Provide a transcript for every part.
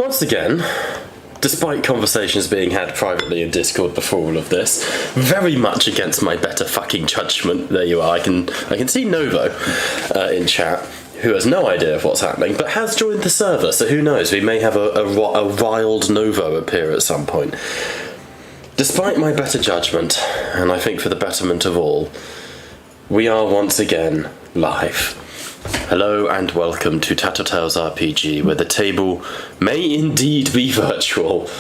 Once again, despite conversations being had privately in Discord before all of this, very much against my better fucking judgment. There you are. I can see Novo in chat, who has no idea of what's happening, but has joined the server. So who knows? We may have a wild Novo appear at some point. Despite my better judgment, and I think for the betterment of all, we are once again live. Hello and welcome to Tattletales RPG, where the table may indeed be virtual,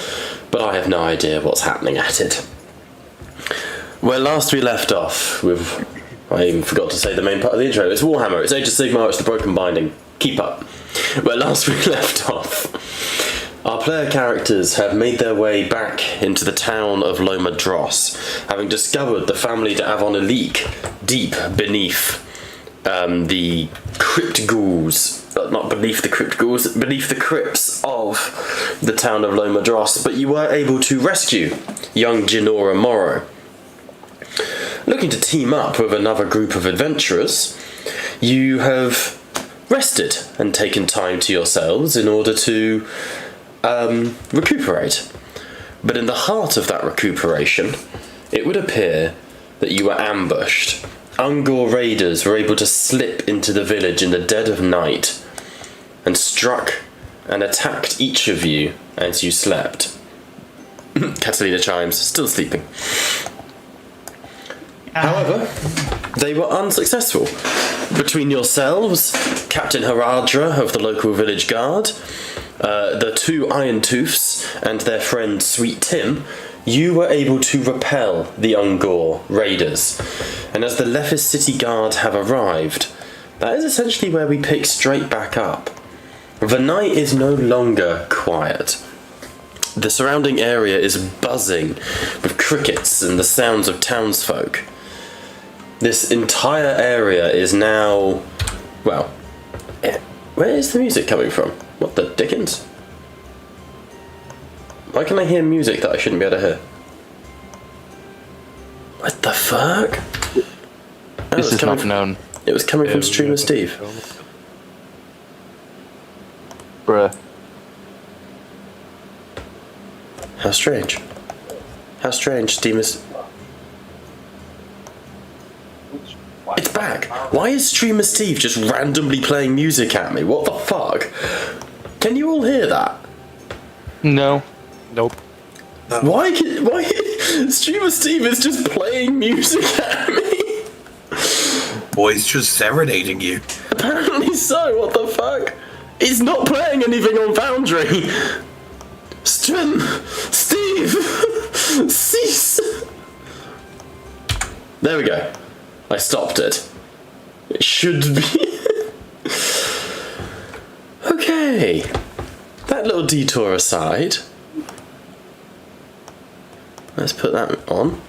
but I have no idea what's happening at it. Where last we left off with... I even forgot to say the main part of the intro. It's Warhammer, it's Age of Sigmar, it's the Broken Binding. Keep up. Where last we left off, our player characters have made their way back into the town of Loma Dross, having discovered the family de Avon-Elique deep beneath the crypt ghouls, not beneath the crypt ghouls, beneath the crypts of the town of Loma Dross, but you were able to rescue young Genora Morrow. Looking to team up with another group of adventurers, you have rested and taken time to yourselves in order to recuperate. But in the heart of that recuperation, it would appear that you were ambushed. Ungor raiders were able to slip into the village in the dead of night and struck and attacked each of you as you slept. Catalina chimes, still sleeping. However, they were unsuccessful. Between yourselves, Captain Haradra of the local village guard, the two Iron Tooths, and their friend Sweet Tim, you were able to repel the Ungor raiders. And as the Lephis City Guard have arrived, that is essentially where we pick straight back up. The night is no longer quiet. The surrounding area is buzzing with crickets and the sounds of townsfolk. This entire area is now... well, where is the music coming from? What the dickens? Why can I hear music that I shouldn't be able to hear? What the fuck? This is not known. It was coming from Streamer Steve. Bruh. How strange. How strange, Steamers. It's back! Why is Streamer Steve just randomly playing music at me? What the fuck? Can you all hear that? No. Nope. Why Streamer Steve is just playing music at me? Boy, he's just serenading you. Apparently so, what the fuck? He's not playing anything on Foundry! Steve! Cease! There we go. I stopped it. It should be... Okay. That little detour aside. Let's put that on.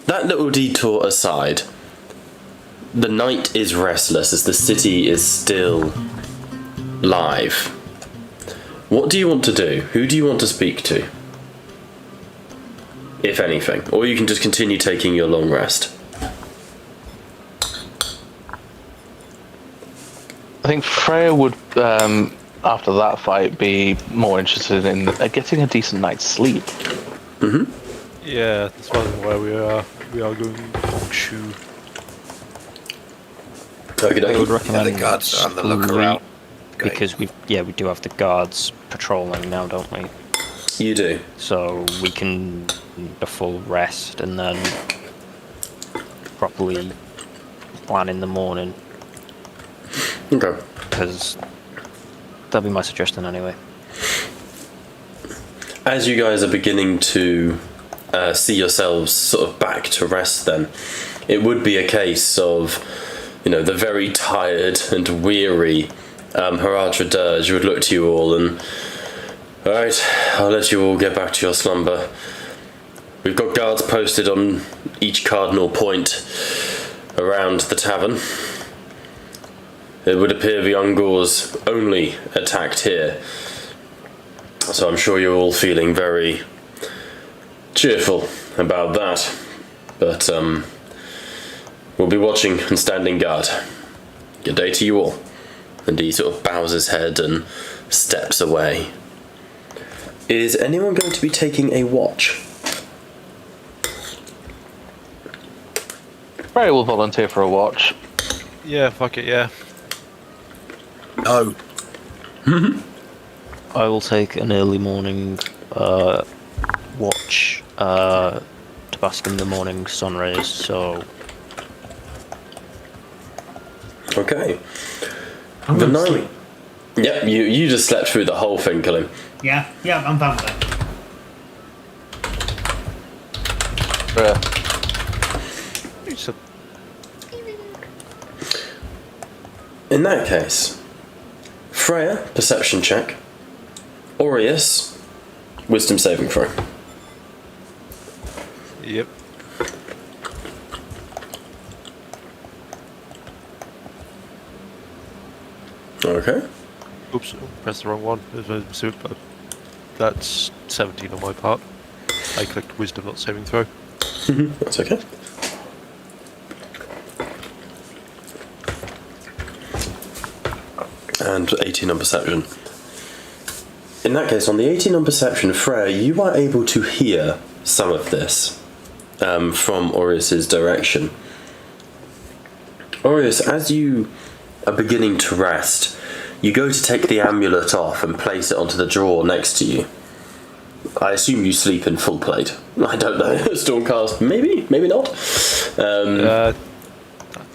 That little detour aside. The night is restless as the city is still live. What do you want to do? Who do you want to speak to? If anything. Or you can just continue taking your long rest. I think Freya would, after that fight, be more interested in getting a decent night's sleep. Mm-hmm. Yeah, that's why we are going to. I would recommend the guards are on the lookout. because we do have the guards patrolling now, don't we? You do. So we can a full rest and then properly plan in the morning. Okay. Because that'd be my suggestion anyway. As you guys are beginning to see yourselves sort of back to rest then, it would be a case of, you know, the very tired and weary Haradra Dirge would look to you all and, alright, I'll let you all get back to your slumber. We've got guards posted on each cardinal point around the tavern. It would appear the Ungors only attacked here. So I'm sure you're all feeling very cheerful about that. But we'll be watching and standing guard. Good day to you all. And he sort of bows his head and steps away. Is anyone going to be taking a watch? Freya will volunteer for a watch. Yeah, fuck it, yeah. No. I will take an early morning watch to bask in the morning sun rays. So Okay. I'm The going to night. sleep. Yep, you just slept through the whole thing, Colin. Yeah, I'm fine with that. Freya. It's a- In that case, Freya, perception check. Aureus, wisdom saving throw. Yep. Okay. Oops, pressed the wrong one. That's 17 on my part. I clicked wisdom, not saving throw. That's okay. And 18 on perception. In that case, on the 18 on perception, Freya, you are able to hear some of this from Aureus's direction. Aureus, as you are beginning to rest, you go to take the amulet off and place it onto the drawer next to you. I assume you sleep in full plate. I don't know. Stormcast, maybe not.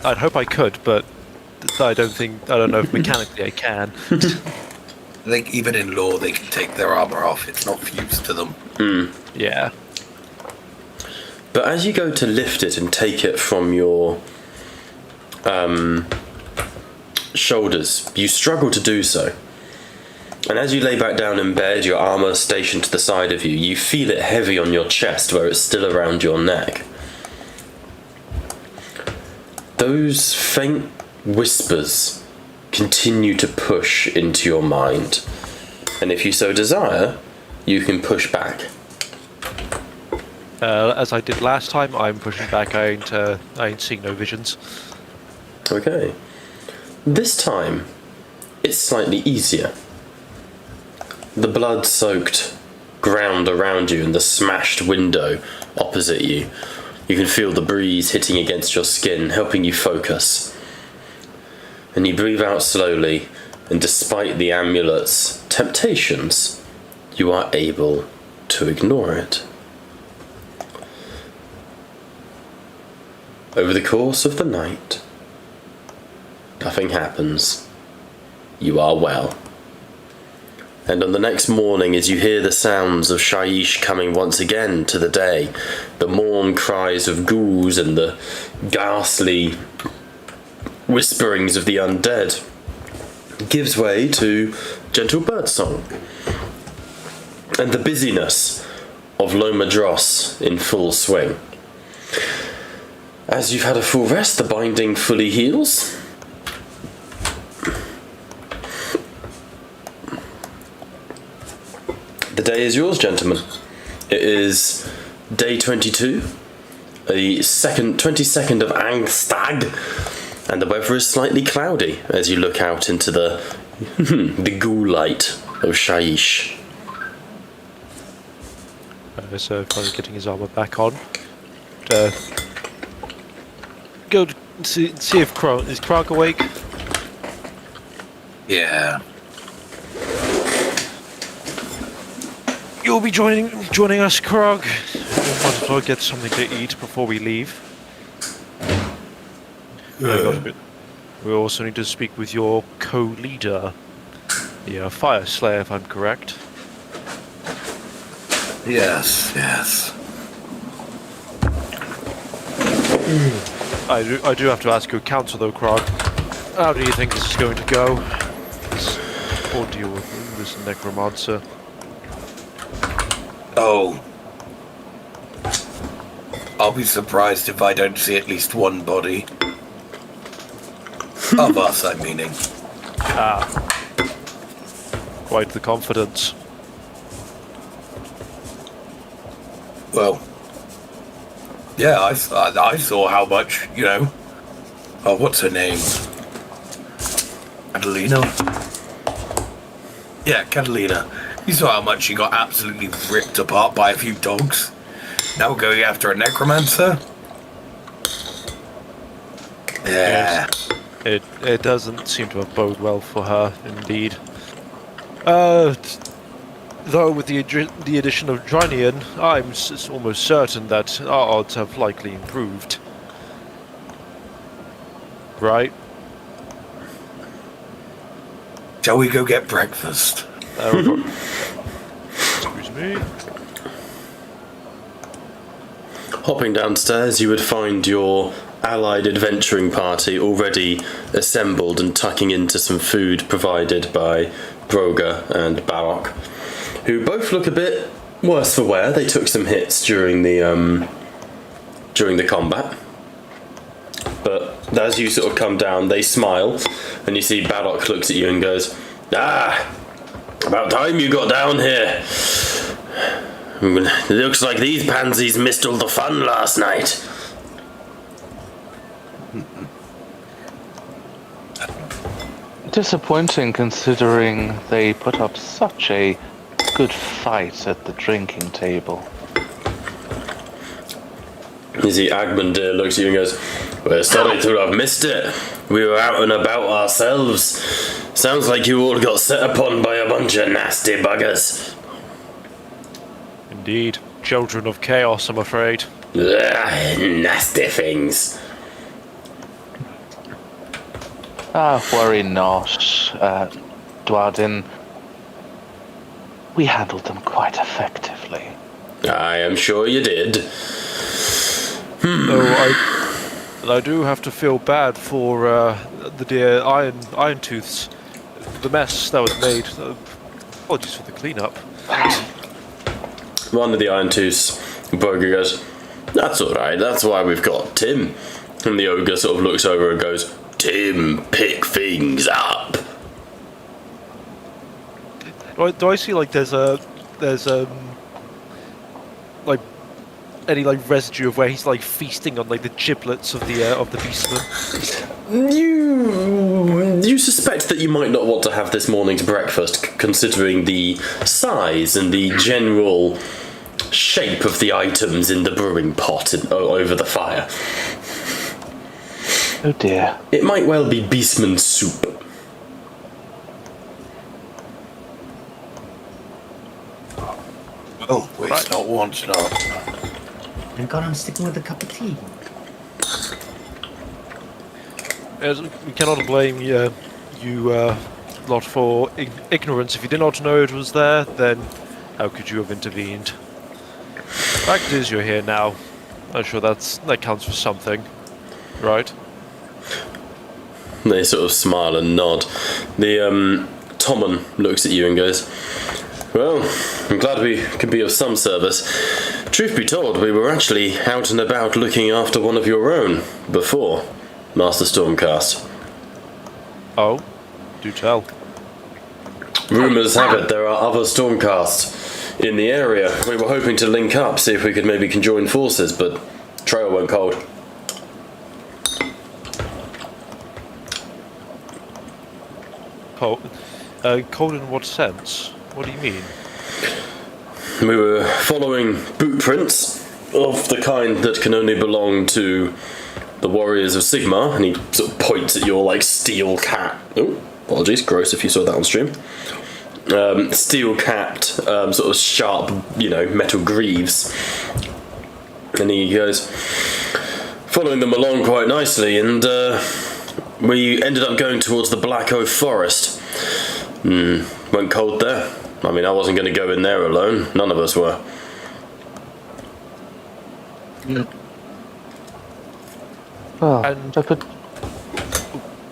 I'd hope I could, but I don't know if mechanically I can. I think even in law they can take their armor off. It's not fused to them. Yeah. But as you go to lift it and take it from your shoulders, you struggle to do so. And as you lay back down in bed, your armor stationed to the side of you, you feel it heavy on your chest where it's still around your neck. Those faint whispers continue to push into your mind. And if you so desire, you can push back. As I did last time, I'm pushing back. I ain't seeing no visions. Okay. This time, it's slightly easier. The blood-soaked ground around you and the smashed window opposite you. You can feel the breeze hitting against your skin, helping you focus. And you breathe out slowly, and despite the amulet's temptations, you are able to ignore it. Over the course of the night, nothing happens. You are well. And on the next morning, as you hear the sounds of Shaiish coming once again to the day, the morn cries of ghouls and the ghastly whisperings of the undead gives way to gentle birdsong and the busyness of Loma Dross in full swing. As you've had a full rest, the binding fully heals. The day is yours, gentlemen. It is day 22, the 22nd of Angstag, and the weather is slightly cloudy as you look out into the ghoul light of Shaiish. So finally getting his armor back on. Go to see if is Krog awake. Yeah. You'll be joining us, Krog. Might as well get something to eat before we leave. We also need to speak with your co-leader, the Fire Slayer, if I'm correct. Yes, yes. I do have to ask your counsel, though, Krog. How do you think this is going to go? This ordeal with this necromancer. Oh. I'll be surprised if I don't see at least one body. Of us, I'm meaning. Quite the confidence. Well, yeah, I saw how much, oh, what's her name? Adelina? Yeah, Catalina. You saw how much she got absolutely ripped apart by a few dogs. Now going after a necromancer? Yeah. It doesn't seem to have bode well for her, indeed. Though with the addition of Drinian, I'm almost certain that our odds have likely improved. Right? Shall we go get breakfast? Excuse me. Hopping downstairs, you would find your allied adventuring party already assembled and tucking into some food provided by Broga and Barok, who both look a bit worse for wear. They took some hits during the combat, but as you sort of come down, they smile, and you see Barok looks at you and goes, "Ah, about time you got down here. It looks like these pansies missed all the fun last night." Disappointing considering they put up such a good fight at the drinking table. You see Agmundir looks at you and goes, "We're sorry to have missed it. We were out and about ourselves. Sounds like you all got set upon by a bunch of nasty buggers." Indeed. Children of chaos, I'm afraid. Ugh, nasty things. Worry not, Dwadin. We handled them quite effectively. I am sure you did. Though I do have to feel bad for the dear Iron Tooths. The mess that was made. Apologies for the cleanup. One of the Iron Tooths, Burger goes, "That's alright, that's why we've got Tim." And the ogre sort of looks over and goes, "Tim, pick things up." Do I see like there's like any like residue of where he's like feasting on like the giblets of the beastman? You suspect that you might not want to have this morning's breakfast, considering the size and the general shape of the items in the brewing pot over the fire. Oh dear. It might well be beastman soup. Oh, waste not, want not. Thank God I'm sticking with a cup of tea. As we cannot blame you lot for ignorance. If you did not know it was there, then how could you have intervened? Fact is, you're here now. I'm sure that counts for something, right? They sort of smile and nod. The Tommen looks at you and goes, "Well, I'm glad we could be of some service. Truth be told, we were actually out and about looking after one of your own before, Master Stormcast. Oh, do tell. Rumours have it there are other Stormcasts in the area. We were hoping to link up, see if we could maybe conjoin forces, but trail went cold." Cold in what sense? What do you mean? We were following boot prints of the kind that can only belong to the warriors of Sigmar, and he sort of points at your like steel cap. Oh, apologies, gross if you saw that on stream. Steel capped, sort of sharp, metal greaves, and he goes, following them along quite nicely, and we ended up going towards the Black Oak Forest. Went cold there. I mean, I wasn't going to go in there alone. None of us were. Well, And-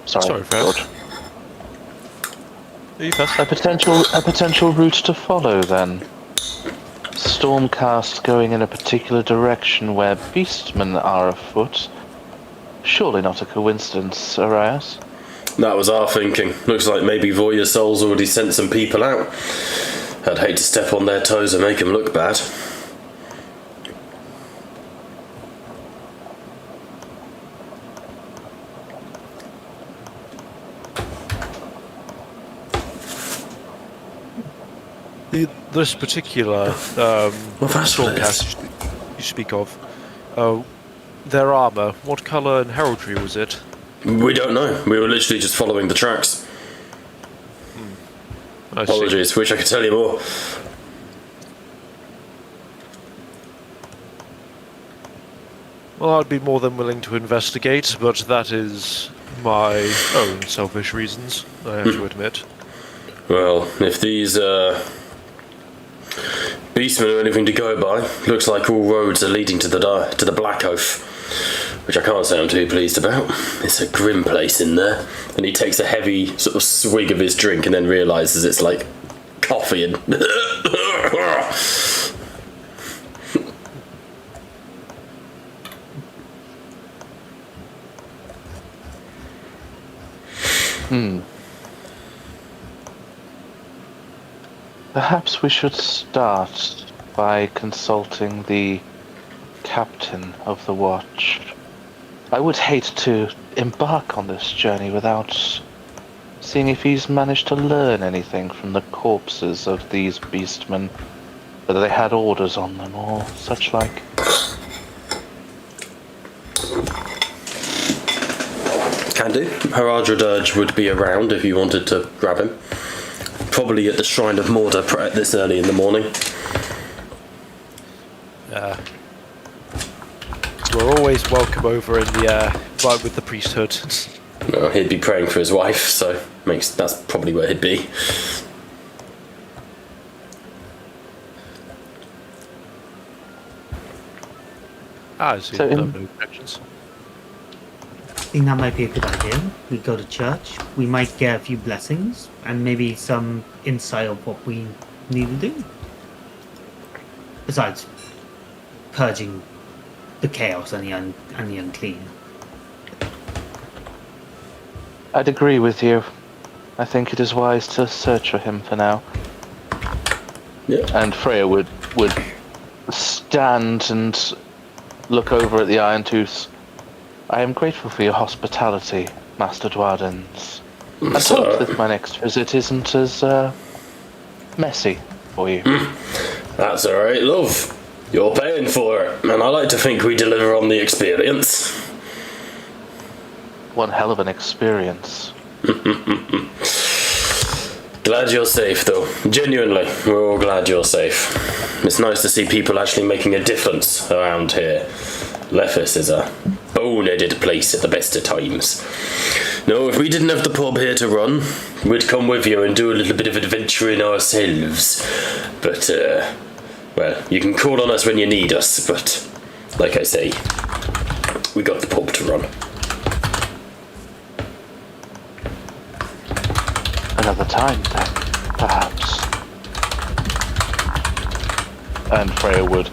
sorry, Fred. George. You first. A potential route to follow then. Stormcast going in a particular direction where beastmen are afoot. Surely not a coincidence, Arias. That was our thinking. Looks like maybe Voya Soul's already sent some people out. I'd hate to step on their toes and make them look bad. This particular that's what it is. Stormcast you speak of, their armor, what color and heraldry was it? We don't know. We were literally just following the tracks. I see. Apologies. Wish I could tell you more. Well, I'd be more than willing to investigate, but that is my own selfish reasons, I have to admit. Well, if these beastmen are anything to go by, looks like all roads are leading to the Black Oath, which I can't say I'm too pleased about. It's a grim place in there. And he takes a heavy sort of swig of his drink and then realises it's like coffee and... Perhaps we should start by consulting the captain of the watch. I would hate to embark on this journey without seeing if he's managed to learn anything from the corpses of these beastmen, whether they had orders on them or such like. Can do. Haradra Dirge would be around if you wanted to grab him. Probably at the Shrine of Morda this early in the morning. We're always welcome over in the right with the priesthood. Well, he'd be praying for his wife, so that's probably where he'd be. I see. So No in- objections. I think that might be a good idea. We go to church, we might get a few blessings, and maybe some insight of what we need to do. Besides purging the chaos and the unclean. I'd agree with you. I think it is wise to search for him for now. Yeah. And Freya would stand and look over at the Iron Tooth. I am grateful for your hospitality, Master Dwardens. I hope that my next visit isn't as messy for you. That's alright, love. You're paying for it, and I like to think we deliver on the experience. One hell of an experience. Glad you're safe, though. Genuinely, we're all glad you're safe. It's nice to see people actually making a difference around here. Lefis is a bone-headed place at the best of times. No, if we didn't have the pub here to run, we'd come with you and do a little bit of adventuring ourselves. But, well, you can call on us when you need us, but, like I say, we got the pub to run. Another time, then, perhaps. And Freya would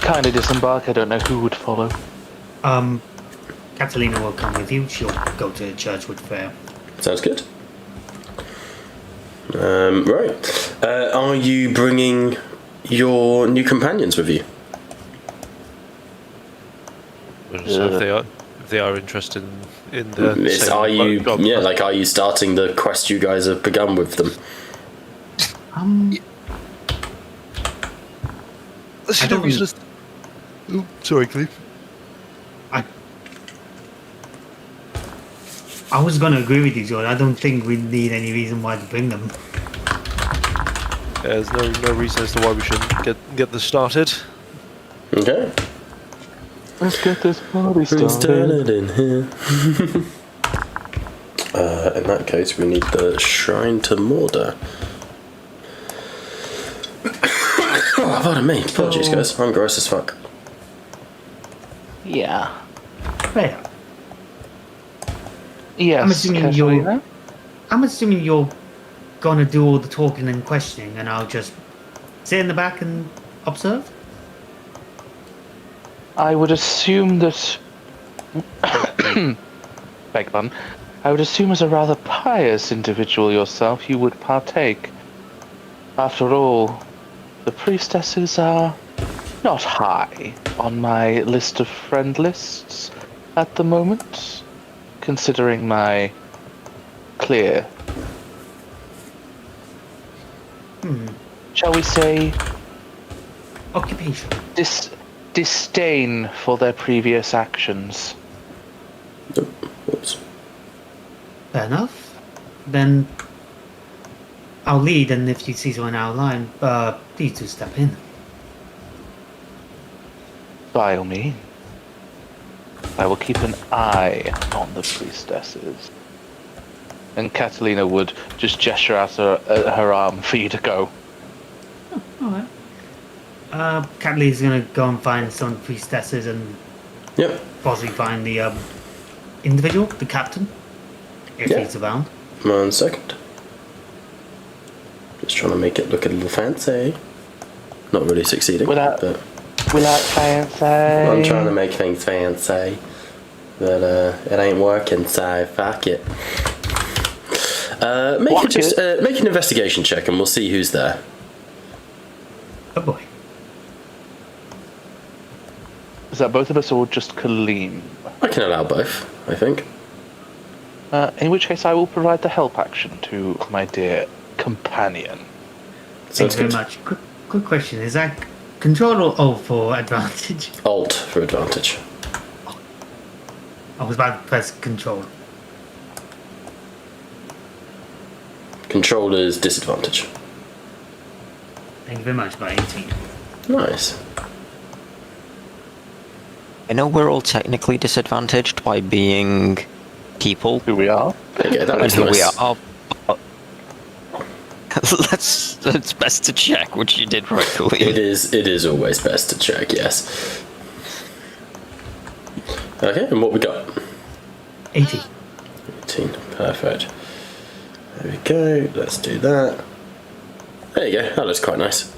kindly disembark. I don't know who would follow. Catalina will come with you. She'll go to church with Freya. Sounds good. Right. Are you bringing your new companions with you? So if they are interested in the same Are you job. are you starting the quest you guys have begun with them? I don't just. Oh, sorry, Cleve. I was going to agree with you, George. I don't think we need any reason why to bring them. There's no reason as to why we shouldn't get this started. Okay. Let's get this party Who's started. turning in here? In that case, we need the Shrine to Morda. Oh, pardon me. Apologies, guys. I'm gross as fuck. Yeah. Freya, Yes, I'm assuming you're going to do all the talking and questioning, and I'll just sit in the back and observe? I would assume that... Beg your pardon. I would assume as a rather pious individual yourself, you would partake. After all, the priestesses are not high on my list of friend lists at the moment, considering my clear shall we say, Occupation. disdain for their previous actions. Oops. Fair enough. Then I'll lead, and if you see someone out of line, please do step in. By all means. I will keep an eye on the priestesses. And Catalina would just gesture out her arm for you to go. Alright. Catalina's gonna go and find some priestesses and Yep. possibly find the individual, the captain, if Yeah. he's around. 1 second. Just trying to make it look a little fancy. Not really succeeding. Without fancy. I'm trying to make things fancy, but it ain't working. So fuck it. Make an investigation check, and we'll see who's there. Oh boy. Is that both of us or just Kaleem? I can allow both, I think. In which case I will provide the help action to my dear companion. Thank Sounds you very good. much. Quick question. Is that control or O for advantage? Alt for advantage. I was about to press control. Controller's disadvantage. Thank you very much, by 18. Nice. I know we're all technically disadvantaged by being people Who we are? Okay, that and looks who nice. we are. But it's best to check, which you did rightfully. It is always best to check, yes. Okay, and what we got? 18. 18, perfect. There we go, let's do that. There you go, that looks quite nice.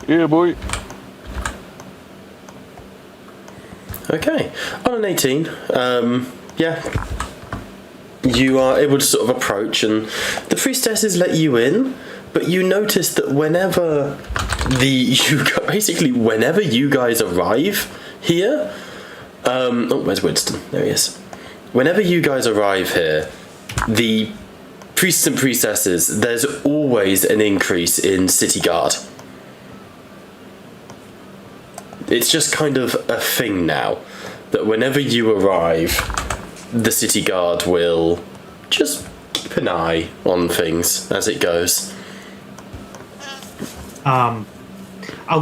Yeah, boy. Okay, on an 18, yeah, you are able to sort of approach, and the priestesses let you in, but you notice that whenever whenever you guys arrive here, oh, where's Winston? There he is. Whenever you guys arrive here, the priests and priestesses, there's always an increase in city guard. It's just kind of a thing now that whenever you arrive, the city guard will just keep an eye on things as it goes. I'll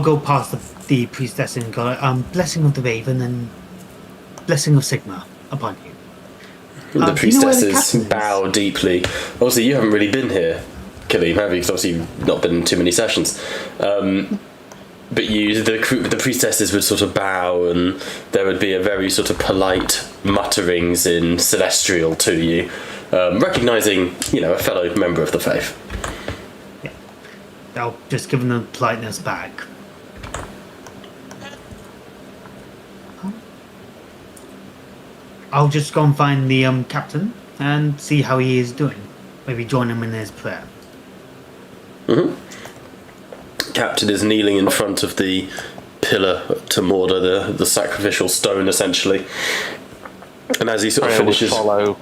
go past the priestess and go, blessing of the raven and blessing of Sigmar upon you. The do you know where the priestesses captain is? bow deeply. Obviously, you haven't really been here, Kaleem, have you? Because obviously you've not been in too many sessions. But the priestesses would sort of bow, and there would be a very sort of polite mutterings in Celestial to you, recognizing, a fellow member of the faith. Yeah. I'll just give them the politeness back. I'll just go and find the captain and see how he is doing. Maybe join him in his prayer. Captain is kneeling in front of the pillar to Morda, the sacrificial stone, essentially. And as he sort of I will finishes, follow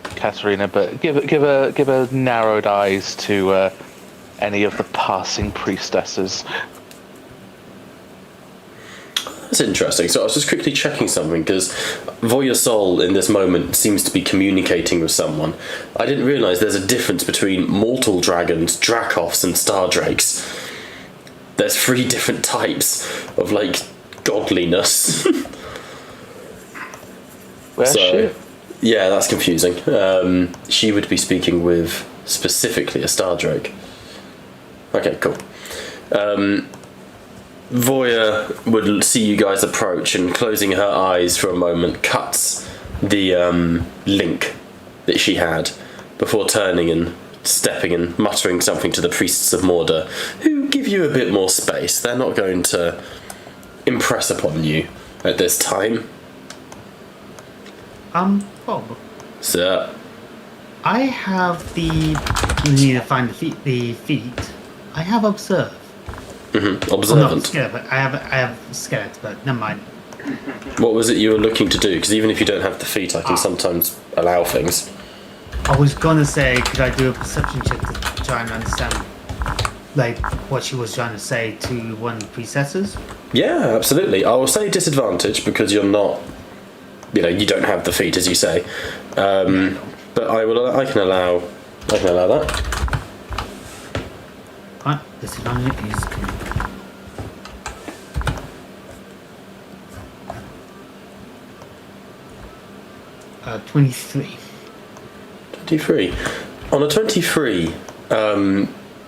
Katerina, but give a narrowed eyes to any of the passing priestesses. that's interesting. So I was just quickly checking something because Voya Sol in this moment seems to be communicating with someone. I didn't realise there's a difference between mortal dragons, Dracoths, and Star Drakes. There's 3 different types of godliness. Where's she? Yeah, that's confusing. She would be speaking with specifically a Star Drake. Okay, cool. Voya would see you guys approach, and closing her eyes for a moment, cuts the link that she had before turning and stepping and muttering something to the priests of Morda, who give you a bit more space. They're not going to impress upon you at this time. Bob, So, I have you need to find the feet. I have observe. Not observant. scared, but I have scared, but never mind. What was it you were looking to do? Because even if you don't have the feet, I can sometimes allow things. I was gonna say, could I do a perception check to try and understand, like, what she was trying to say to one of the priestesses? Yeah, absolutely. I will say disadvantage because you're not, you don't have the feat as you say. But I can allow that. Right, disadvantage is coming. 23. 23. On a 23,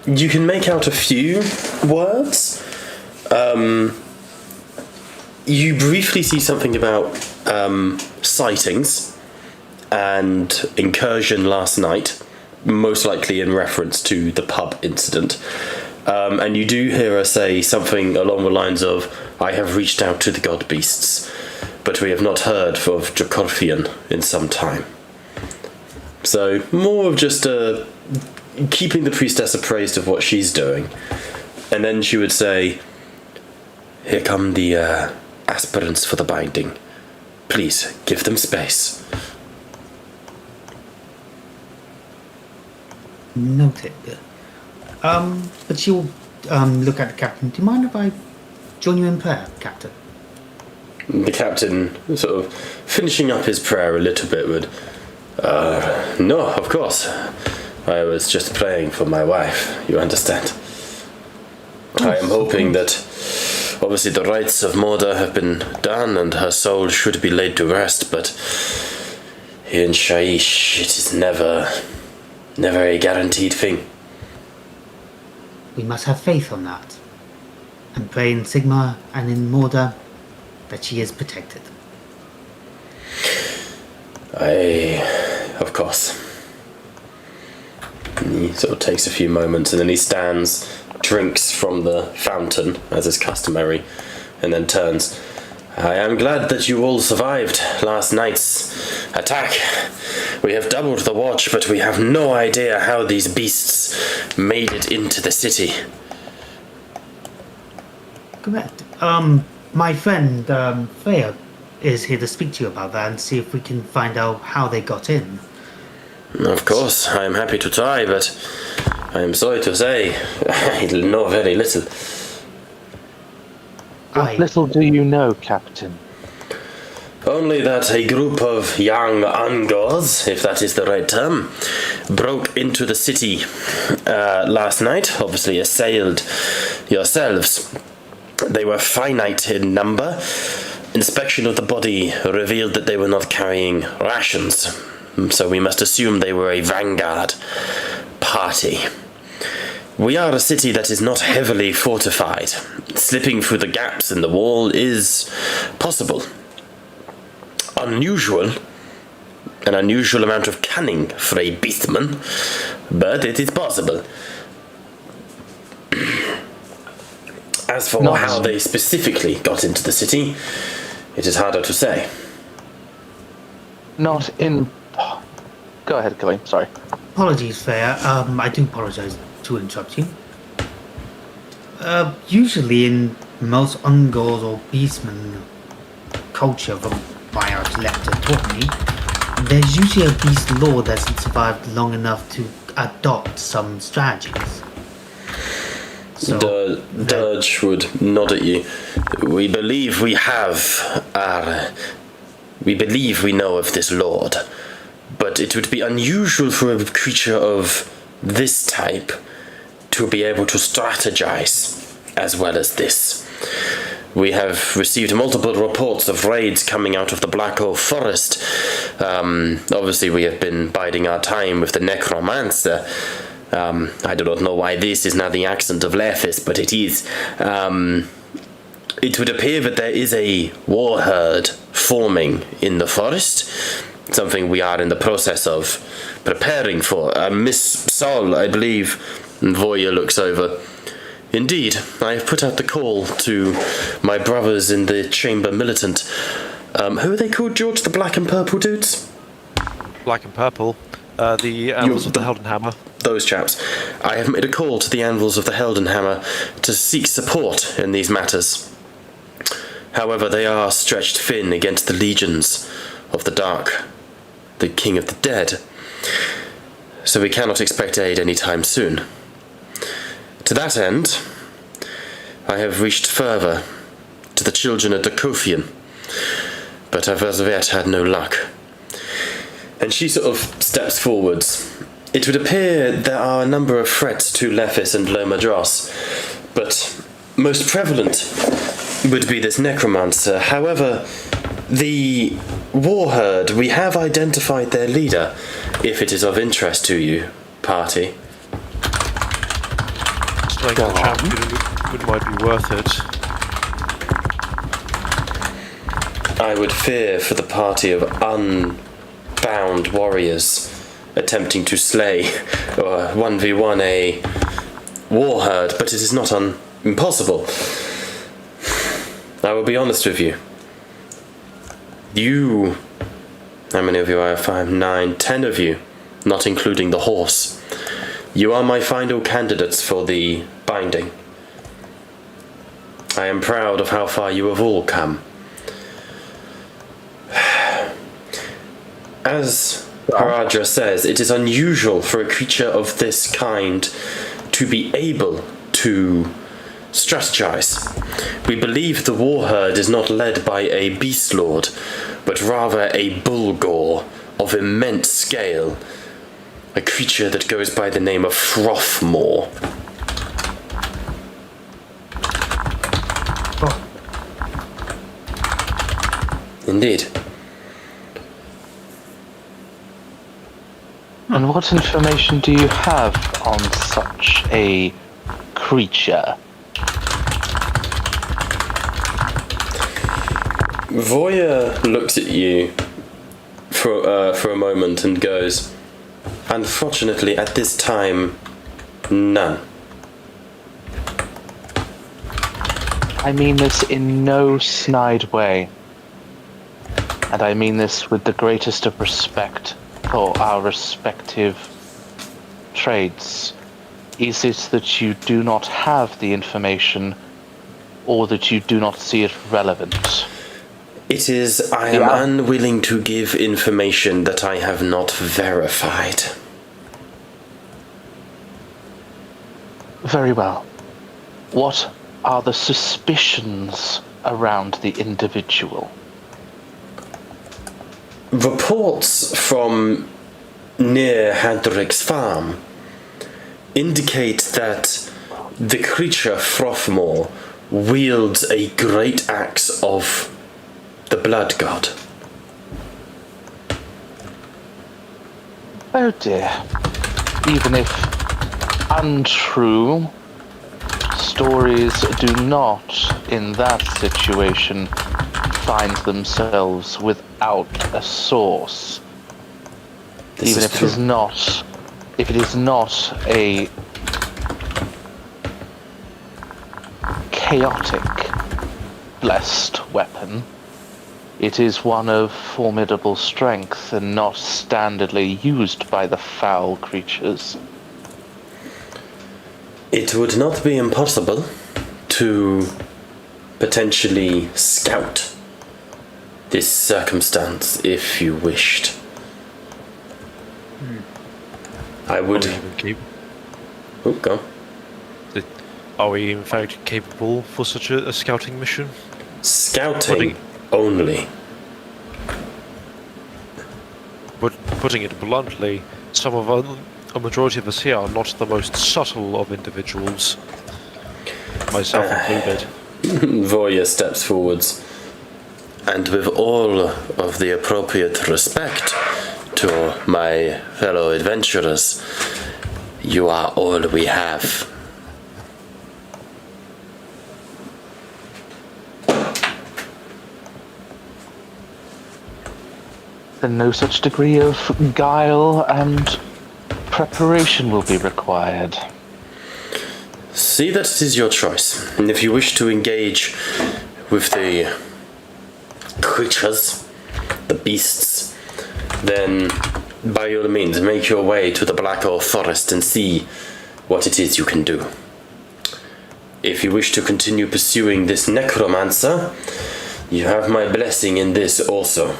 you can make out a few words. You briefly see something about sightings and incursion last night, most likely in reference to the pub incident. And you do hear her say something along the lines of, I have reached out to the god beasts, but we have not heard of Dracorfian in some time. So, more of just keeping the priestess appraised of what she's doing. And then she would say, here come the aspirants for the binding. Please, give them space. Noted. But she'll look at the captain. Do you mind if I join you in prayer, Captain? The captain, sort of finishing up his prayer a little bit, would... no, of course. I was just praying for my wife, you understand. I am hoping that, obviously, the rites of Morda have been done and her soul should be laid to rest, but here in Shaish, it is never a guaranteed thing. We must have faith on that. And pray in Sigmar and in Morda that she is protected. Of course. And he sort of takes a few moments and then he stands, drinks from the fountain, as is customary, and then turns. I am glad that you all survived last night's attack. We have doubled the watch, but we have no idea how these beasts made it into the city. Correct. My friend, Freya, is here to speak to you about that and see if we can find out how they got in. Of course, I am happy to try, but I am sorry to say, I know very little. What little do you know, Captain? Only that a group of young Angors, if that is the right term, broke into the city last night, obviously assailed yourselves. They were finite in number. Inspection of the body revealed that they were not carrying rations, so we must assume they were a vanguard party. We are a city that is not heavily fortified. Slipping through the gaps in the wall is possible. Unusual. An unusual amount of cunning for a beastman, but it is possible. As for how they specifically got into the city, it is harder to say. Not in... Go ahead, Kelly. Sorry. Apologies, Freya. I do apologize to interrupt you. Usually in most Ungors or Beastmen culture, from my Lecter taught me, there's usually a Beast Lord that hasn't survived long enough to adopt some strategies. So, Dirge would nod at you. We believe we know of this lord, but it would be unusual for a creature of this type to be able to strategize as well as this. We have received multiple reports of raids coming out of the Black Oak Forest. Obviously, we have been biding our time with the necromancer. I do not know why this is now the accent of Lefis, but it is. It would appear that there is a war herd forming in the forest, something we are in the process of preparing for. Miss Sol, I believe, and Voya looks over. Indeed, I have put out the call to my brothers in the Chamber Militant. Who are they called, George? The black and purple dudes? Black and purple. The Anvils of the Heldenhammer. Those chaps. I have made a call to the Anvils of the Heldenhammer to seek support in these matters. However, they are stretched thin against the legions of the Dark, the King of the Dead. so we cannot expect aid anytime soon. To that end, I have reached further to the children of Dakofian, but I've as of yet had no luck. And she sort of steps forwards. It would appear there are a number of threats to Lephis and Lomadros, but most prevalent would be this necromancer. However, the Warherd, we have identified their leader, if it is of interest to you, party. Slaying the champion might be worth it. I would fear for the party of unbound warriors attempting to slay or 1v1 a Warherd, but it is not impossible. I will be honest with you. You, how many of you are 5, 9, 10 of you, not including the horse. You are my final candidates for the binding. I am proud of how far you have all come. As Haradra says, it is unusual for a creature of this kind to be able to strategize. We believe the Warherd is not led by a beast lord, but rather a bullgore of immense scale, a creature that goes by the name of Frothmore. Indeed. And what information do you have on such a creature? Voya looks at you for a moment and goes, "Unfortunately, at this time, none." I mean this in no snide way. And I mean this with the greatest of respect for our respective trades. Is it that you do not have the information, or that you do not see it relevant? It is, I am unwilling to give information that I have not verified. Very well. What are the suspicions around the individual? Reports from near Hadrick's farm indicate that the creature Frothmore wields a great axe of the blood god. Oh dear. Even if untrue, stories do not, in that situation, find themselves without a source. Even if it is not a chaotic blessed weapon, it is one of formidable strength and not standardly used by the foul creatures. It would not be impossible to potentially scout this circumstance if you wished. I would. Oh, go on. Are we in fact capable for such a scouting mission? Scouting only. But putting it bluntly, a majority of us here are not the most subtle of individuals, myself included. Voya steps forwards, and with all of the appropriate respect to my fellow adventurers, you are all we have. Then no such degree of guile and preparation will be required. See that it is your choice, and if you wish to engage with the creatures, the beasts, then by all means make your way to the Black Oak Forest and see what it is you can do. If you wish to continue pursuing this necromancer, you have my blessing in this also.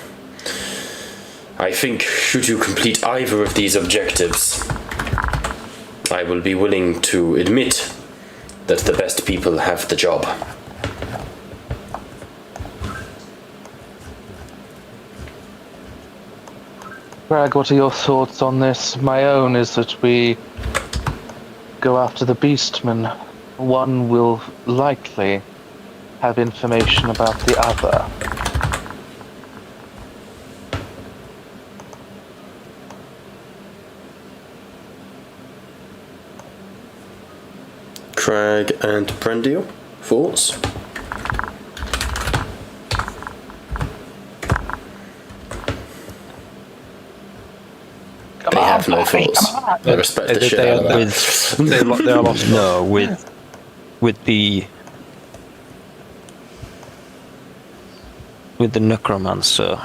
I think should you complete either of these objectives, I will be willing to admit that the best people have the job. Greg, what are your thoughts on this? My own is that we go after the Beastmen. One will likely have information about the other. Crag and Prendio, thoughts? They have no thoughts. I respect the shit out of that. They are lost. No, with the necromancer,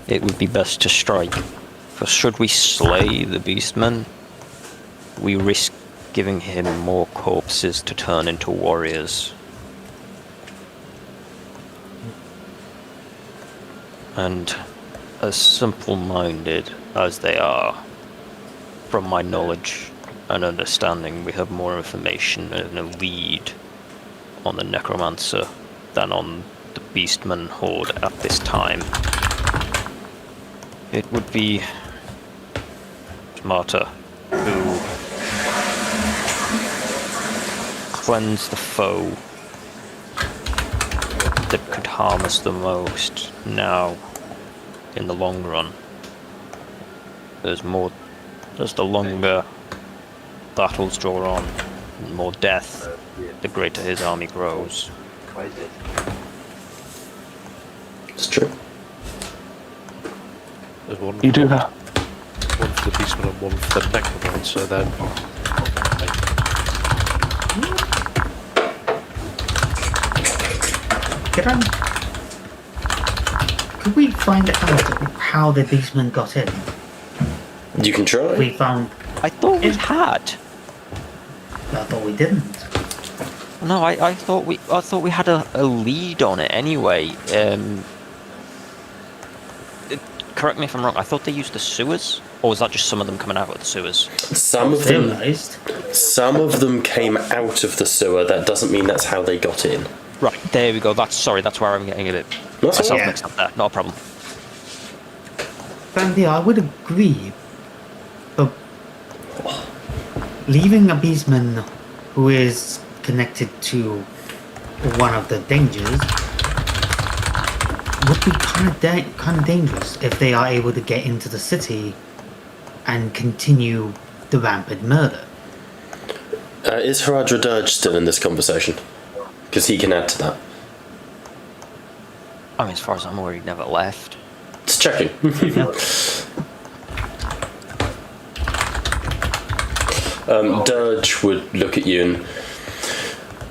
it would be best to strike. For should we slay the beastmen, we risk giving him more corpses to turn into warriors. And as simple-minded as they are, from my knowledge and understanding, we have more information and a lead on the necromancer than on the beastman horde at this time. It would be smarter to cleanse the foe that could harm us the most now. In the long run, as the longer battles draw on, and more death, the greater his army grows. It's true. There's one. You do have. One for the beastman and one for the necromancer. Then. Could we find out how the beastmen got in? You can try. We found. I thought we had. I thought we didn't. No, I thought we had a lead on it anyway. Correct me if I'm wrong. I thought they used the sewers, or was that just some of them coming out of the sewers? Some of them came out of the sewer. That doesn't mean that's how they got in. Right, there we go. That's where I'm getting a bit That's myself yeah. mixed up there. Not a problem. Brandy, I would agree, but leaving a beastman who is connected to one of the dangers would be kind of dangerous if they are able to get into the city and continue the rampant murder. Is Haradra Dirge still in this conversation? Because he can add to that. I mean, as far as I'm aware, he never left. Just checking. Dirge would look at you and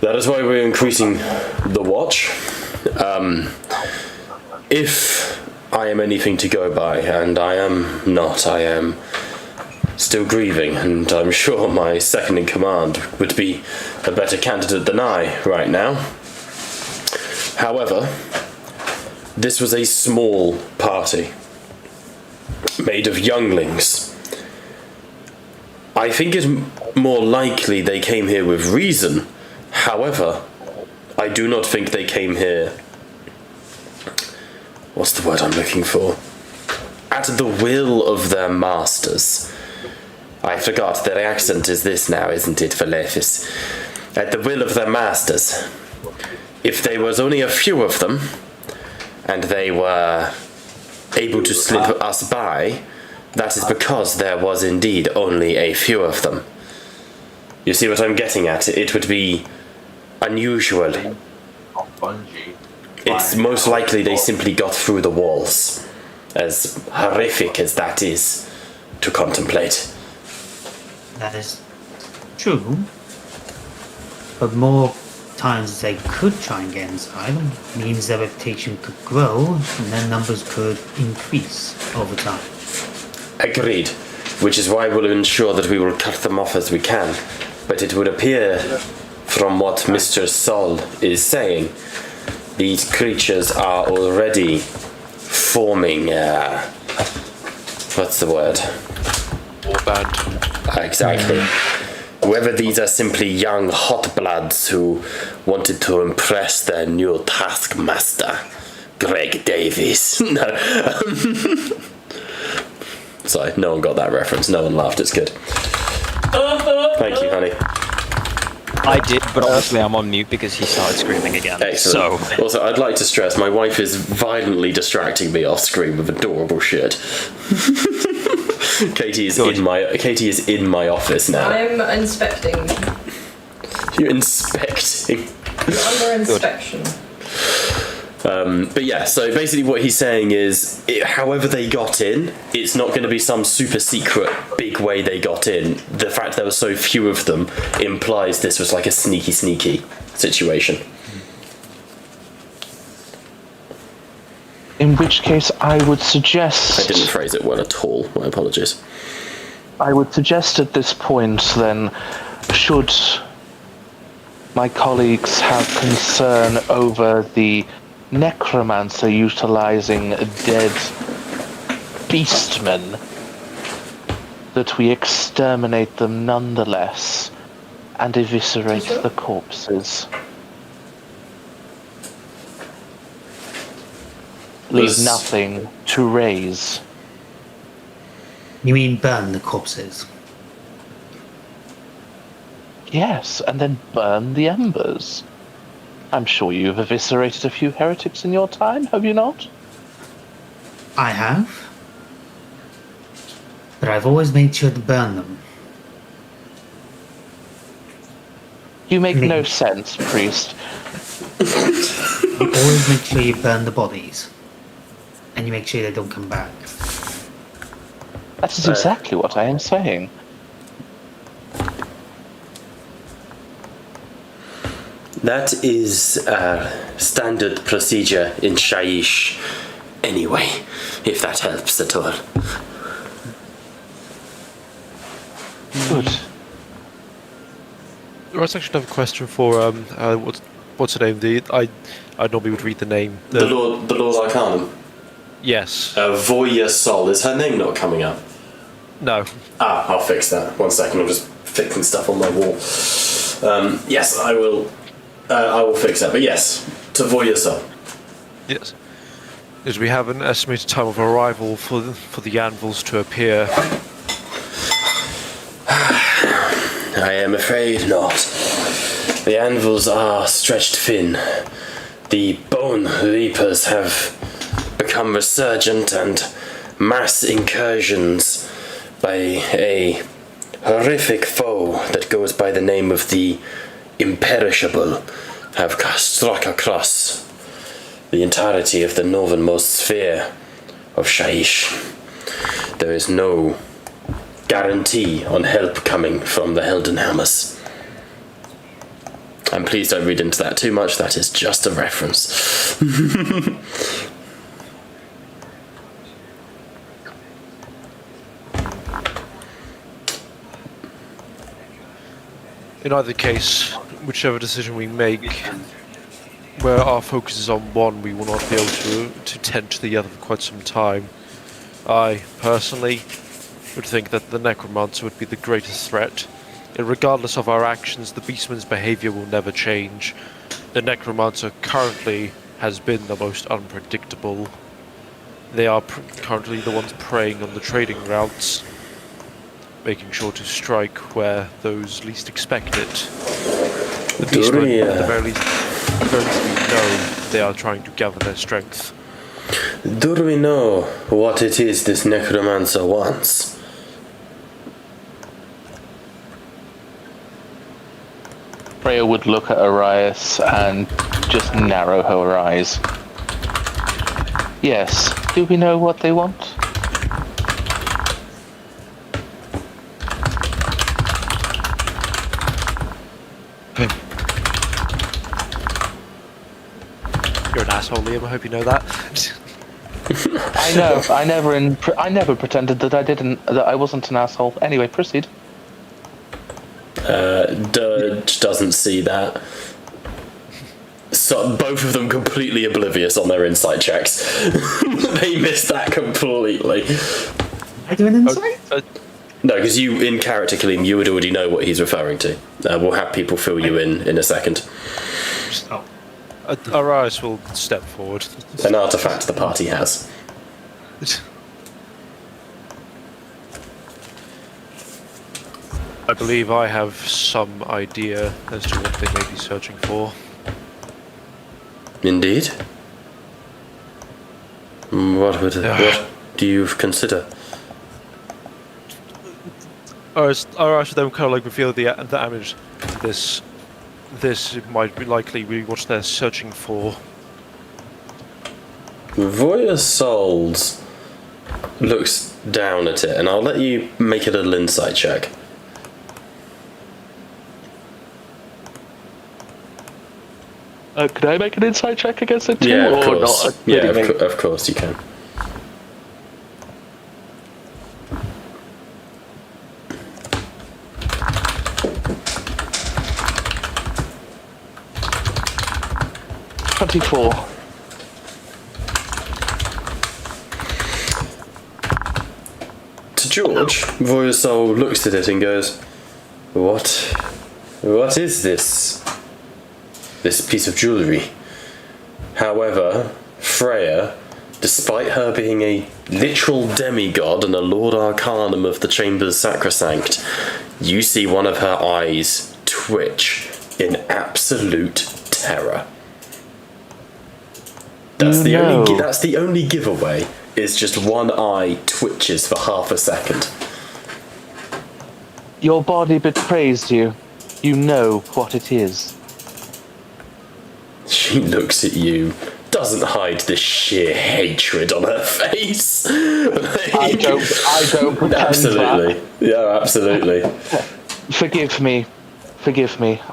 that is why we're increasing the watch. If I am anything to go by, and I am not, I am still grieving, and I'm sure my second in command would be a better candidate than I right now. However, this was a small party made of younglings. I think it's more likely they came here with reason. However, I do not think they came here... What's the word I'm looking for? At the will of their masters. I forgot, their accent is this now, isn't it, Valefis? At the will of their masters. If there was only a few of them, and they were able to slip us by, that is because there was indeed only a few of them. You see what I'm getting at? It would be unusual. It's most likely they simply got through the walls, as horrific as that is to contemplate. That is true, but more times they could try and get inside means their reputation could grow and their numbers could increase over time. Agreed, which is why we'll ensure that we will cut them off as we can. But it would appear, from what Mr. Sol is saying, these creatures are already forming, what's the word? Warband. Exactly. Whether these are simply young hot bloods who wanted to impress their new taskmaster, Greg Davies. No. Sorry, no one got that reference. No one laughed. It's good. Thank you, honey. I did, but obviously I'm on mute because he started screaming again. Excellent. So, Also, I'd like to stress my wife is violently distracting me off screen with adorable shit. Katie is in my office now. I'm inspecting. You're inspecting. You're under inspection. But yeah, so basically what he's saying is, however they got in, it's not going to be some super secret big way they got in. The fact there were so few of them implies this was like a sneaky situation. In which case, I would suggest... I didn't phrase it well at all. My apologies. I would suggest at this point, then, should my colleagues have concern over the necromancer utilizing dead beastmen, that we exterminate them nonetheless and eviscerate the corpses. Leave nothing to raise. You mean burn the corpses? Yes, and then burn the embers. I'm sure you've eviscerated a few heretics in your time, have you not? I have. But I've always made sure to burn them. You make no sense, priest. You always make sure you burn the bodies. And you make sure they don't come back. That is exactly what I am saying. That is standard procedure in Shaiish anyway, if that helps at all. Good. I actually have a question for what's her name? I normally would read the name. The Lord Arcanum. Yes. Voya Sol. Is her name not coming up? No. I'll fix that. 1 second, I'm just fixing stuff on my wall. Yes, I will fix that. But yes, to Voya Sol. Yes. As we have an estimated time of arrival for the anvils to appear. I am afraid not. The anvils are stretched thin. The bone reapers have become resurgent, and mass incursions by a horrific foe that goes by the name of the Imperishable have struck across the entirety of the northernmost sphere of Shaiish. There is no guarantee on help coming from the Heldenhammers. And please don't read into that too much, that is just a reference. In either case, whichever decision we make, where our focus is on one, we will not be able to tend to the other for quite some time. I, personally, would think that the Necromancer would be the greatest threat. And regardless of our actions, the Beastman's behavior will never change. The Necromancer currently has been the most unpredictable. They are currently the ones preying on the trading routes, making sure to strike where those least expect it. The Beastmen, at the very least we know they are trying to gather their strength. Do we know what it is this Necromancer wants? Freya would look at Arias and just narrow her eyes. Yes, do we know what they want? You're an asshole, Liam. I hope you know that. I know. I never pretended that I wasn't an asshole. Anyway, proceed. Dirge doesn't see that. So both of them completely oblivious on their insight checks. They missed that completely. I do an insight? No, because you, in character, Kaleem, you would already know what he's referring to. We'll have people fill you in a second. Oh. Arise will step forward. An artifact the party has. I believe I have some idea as to what they may be searching for. Indeed. What do you consider? Arise for them kind of like reveal the image. This might be likely be what they're searching for. Voya Souls looks down at it, and I'll let you make a little insight check. Could I make an insight check against it too? Yeah, of or course. not? Yeah, of course you can. $24. To George, Voya Soul looks at it and goes, What is this? This piece of jewellery. However, Freya, despite her being a literal demigod and a Lord Arcanum of the Chamber's Sacrosanct, you see one of her eyes twitch in absolute terror. That's the only giveaway, is just one eye twitches for half a second. Your body betrays you. You know what it is. She looks at you, doesn't hide the sheer hatred on her face. I don't pretend Absolutely. Yeah, absolutely. Forgive me.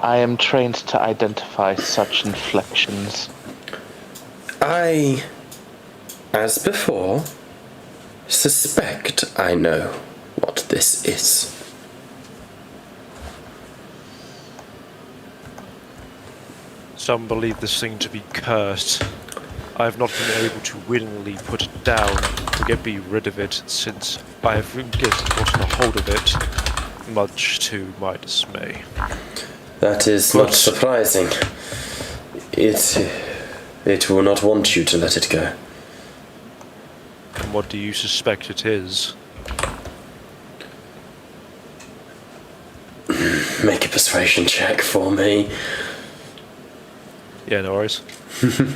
I am trained to identify such inflections. I, as before, suspect I know what this is. Some believe this thing to be cursed. I have not been able to willingly put it down to get rid of it since I have gotten a hold of it, much to my dismay. That is not surprising. It will not want you to let it go. And what do you suspect it is? Make a persuasion check for me. Yeah, no worries.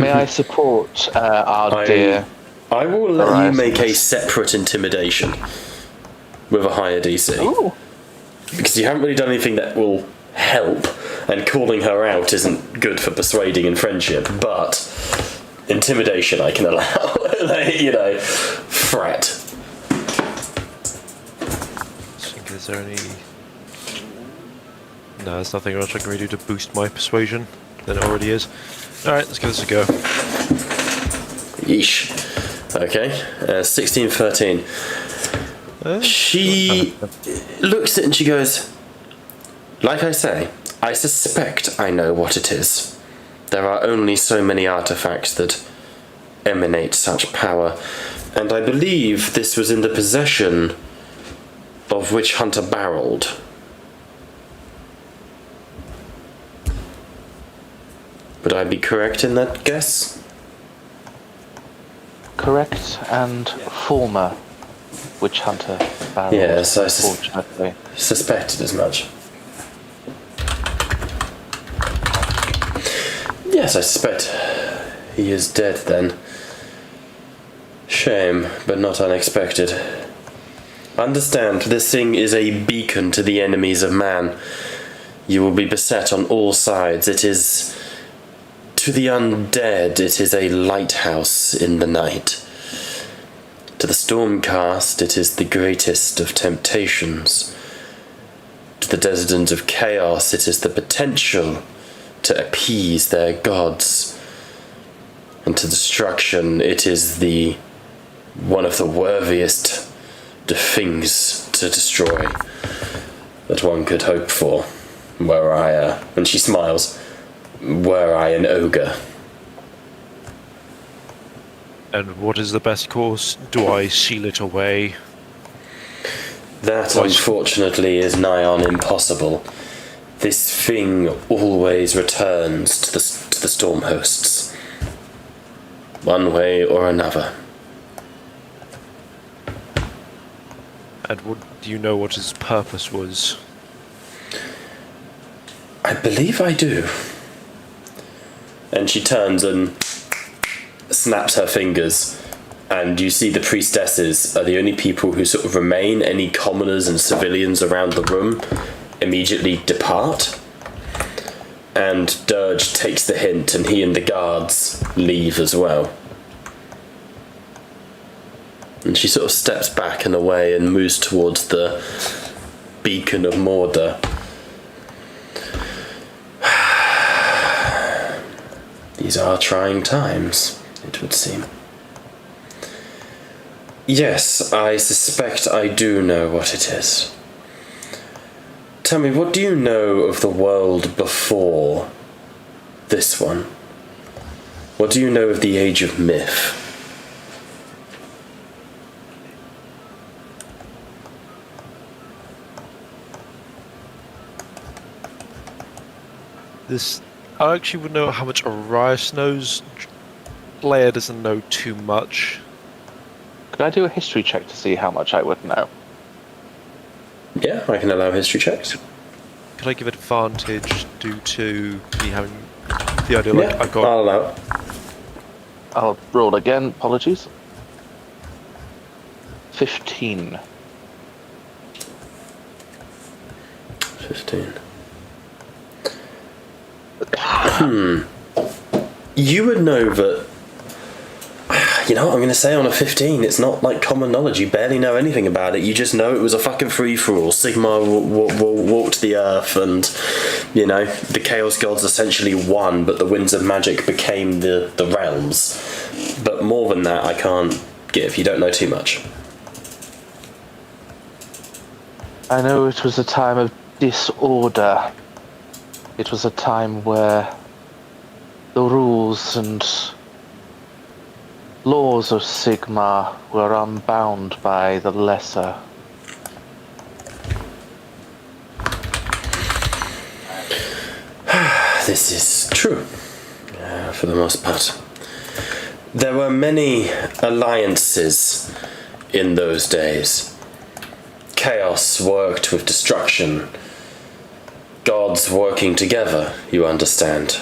May I support our dear... I will let you Horizon. make a separate intimidation with a higher DC. Ooh. Because you haven't really done anything that will help, and calling her out isn't good for persuading and friendship, but intimidation I can allow. Threat. Is there any... No, there's nothing else I can really do to boost my persuasion than it already is. Alright, let's give this a go. Yeesh. Okay, 16, 13. She looks at it and she goes, like I say, I suspect I know what it is. There are only so many artifacts that emanate such power, and I believe this was in the possession of Witch Hunter Barold. Would I be correct in that guess? Correct and former witch hunter barrel. Yes, I unfortunately. suspected as much. Yes, I suspect he is dead then. Shame, but not unexpected. Understand, this thing is a beacon to the enemies of man. You will be beset on all sides. It is... To the undead, it is a lighthouse in the night. To the Stormcast, it is the greatest of temptations. To the Descendants of Chaos, it is the potential to appease their gods. And to Destruction, it is the one of the worthiest things to destroy that one could hope for. And she smiles. were I an ogre. And what is the best course? Do I seal it away? That, unfortunately, is nigh on impossible. This thing always returns to the storm hosts, one way or another. And do you know what his purpose was? I believe I do. And she turns and snaps her fingers, and you see the priestesses are the only people who sort of remain. Any commoners and civilians around the room immediately depart. And Dirge takes the hint, and he and the guards leave as well. And she sort of steps back and away and moves towards the beacon of Mordor. These are trying times, it would seem. Yes, I suspect I do know what it is. Tell me, what do you know of the world before this one? What do you know of the Age of Myth? I actually would know how much Arias knows. Leia doesn't know too much. Could I do a history check to see how much I would know? Yeah, I can allow history checks. Could I give advantage due to me having the idea? Like, Yeah, I got. I'll allow it. I'll roll again. Apologies. 15. 15. You would know that. You know what I'm going to say on a 15? It's not like common knowledge. You barely know anything about it. You just know it was a fucking free-for-all. Sigmar walked the earth, and, you know, the Chaos Gods essentially won, but the Winds of Magic became the realms. But more than that, I can't give. You don't know too much. I know it was a time of disorder. It was a time where the rules and laws of Sigmar were unbound by the lesser. This is true, for the most part. There were many alliances in those days. Chaos worked with destruction. Gods working together, you understand.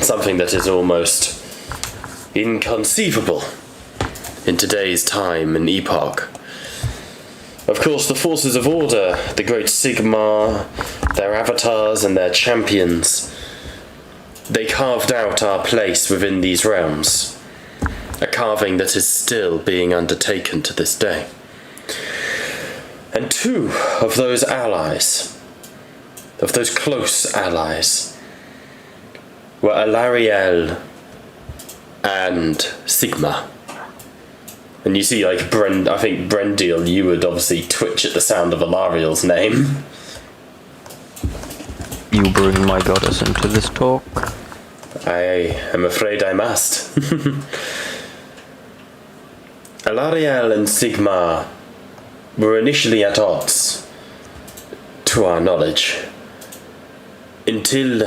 Something that is almost inconceivable in today's time and epoch. Of course, the forces of order, the great Sigmar, their avatars and their champions, they carved out our place within these realms, a carving that is still being undertaken to this day. And two of those allies, of those close allies, were Alariel and Sigmar. And you see, like, I think Brendil, you would obviously twitch at the sound of Alariel's name. You bring my goddess into this talk? I am afraid I must. Alariel and Sigmar were initially at odds, to our knowledge, until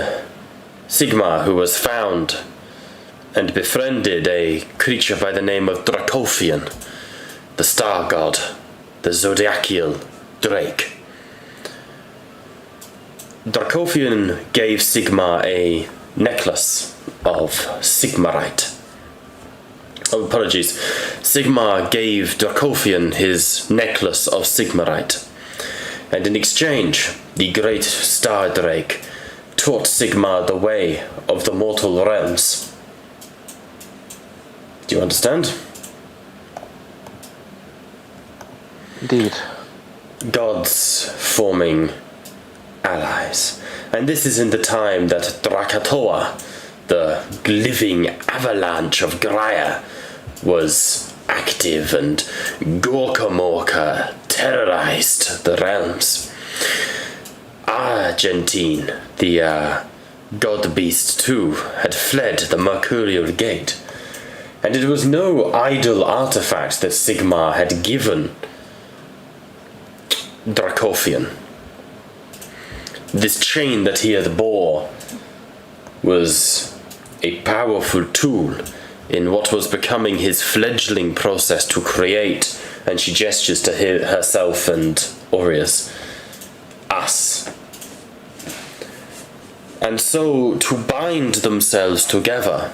Sigmar, who was found and befriended a creature by the name of Dracophian, the star god, the zodiacal drake. Dracophian gave Sigmar a necklace of Sigmarite. Oh, apologies. Sigmar gave Dracophian his necklace of Sigmarite, and in exchange, the great star drake taught Sigmar the way of the mortal realms. Do you understand? Indeed. Gods forming allies. And this is in the time that Drakatoa, the living avalanche of Graia, was active, and Gorkamorka terrorized the realms. Argentine, the God Beast too had fled the Mercurial Gate, and it was no idle artifact that Sigmar had given Dracothian. This chain that he had bore was a powerful tool in what was becoming his fledgling process to create, and she gestures to herself and Aureus, us. And so, to bind themselves together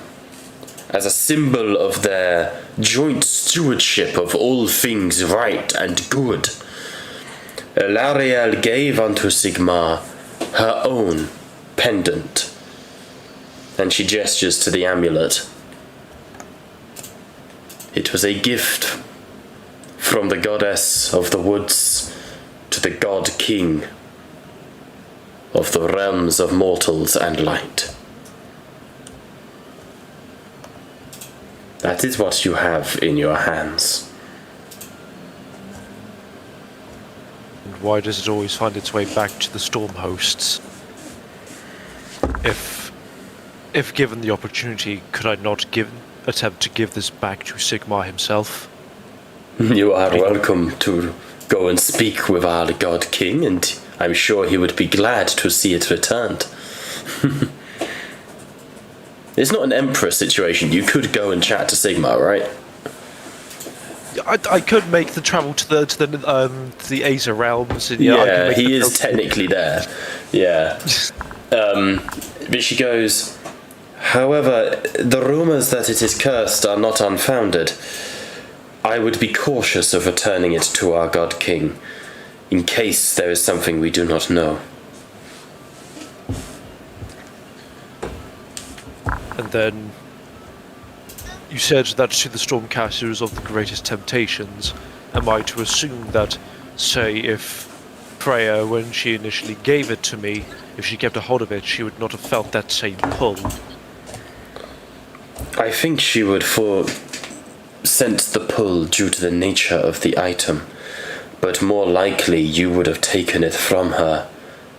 as a symbol of their joint stewardship of all things right and good, Elariel gave unto Sigmar her own pendant, and she gestures to the amulet. It was a gift from the goddess of the woods to the god king of the realms of mortals and light. That is what you have in your hands. And why does it always find its way back to the storm hosts? If given the opportunity, could I not attempt to give this back to Sigmar himself? You are welcome to go and speak with our god king, and I'm sure he would be glad to see it returned. It's not an emperor situation. You could go and chat to Sigmar, right? I could make the travel to the Azer realms. And, Yeah, he is technically there. Yeah. But she goes, however, the rumours that it is cursed are not unfounded. I would be cautious of returning it to our god king, in case there is something we do not know. And then you said that to the Stormcasters of the greatest temptations. Am I to assume that, say, if Freya, when she initially gave it to me, if she kept a hold of it, she would not have felt that same pull? I think she would sense the pull due to the nature of the item, but more likely you would have taken it from her,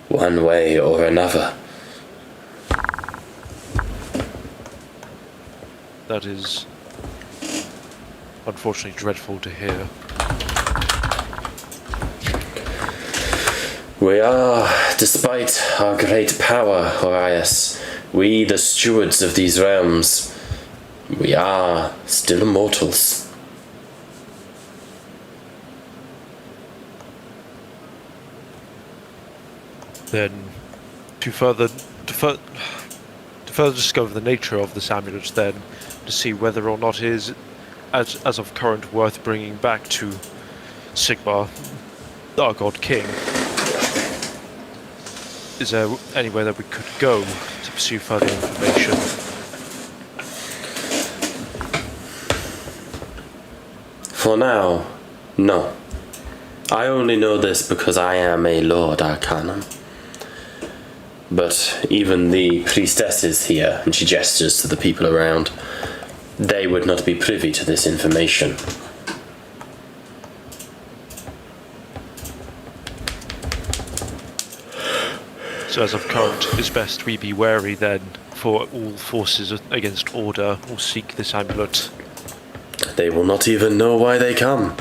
one way or another. That is unfortunately dreadful to hear. We are, despite our great power, Orias, we the stewards of these realms, we are still mortals. Then, to further discover the nature of this amulet, then to see whether or not it is, as of current, worth bringing back to Sigmar, our god king. Is there anywhere that we could go to pursue further information? For now, no. I only know this because I am a Lord Arcanum. But even the priestesses here, and she gestures to the people around, they would not be privy to this information. So as of current, it's best we be wary then, for all forces against order will seek this amulet. They will not even know why they come.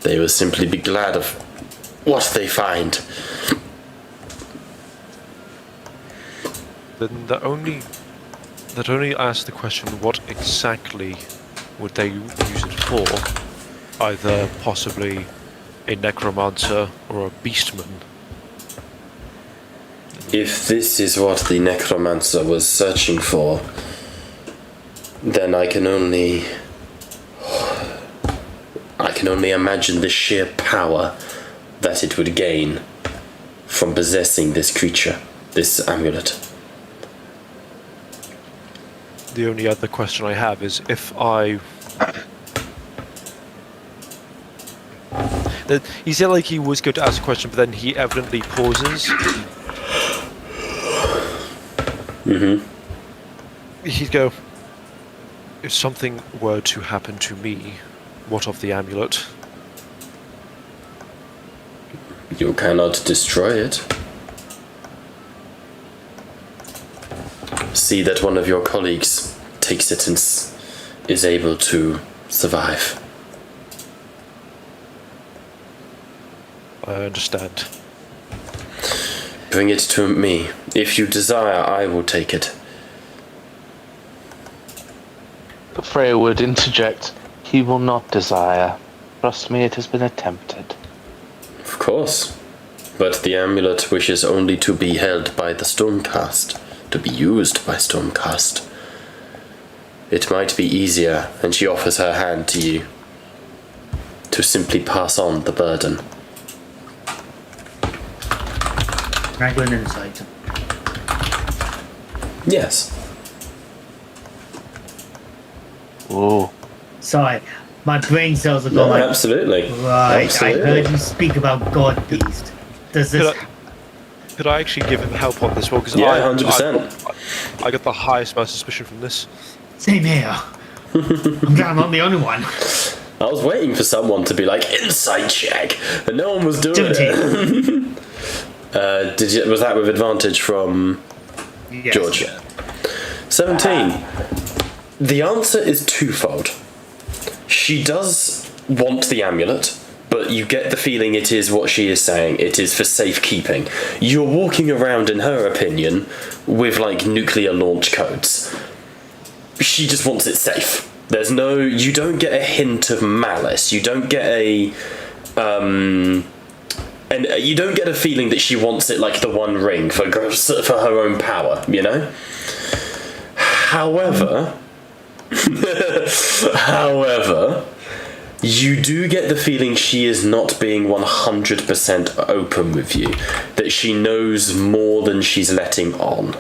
They will simply be glad of what they find. Then that only asks the question, what exactly would they use it for? Either possibly a necromancer or a beastman. If this is what the necromancer was searching for, then I can only imagine the sheer power that it would gain from possessing this creature, this amulet. The only other question I have is if I... He said like he was going to ask a question, but then he evidently pauses. He'd go, if something were to happen to me, what of the amulet? You cannot destroy it. see that one of your colleagues takes it and is able to survive. I understand. Bring it to me. If you desire, I will take it. Freya would interject. He will not desire. Trust me, it has been attempted. Of course. But the amulet wishes only to be held by the Stormcast, to be used by Stormcast. It might be easier, and she offers her hand to you, to simply pass on the burden. Can I do an insight? Yes. Ooh. Sorry, my brain cells are No, going like, absolutely. right, Absolutely. I heard you speak about God Beast. Does this... Could I actually give him help on this one? Because Yeah, 100%. I got the highest amount of suspicion from this. Same here. I'm glad I'm not the only one. I was waiting for someone to be like, insight check, but no one was doing it. Was that with advantage from Yes. George? 17. The answer is twofold. She does want the amulet, but you get the feeling it is what she is saying. It is for safekeeping. You're walking around, in her opinion, with like nuclear launch codes. She just wants it safe. There's no... You don't get a hint of malice. You don't get a... And you don't get a feeling that she wants it like the One Ring for her own power, you know? However, you do get the feeling she is not being 100% open with you, that she knows more than she's letting on.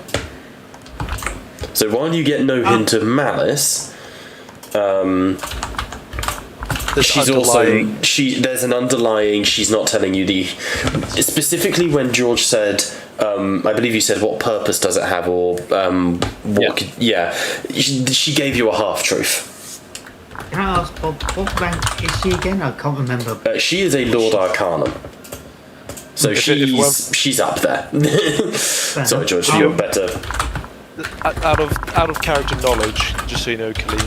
So while you get no hint of malice, she's underlying... also there's an underlying. She's not telling you the specifically when George said. I believe you said, "What purpose does it have?" Or She gave you a half truth. Can I ask, what rank is she again? I can't remember. She is a Lord Arcanum, so she's up there. Sorry, George, you're better. Out of character knowledge, just so you know, Colleen,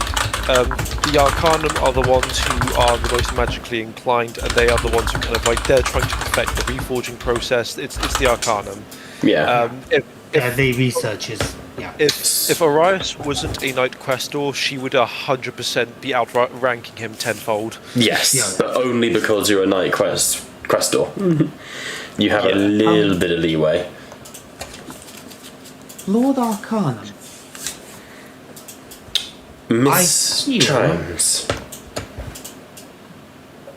the Arcanum are the ones who are the most magically inclined, and they are the ones who kind of like they're trying to perfect the reforging process. It's the Arcanum. Yeah. The researchers. Yeah. If Arias wasn't a Knight Questor, she would 100% be outranking him tenfold. Yes, Yeah. but only because you're a Knight Questor. You have a little bit of leeway. Lord Arcanum. Miss I feel- Chimes.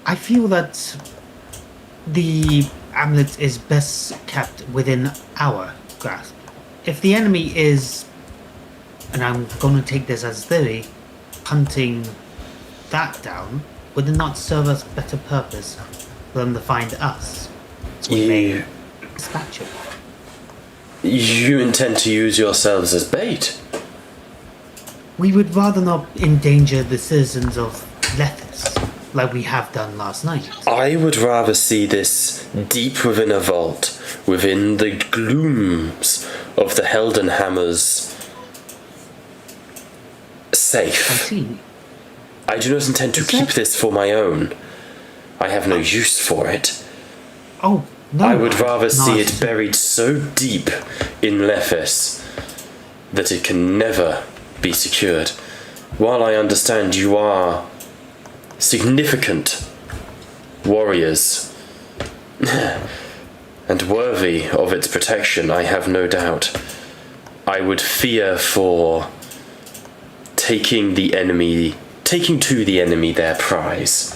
I feel that the amulet is best kept within our grasp. If the enemy is, and I'm going to take this as theory, hunting that down, would it not serve us better purpose for them to find us? So we may dispatch it. You intend to use yourselves as bait? We would rather not endanger the citizens of Lethis, like we have done last night. I would rather see this deep within a vault, within the glooms of the Heldenhammers, I safe. see. I do not intend to Is keep that- this for my own. I have no use for it. Oh, no. I would rather see not- it buried so deep in Lethis that it can never be secured. While I understand you are significant warriors and worthy of its protection, I have no doubt. I would fear for taking to the enemy their prize.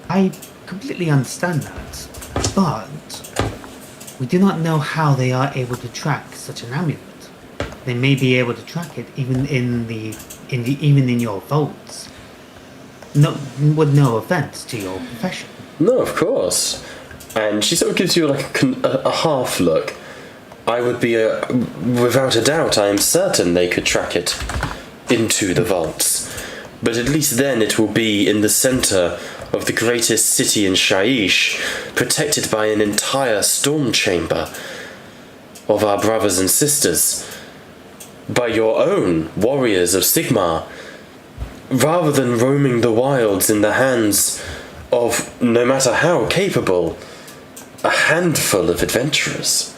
I completely understand that, but we do not know how they are able to track such an amulet. They may be able to track it even even in your vaults. No, with no offense to your profession. No, of course. And she sort of gives you like a half look. I would be without a doubt, I am certain they could track it into the vaults. But at least then it will be in the center of the greatest city in Shaiish, protected by an entire storm chamber of our brothers and sisters. by your own warriors of Sigmar, rather than roaming the wilds in the hands of, no matter how capable, a handful of adventurers.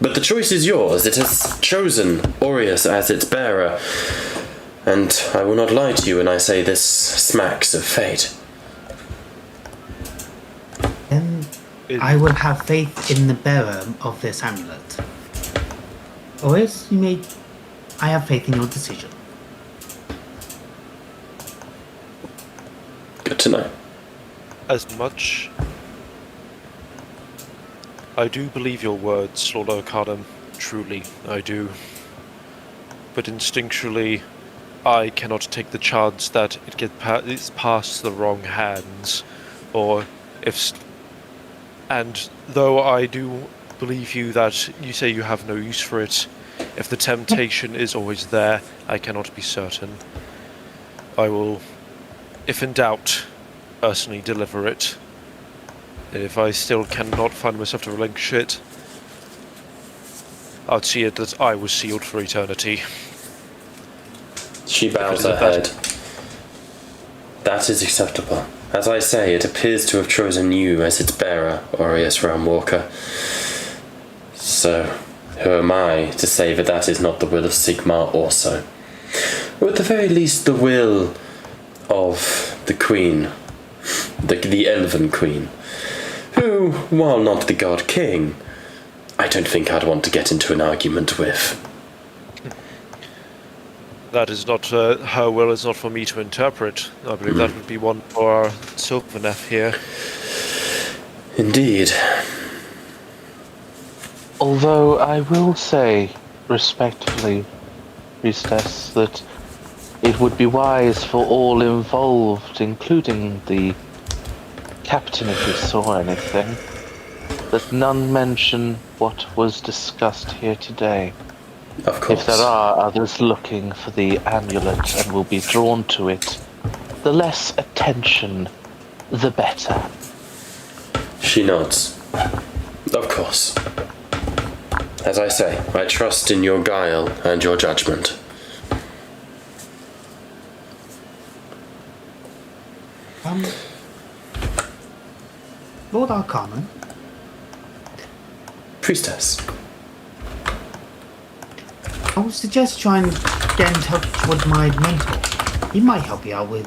But the choice is yours. It has chosen Aureus as its bearer, and I will not lie to you when I say this smacks of fate. Then I will have faith in the bearer of this amulet. Or else I have faith in your decision. Good to know. As much. I do believe your words, Lord Arcanum. Truly, I do. But instinctually, I cannot take the chance that it's past the wrong hands, or and though I do believe you that you say you have no use for it, if the temptation is always there, I cannot be certain. I will, if in doubt, personally deliver it. And if I still cannot find myself to relinquish it, I'd see it that I was sealed for eternity. She bows her head. That is acceptable. As I say, it appears to have chosen you as its bearer, Aureus Realmwalker. So, who am I to say that that is not the will of Sigmar also? Or at the very least, the will of the Queen, the Elven Queen, who, while not the God King, I don't think I'd want to get into an argument with. That is not, her will is not for me to interpret. I believe that would be one for our Sylvaneth here. Indeed. Although I will say, respectfully, Priestess, that it would be wise for all involved, including the captain if he saw anything, that none mention what was discussed here today. Of course. If there are others looking for the amulet and will be drawn to it, the less attention, the better. She nods. Of course. As I say, I trust in your guile and your judgment. Lord Arcanum, Priestess. I would suggest trying to get in touch with my mentor. He might help you out with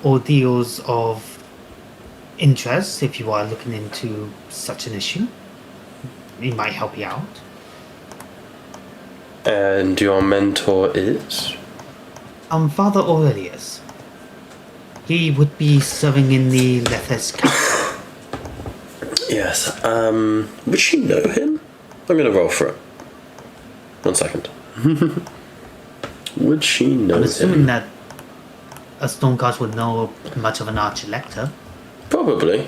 ordeals of interest if you are looking into such an issue. He might help you out. And your mentor is? Father Aurelius. He would be serving in the Lethes Council. Yes. Would she know him? I'm gonna roll for it. 1 second. Would she know I'm assuming him? that a Stormcast would know much of an Arch-Elector. Probably.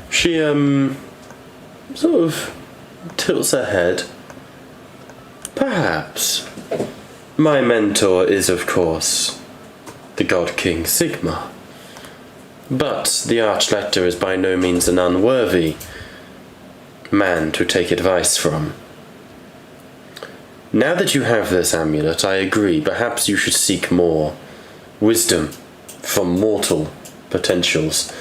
She, sort of tilts her head. Perhaps. My mentor is, of course, the God King Sigmar. But the Arch-Lector is by no means an unworthy man to take advice from. Now that you have this amulet, I agree, perhaps you should seek more wisdom from mortal potentials.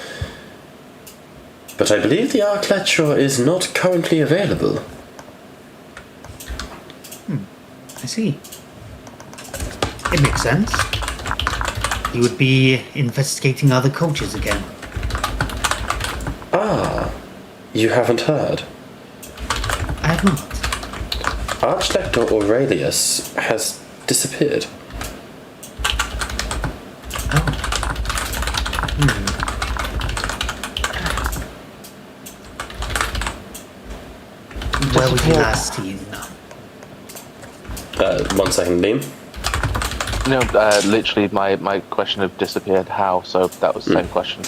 But I believe the Arch-Lector is not currently available. I see. It makes sense. He would be investigating other cultures again. Ah, you haven't heard. I have not. Arch-Lector Aurelius has disappeared. Where was he last seen? 1 second, Liam. No, literally my question of disappeared how, so that was the same question.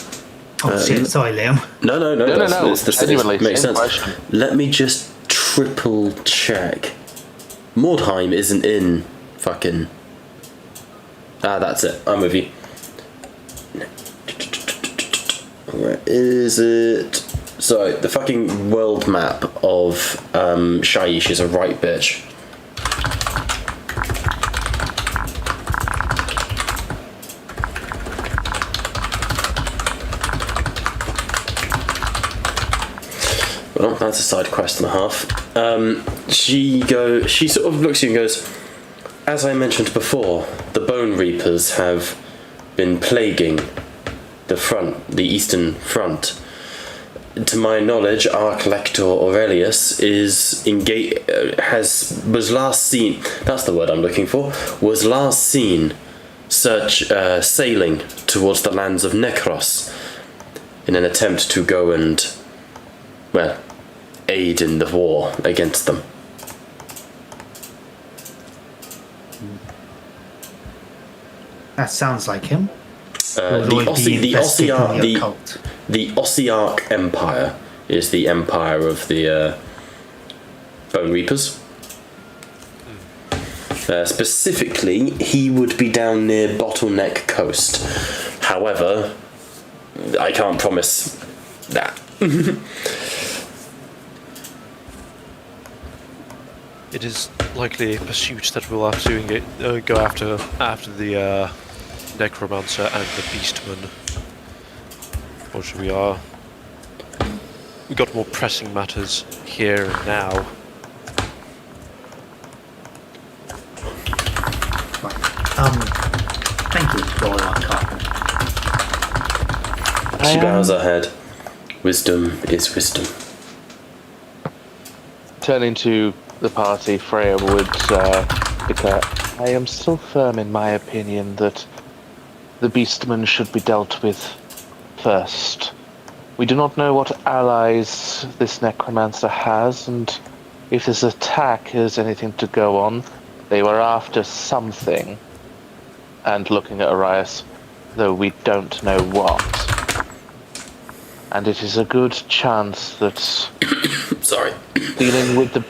Oh shit, sorry Liam. No, Genuinely, it makes same sense. question. Let me just triple check. Mordheim isn't in fucking... Ah, that's it. I'm with you. Where is it? So, the fucking world map of Shaiish is a right bitch. Well, that's a side quest and a half. She sort of looks at you and goes, as I mentioned before, the Bone Reapers have been plaguing the eastern front. To my knowledge, our collector Aurelius was last seen. That's the word I'm looking for. Was last seen sailing towards the lands of Necros in an attempt to go and, well, aid in the war against them. That sounds like him. The Ossiarch Empire is the empire of the Bone Reapers. Specifically, he would be down near Bottleneck Coast. However, I can't promise that. It is likely a pursuit that we'll have to go after the Necromancer and the Beastman. Unfortunately, we've got more pressing matters here and now. Thank you for all that, Carter. She bows her head. Wisdom is wisdom. Turning to the party, Freya would declare, I am still firm in my opinion that the Beastman should be dealt with first. We do not know what allies this necromancer has, and if this attack is anything to go on, they were after something. And looking at Arias, though we don't know what. And it is a good chance that Sorry. dealing with the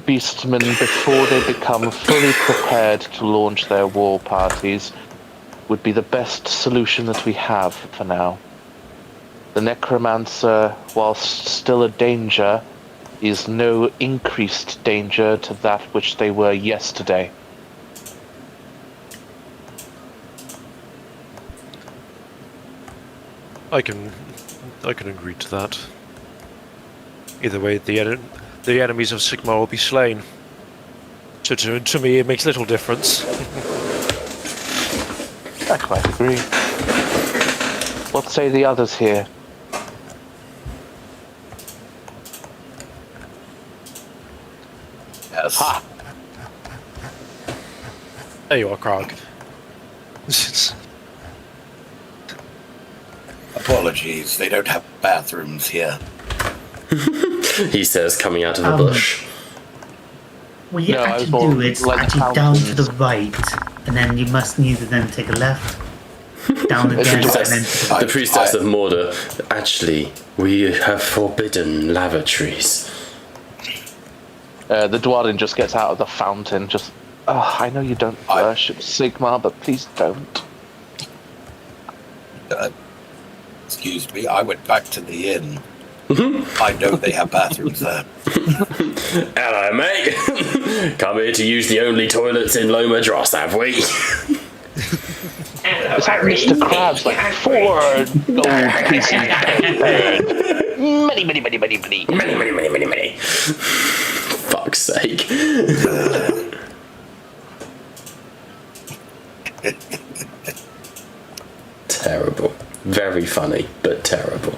Beastmen before they become fully prepared to launch their war parties would be the best solution that we have for now. The Necromancer, whilst still a danger, is no increased danger to that which they were yesterday. I can agree to that. Either way, the enemies of Sigmar will be slain. So to me, it makes little difference. I quite agree. What say the others here? Yes. Ha! There you are, Krog. Apologies, they don't have bathrooms here. He says, coming out of the bush. Well, you No, I actually was more do. It's like actually down to the fountains. right, and then you must neither then take a left, down again, and then to the The priestess of Mordor. Actually, we have forbidden lavatories. The Dwarven just gets out of the fountain, just, I know you don't worship Sigmar, but please don't. Excuse me, I went back to the inn. I know they have bathrooms there. Hello, mate. Come here to use the only toilets in Loma Dross, have we? It's like Mr. Krabs, like 4 gold pieces. Many. Many. Fuck's sake. Terrible. Very funny, but terrible.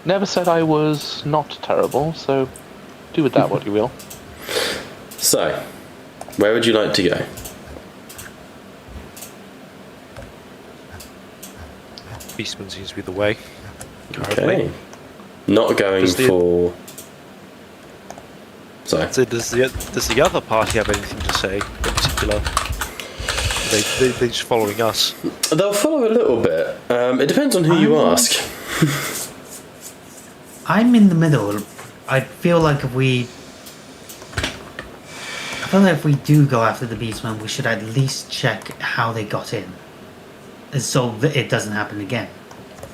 Never said I was not terrible, so do with that what you will. So, where would you like to go? Beastman seems to be the way. Currently. Okay. Not going for... Sorry. So does the other party have anything to say in particular? They're just following us. They'll follow a little bit. It depends on who you ask. I'm in the middle. I feel like if we do go after the Beastmen, we should at least check how they got in, so that it doesn't happen again.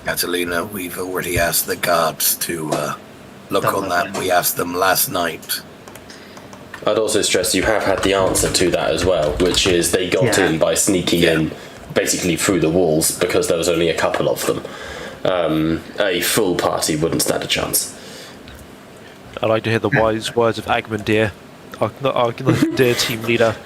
Catalina, we've already asked the guards to look on that. We asked them last night. I'd also stress you have had the answer to that as well, which is they got in by sneaking in basically through the walls because there was only a couple of them. A full party wouldn't stand a chance. I'd like to hear the wise words of Agmandir, our dear team leader.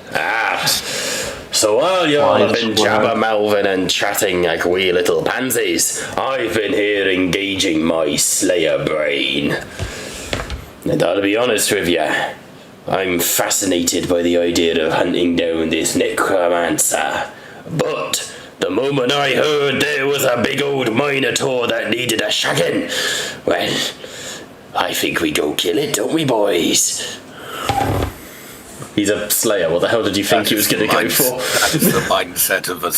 So while y'all have been jabber-mouthing and chatting like wee little pansies, I've been here engaging my slayer brain. And I'll be honest with you, I'm fascinated by the idea of hunting down this necromancer. But the moment I heard there was a big old minotaur that needed a shagging, well, I think we go kill it, don't we, boys? He's a slayer. What the hell did you think he was going to go for? That is the mindset of a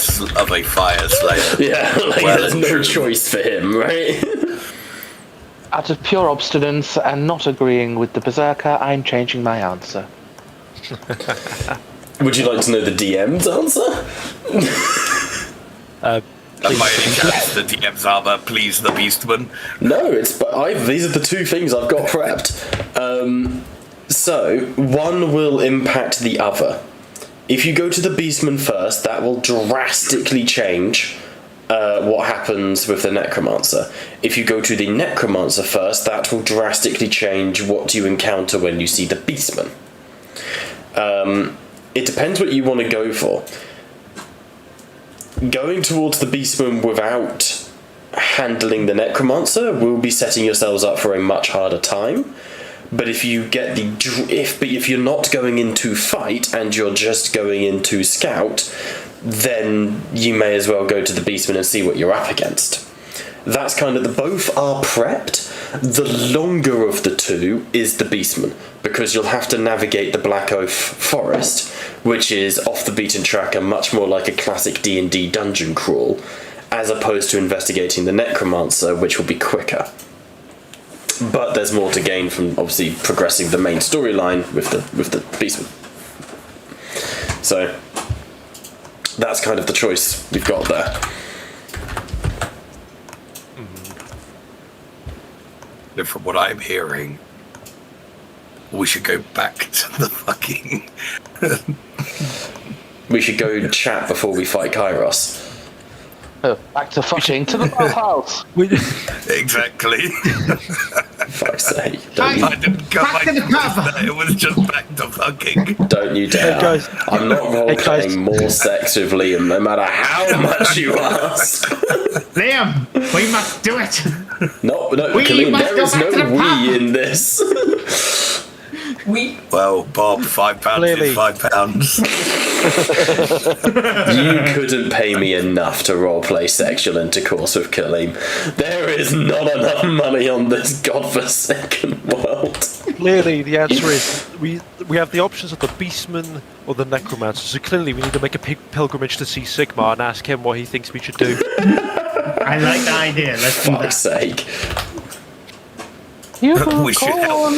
fire slayer. Yeah, like there's no choice for him, right? Out of pure obstinance and not agreeing with the berserker, I'm changing my answer. Would you like to know the DM's answer? By any chance, the DM's armor, please, the Beastman. No, these are the two things I've got prepped. So, one will impact the other. If you go to the Beastman first, that will drastically change what happens with the Necromancer. If you go to the Necromancer first, that will drastically change what you encounter when you see the Beastman. It depends what you want to go for. Going towards the Beastman without handling the Necromancer will be setting yourselves up for a much harder time. But if you get if you're not going in to fight and you're just going in to scout, then you may as well go to the Beastman and see what you're up against. That's kind of both are prepped. The longer of the two is the Beastman, because you'll have to navigate the Black Oath Forest, which is off the beaten track and much more like a classic D&D dungeon crawl, as opposed to investigating the Necromancer, which will be quicker. But there's more to gain from obviously progressing the main storyline with the Beastman. So that's kind of the choice we've got there. From what I'm hearing, we should go back to the fucking... We should go chat before we fight Kairos. Back to fucking to the bathhouse. Exactly. Fuck's sake. I didn't go back to the pub. It was just back to fucking. Don't you dare. Hey, guys. I'm not role-playing more sex with Liam, no matter how much you ask. Liam, we must do it. No, We Colleen, must there go is back no to the pub. we in this. We. Well, Bob, £5 Clearly. is £5. You couldn't pay me enough to roleplay sexual intercourse with Colleen. There is not enough money on this godforsaken world. Clearly, the answer is we have the options of the Beastman or the Necromancer. So clearly, we need to make a pilgrimage to see Sigmar and ask him what he thinks we should do. I like the idea. Let's do Fuck's that. sake. We should help.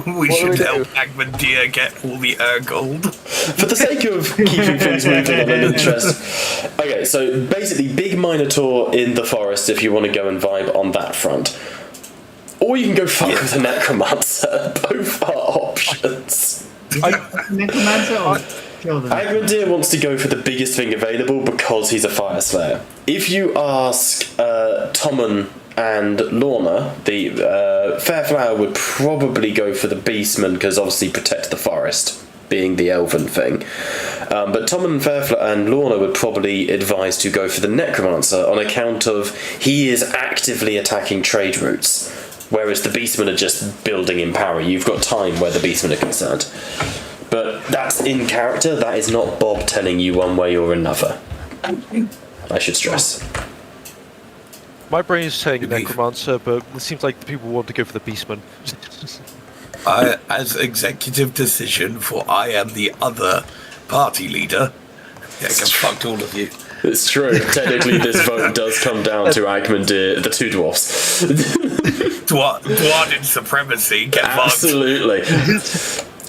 We should help Agmandir get all the gold. For the sake of keeping things moving on an interest. Okay, so basically, big Minotaur in the forest if you want to go and vibe on that front. Or you can go fuck with a Necromancer. Both are options. Necromancer or kill the Agmandir wants to go for the biggest thing available because he's a fire slayer. If you ask Tommen and Lorna, the Fairflower would probably go for the Beastman because obviously protect the forest, being the elven thing. But Tommen and Fairflower and Lorna would probably advise to go for the Necromancer on account of he is actively attacking trade routes, whereas the Beastmen are just building in power. You've got time where the Beastmen are concerned. But that's in character, that is not Bob telling you one way or another. I should stress. My brain is saying Necromancer, but it seems like the people want to go for the Beastman. As executive decision, for I am the other party leader. Yeah, get fucked all of you. It's true. Technically, this vote does come down to Agmandir, the two dwarfs. Dwarden supremacy, get fucked. Absolutely.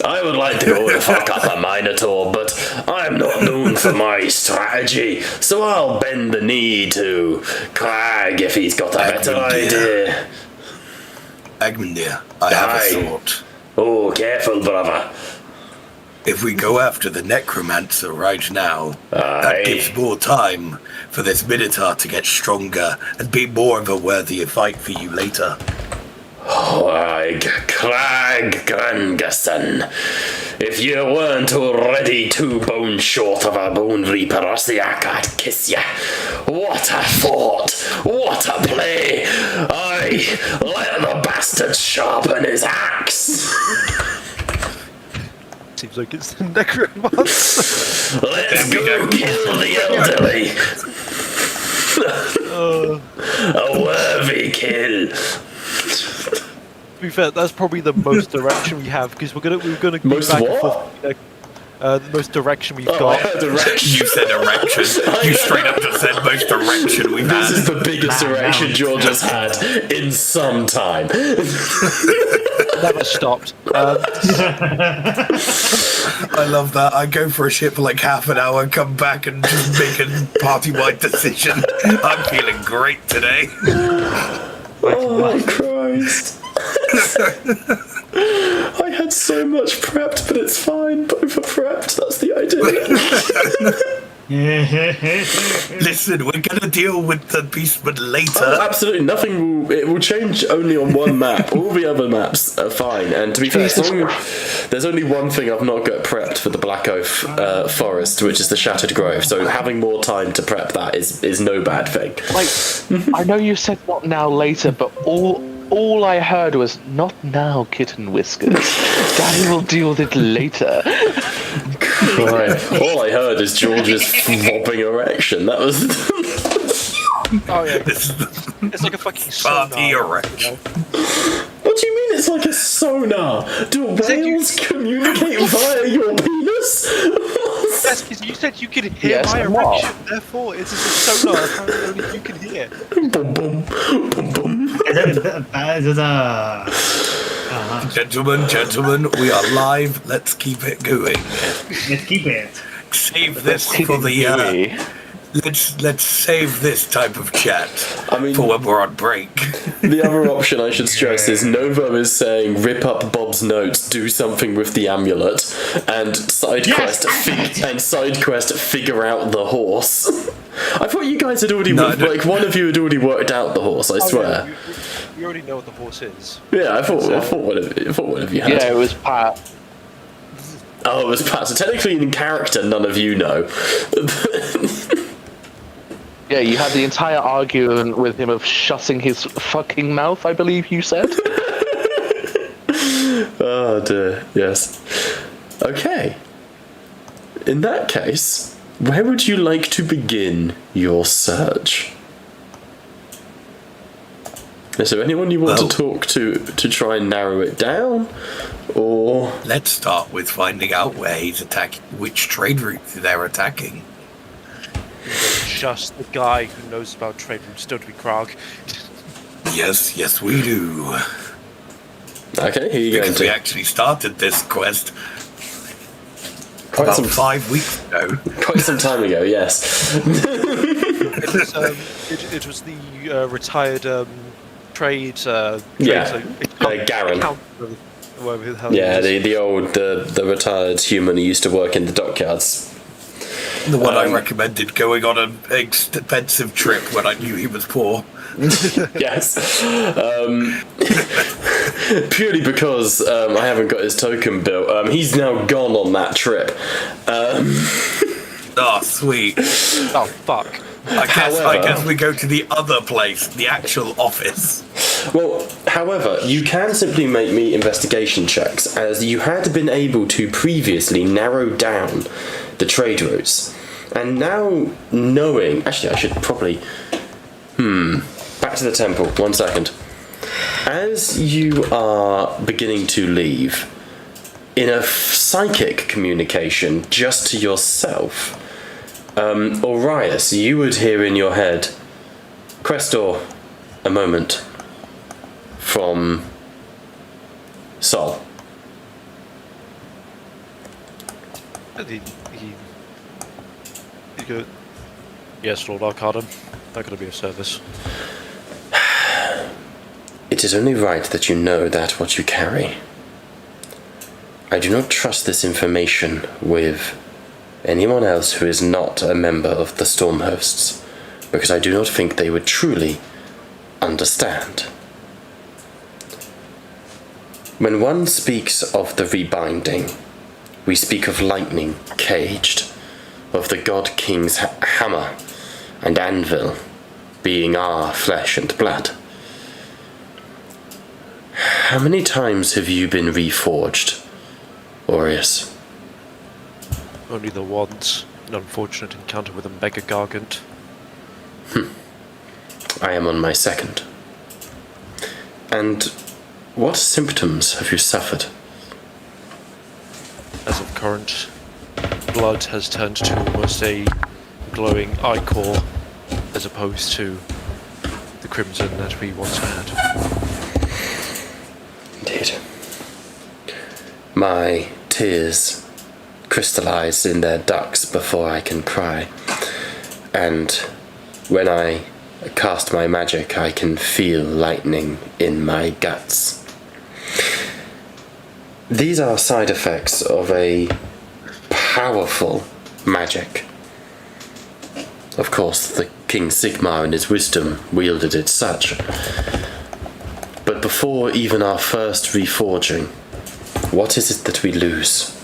I would like to go and fuck up a Minotaur, but I'm not known for my strategy, so I'll bend the knee to Crag if he's got a better idea. Agmundir, I have a thought. Oh, careful, brother. If we go after the Necromancer right now, that gives more time for this Minotaur to get stronger and be more of a worthy fight for you later. Crag Grangerson, if you weren't already 2 bones short of a Bone Reaper Ossiak, I'd kiss ya. What a thought! What a play! Aye, let the bastard sharpen his axe! Seems like it's the Necromancer. Let's go kill the elderly! A worthy kill! To be fair, that's probably the most direction we have because we're gonna be Most back what? and forth. The most direction we've I got. heard erection. You said erection. You straight up just said most direction we've This had. is the biggest erection George has had in some time. Never stopped. I love that. I go for a shit for like half an hour, come back and just make a party-wide decision. I'm feeling great today. Oh, Christ. I had so much prepped, but it's fine. Both are prepped. That's the idea. Listen, we're gonna deal with the Beastman later. Oh, absolutely nothing. It will change only on one map. All the other maps are fine. And to be fair, there's only one thing I've not got prepped for the Black Oath Forest, which is the Shattered Grove. So having more time to prep that is no bad thing. Like, I know you said not now, later, but all I heard was not now, Kitten Whiskers. Daddy will deal with it later. Right. All I heard is George's throbbing erection. That was. Oh yeah, This is the it's like a fucking party sonar. erection. What do you mean it's like a sonar? Do whales communicate via your penis? Yes, because you said you could hear Yes, my and what? erection, therefore it's a sonar. Apparently only you can hear. Boom, boom, boom, boom. Gentlemen, we are live. Let's keep it going. Let's keep it. Save this for the. Let's save this type of chat for when we're on break. The other option I should stress is Novo is saying rip up Bob's notes, do something with the amulet, and side quest figure out the horse. I thought you guys had already one of you had already worked out the horse. I swear. You already know what the horse is. Yeah, I thought one of you had. Yeah, it was Pat. Oh, it was Pat. So technically, in character, none of you know. Yeah, you had the entire argument with him of shutting his fucking mouth, I believe you said. Oh dear, yes. Okay. In that case, where would you like to begin your search? Is there anyone you want to talk to try and narrow it down? Or Let's start with finding out where he's attacking, which trade route they're attacking. Just the guy who knows about trade routes, don't we, Krog? Yes, we do. okay, here you go. Because we actually started this quest Quite about some 5 weeks ago. Quite some time ago, yes. It was the retired trade. Garen. Yeah, the retired human who used to work in the dockyards. The one I recommended going on an expensive trip when I knew he was poor. Yes. Purely because I haven't got his token built. He's now gone on that trip. Oh, sweet. Oh fuck. I guess we go to the other place, the actual office. Well, however, you can simply make me investigation checks, as you had been able to previously narrow down the trade routes. And now knowing... Actually, I should probably... Back to the temple, 1 second. As you are beginning to leave, in a psychic communication just to yourself, Orius, you would hear in your head, Crestor, a moment, from Sol. He go, yes, Lord Arcadum. How can I be of service? It is only right that you know that what you carry. I do not trust this information with anyone else who is not a member of the Storm Hosts, because I do not think they would truly understand. When one speaks of the rebinding, we speak of lightning caged, of the God King's hammer and anvil being our flesh and blood. How many times have you been reforged, Aureus? Only the once, an unfortunate encounter with a mega gargant. I am on my second. And what symptoms have you suffered? As of current, blood has turned to almost a glowing ichor, as opposed to the crimson that we once had. Indeed. My tears crystallize in their ducts before I can cry, and when I cast my magic, I can feel lightning in my guts. These are side effects of a powerful magic. Of course, the King Sigmar in his wisdom wielded it such. But before even our first reforging, what is it that we lose?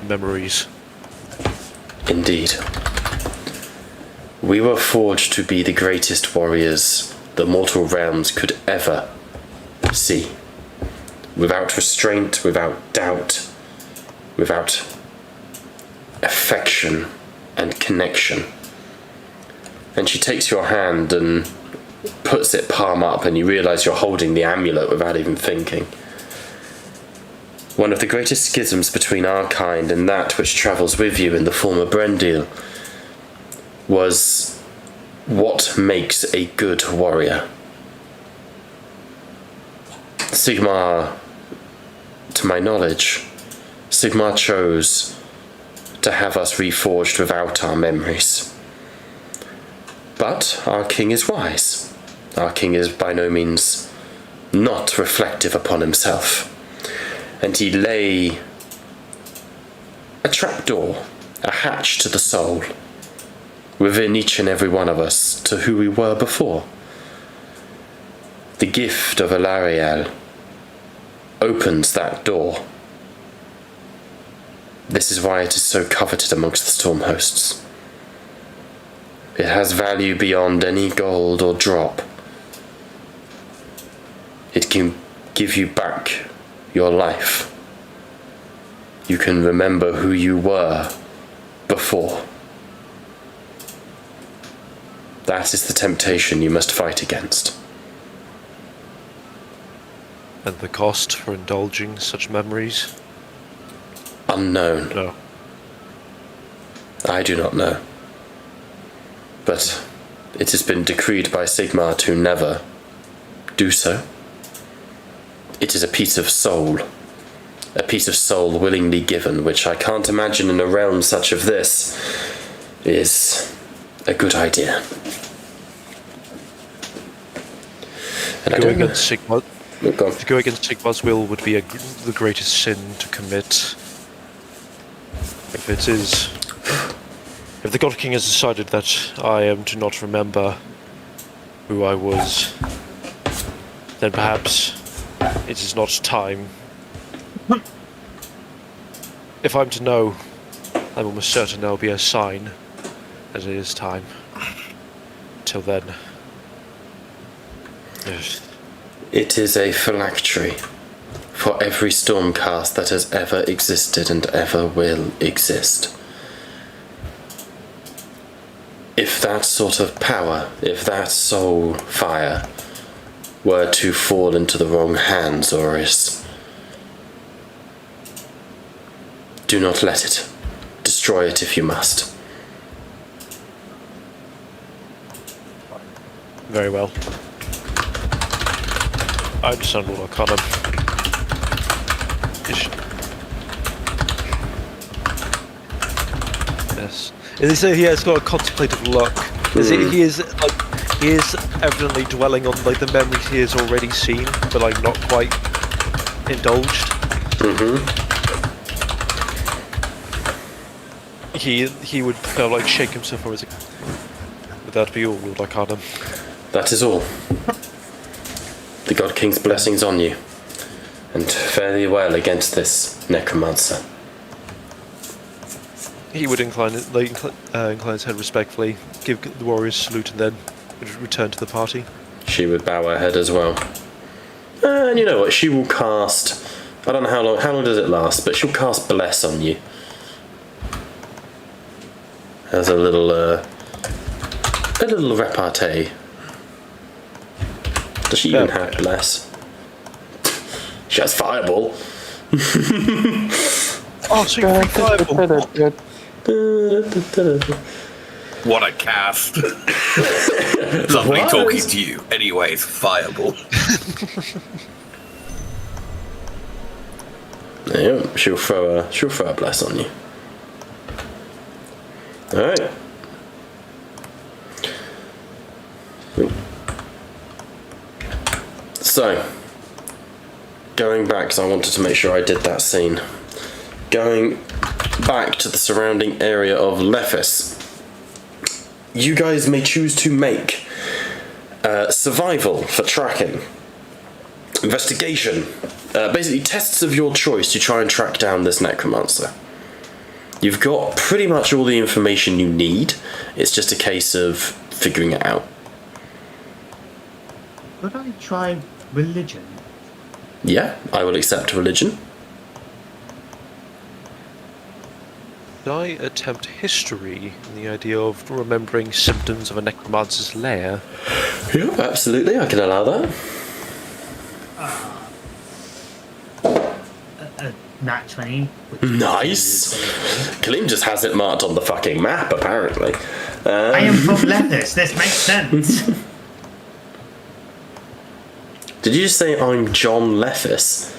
Memories. Indeed. We were forged to be the greatest warriors the mortal realms could ever see. Without restraint, without doubt, without affection and connection. And she takes your hand and puts it palm up, and you realize you're holding the amulet without even thinking. One of the greatest schisms between our kind and that which travels with you in the form of Brendil was what makes a good warrior. Sigmar, to my knowledge, Sigmar chose to have us reforged without our memories. But our king is wise. Our king is by no means not reflective upon himself. And he lay a trapdoor, a hatch to the soul, within each and every one of us to who we were before. The gift of Alariel opens that door. This is why it is so coveted amongst the Storm Hosts. It has value beyond any gold or drop. It can give you back your life. You can remember who you were before. That is the temptation you must fight against. And the cost for indulging such memories? Unknown. No. I do not know. But it has been decreed by Sigmar to never do so. It is a piece of soul willingly given, which I can't imagine in a realm such as this is a good idea. And Go against Sigmar. Go on. To go against Sigmar's will would be the greatest sin to commit. If the God King has decided that I am to not remember who I was, then perhaps it is not time. If I'm to know, I'm almost certain there will be a sign that it is time. Till then. It is a phylactery for every stormcast that has ever existed and ever will exist. If that sort of power, if that soul fire were to fall into the wrong hands, Aureus, do not let it. Destroy it if you must. Very well. I understand, Lord Arcana. Yes. And they say he has got a contemplative look. He is evidently dwelling on like the memories he has already seen, but like not quite indulged. He would kind of like shake himself from his. Would that be all, Lord Arcanum? That is all. The God King's blessings on you, and fare thee well against this necromancer. He would incline his head respectfully, give the warriors a salute, and then return to the party. She would bow her head as well. And you know what? She will cast. I don't know how long. How long does it last? But she'll cast bless on you. As a little repartee. Does she even have bless? She has fireball. Oh, so you can fireball. What a cast. Lovely talking to you. Anyways, fireball. Yeah, she'll throw a bless on you. Alright. So, going back, because I wanted to make sure I did that scene. Going back to the surrounding area of Lephis. You guys may choose to make survival for tracking, investigation, basically tests of your choice to try and track down this necromancer. You've got pretty much all the information you need. It's just a case of figuring it out. Could I try religion? Yeah, I will accept religion. Could I attempt history in the idea of remembering symptoms of a necromancer's lair? Yeah, absolutely, I can allow that. Nat 20. Nice! Kaleem just has it marked on the fucking map, apparently. I am from Lephis, this makes sense. Did you just say I'm John Lephis?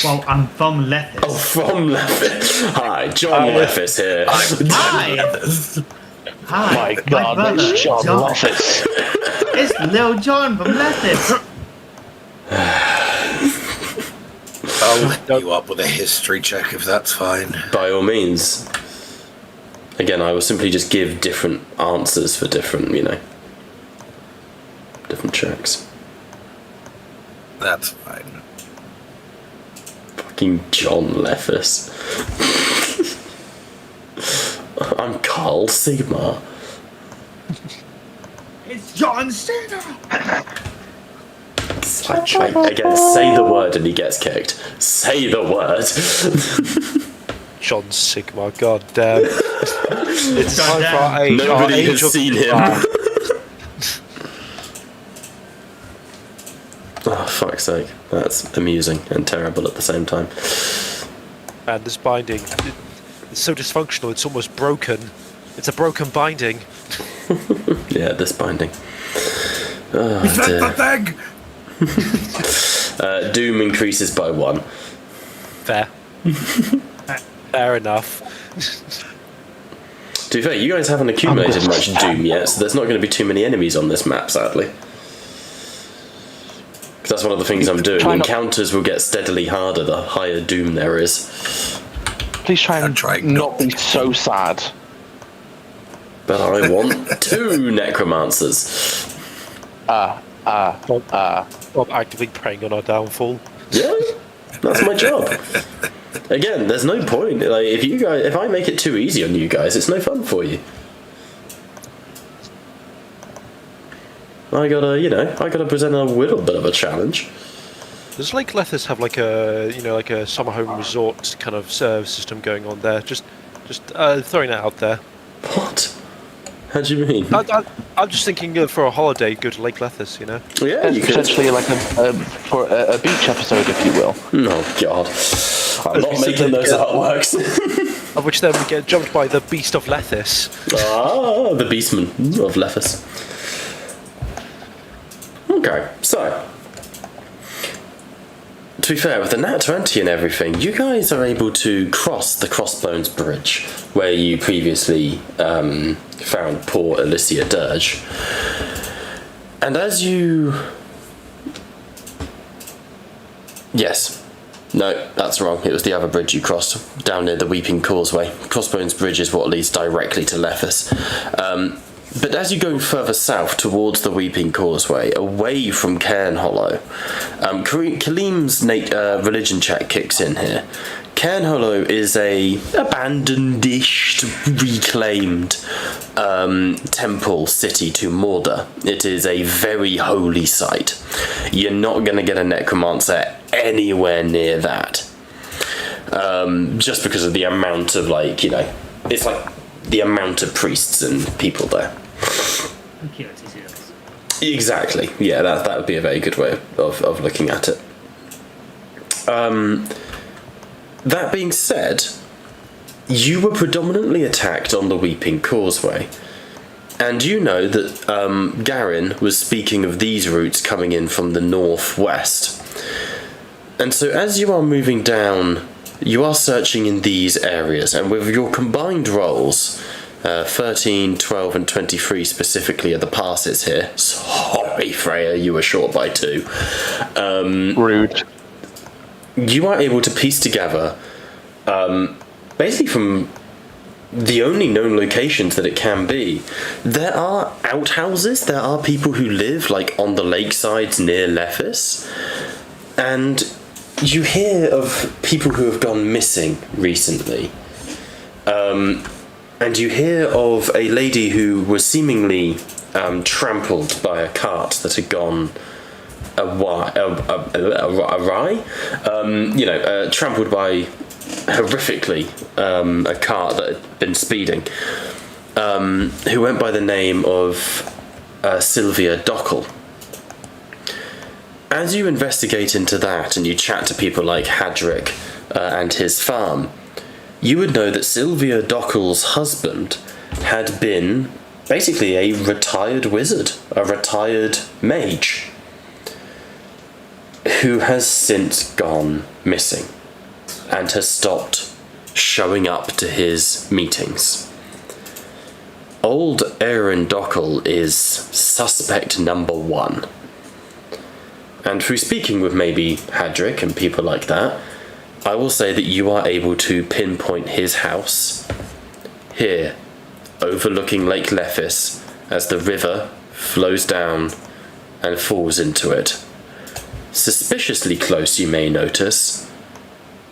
Well, I'm from Lephis. Oh, from Lephis. Hi, John Lephis here. Hi! Hi! My God, brother, it's John Lephis. It's Lil John from Lephis. I'll look you up with a history check if that's fine. By all means. Again, I will simply just give different answers for different, different checks. That's fine. Fucking John Lephis. I'm Carl Sigmar. It's John Cena. Again, say the word and he gets kicked. Say the word. John Sigmar, god damn. It's time for our age. Nobody has seen him. Oh, fuck's sake. That's amusing and terrible at the same time. And this binding, it's so dysfunctional, it's almost broken. It's a broken binding. Yeah, this binding. Oh, Is that the dear. Doom increases by 1. Fair. Fair enough. To be fair, you guys haven't accumulated much Doom yet, so there's not going to be too many enemies on this map, sadly. Because that's one of the things I'm doing. Encounters will get steadily harder the higher Doom there is. Please try and not be so sad. But I want 2 necromancers. Bob actively preying on our downfall. Yeah, that's my job. Again, there's no point. Like, if I make it too easy on you guys, it's no fun for you. I gotta present a little bit of a challenge. Does Lake Lephis have like a summer home resort kind of system going on there? Just throwing that out there. What? How do you mean? I'm just thinking for a holiday, go to Lake Lephis, Yeah, you could. Potentially like for a beach episode, if you will. Oh God, I'm not making those artworks. Of which then we get jumped by the Beast of Lethis. Ah, the Beastman of Lephis. Okay, so to be fair, with the Nat 20 and everything, you guys are able to cross the Crossbones Bridge, where you previously found poor Alicia Dirge. And as you... Yes. No, that's wrong. It was the other bridge you crossed, down near the Weeping Causeway. Crossbones Bridge is what leads directly to Lethis. But as you go further south towards the Weeping Causeway, away from Cairn Hollow, Kalim's religion check kicks in here. Cairn Hollow is a abandoned-ish, reclaimed temple city to Mordor. It is a very holy site. You're not going to get a necromancer anywhere near that. Just because of the amount of, it's like the amount of priests and people there. Exactly. Yeah, that would be a very good way of looking at it. That being said, you were predominantly attacked on the Weeping Causeway. And you know that Garin was speaking of these routes coming in from the northwest. And so as you are moving down, you are searching in these areas, and with your combined rolls, 13, 12 and 23 specifically are the passes here. Sorry, Freya, you were short by 2. Rude. You are able to piece together, basically from the only known locations that it can be. There are outhouses, there are people who live on the lakesides near Lethis, and you hear of people who have gone missing recently. And you hear of a lady who was seemingly trampled by a cart that had gone awry. Trampled by horrifically a cart that had been speeding, who went by the name of Sylvia Dockel. As you investigate into that and you chat to people like Hadrick and his farm, you would know that Sylvia Dockel's husband had been basically a retired wizard, a retired mage, who has since gone missing and has stopped showing up to his meetings. Old Aaron Dockel is suspect number 1. And through speaking with maybe Hadrick and people like that, I will say that you are able to pinpoint his house here, overlooking Lake Lethis as the river flows down and falls into it. Suspiciously close, you may notice,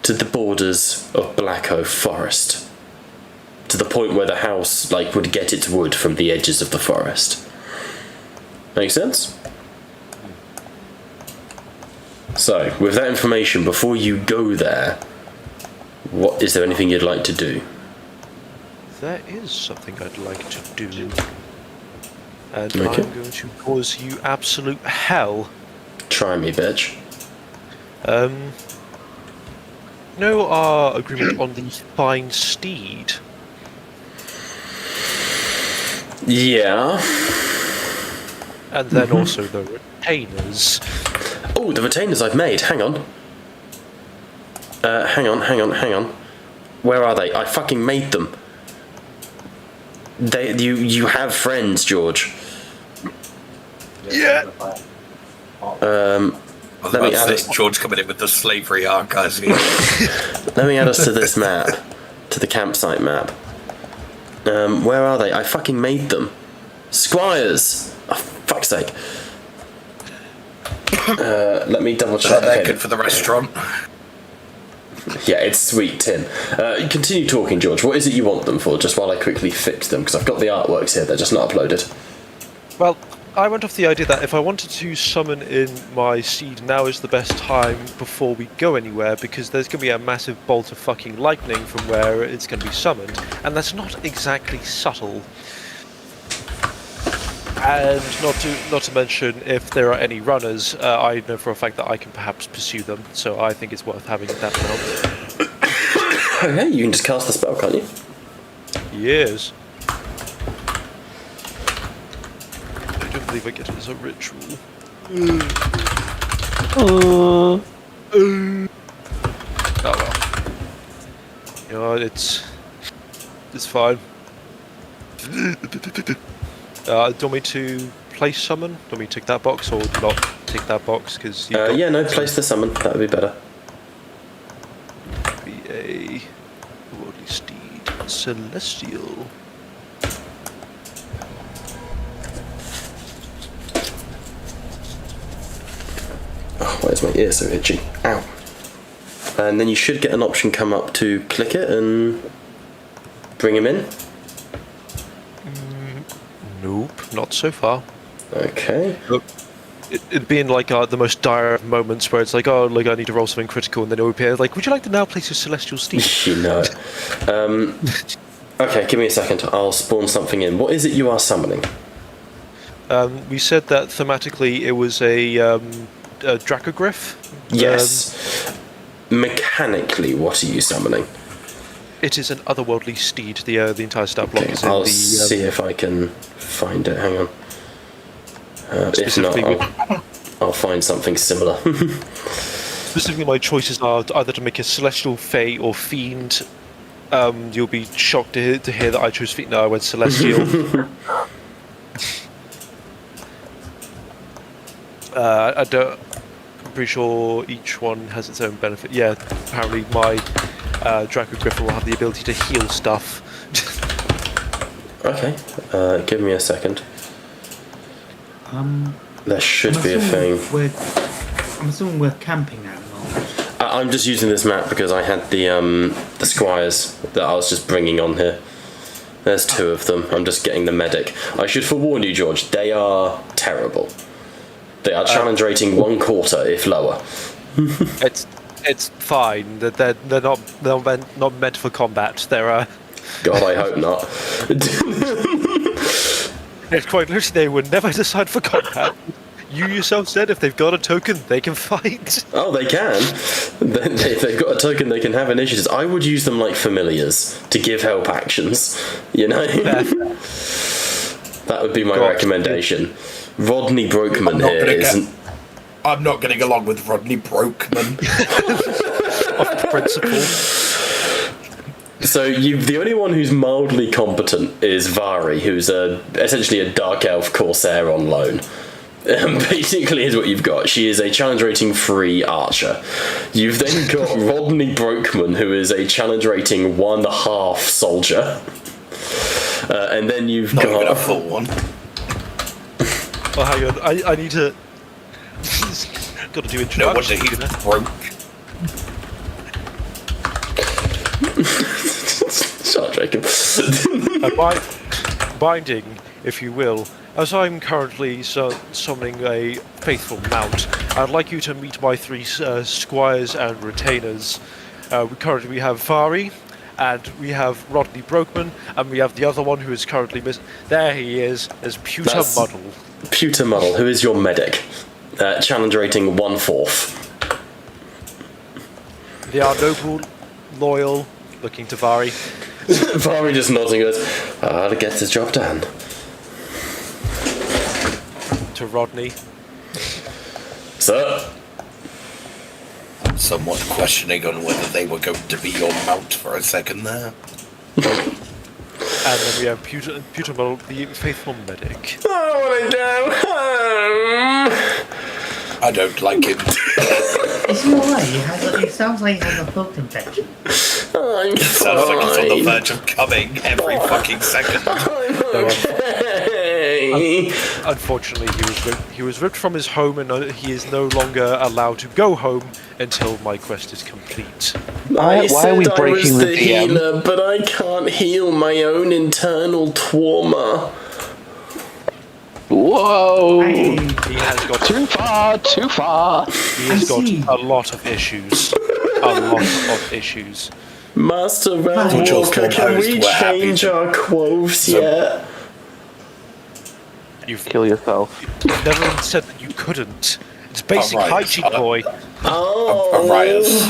to the borders of Black Oak Forest, to the point where the house would get its wood from the edges of the forest. Make sense? So, with that information, before you go there, is there anything you'd like to do? There is something I'd like to do. And Okay. I'm going to cause you absolute hell. Try me, bitch. Know our agreement on the fine steed? Yeah. And then also the retainers. Oh, the retainers I've made. Hang on. Hang on. Where are they? I fucking made them. You have friends, George. Yeah. Let me add this George coming in with the slavery archives here. Let me add us to this map, to the campsite map. Where are they? I fucking made them. Squires. Oh, fuck's sake. Let me double check. They're good for the restaurant. Yeah, it's sweet tin. Continue talking, George. What is it you want them for? Just while I quickly fix them, because I've got the artworks here. They're just not uploaded. Well, I went off the idea that if I wanted to summon in my seed, now is the best time before we go anywhere, because there's going to be a massive bolt of fucking lightning from where it's going to be summoned, and that's not exactly subtle. And not to mention, if there are any runners, I know for a fact that I can perhaps pursue them, so I think it's worth having that mount. Okay, you can just cast the spell, can't you? Yes. I don't believe I get it as a ritual. Oh well. You know, it's fine. Do you want me to place summon? Do you want me to take that box or not take that box? Because yeah, no, place the summon. That would be better. Be a worldly steed, celestial. Oh, why is my ear so itchy? Ow. And then you should get an option come up to click it and bring him in. Nope, not so far. Okay. It being like the most dire of moments where it's like, oh, like I need to roll something critical, and then it will appear like, would you like to now place your celestial steed? You know it. Okay, give me a second. I'll spawn something in. What is it you are summoning? We said that thematically it was a Dracogryph. Yes. Mechanically, what are you summoning? It is an otherworldly steed. The entire stat block Okay, is in I'll the. see if I can find it. Hang on. If not, Specifically I'll find something similar. Specifically, my choices are either to make a celestial, fey, or fiend. You'll be shocked to hear that I chose fiend. No, I went celestial. I don't. I'm pretty sure each one has its own benefit. Yeah, apparently my Draco Griffin will have the ability to heal stuff. Okay, give me a second. There should I'm be a assuming thing. I'm assuming we're camping at the moment. I'm just using this map because I had the squires that I was just bringing on here. There's two of them. I'm just getting the medic. I should forewarn you, George. They are terrible. They are challenge rating 1/4 if lower. It's fine. They're not meant for combat. They're God, I hope not. It's quite literally they would never decide for combat. You yourself said if they've got a token, they can fight. Oh, they can. If they've got a token, they can have initiatives. I would use them like familiars to give help actions. You know, that would be my recommendation. Rodney Brokeman here isn't. I'm not getting along with Rodney Brokeman. Of principle. So the only one who's mildly competent is Vari, who's essentially a dark elf corsair on loan. Basically is what you've got. She is a challenge rating 3 archer. You've then got Rodney Brokeman, who is a challenge rating 1/2 soldier. And then you've Not got even a full one. Oh, hang on. I need to. Got to do No wonder introductions. he's broke. Shut up, Jacob. Binding, if you will. As I'm currently summoning a faithful mount, I'd like you to meet my 3 squires and retainers. We have Vari, and we have Rodney Brokeman, and we have the other one who is currently missing. There he is, as Pewter Muddle. Pewter Muddle, who is your medic. Challenge rating 1/4. They are noble, loyal, looking to Vari. Vari just nods and goes, to get the job done. To Rodney. Sir? I'm somewhat questioning on whether they were going to be your mount for a second there. And then we have Pewter Muddle, the faithful medic. I want to go home. I don't like him. Is he alright? It sounds like he has a throat infection. I'm Sounds like he's on the fine. verge of coming every fucking second. I'm okay. Unfortunately, he was ripped from his home, and he is no longer allowed to go home until my quest is complete. Why are we breaking the DM? healer, but I can't heal my own internal trauma. Whoa! He has got Too far! He has got a lot of issues. Master Which was Roundwalker, can we composed, we're happy change to- our quotes yet? You've Kill yourself. never said that you couldn't. It's basic Alright, hygiene, boy. Oh. Arias. I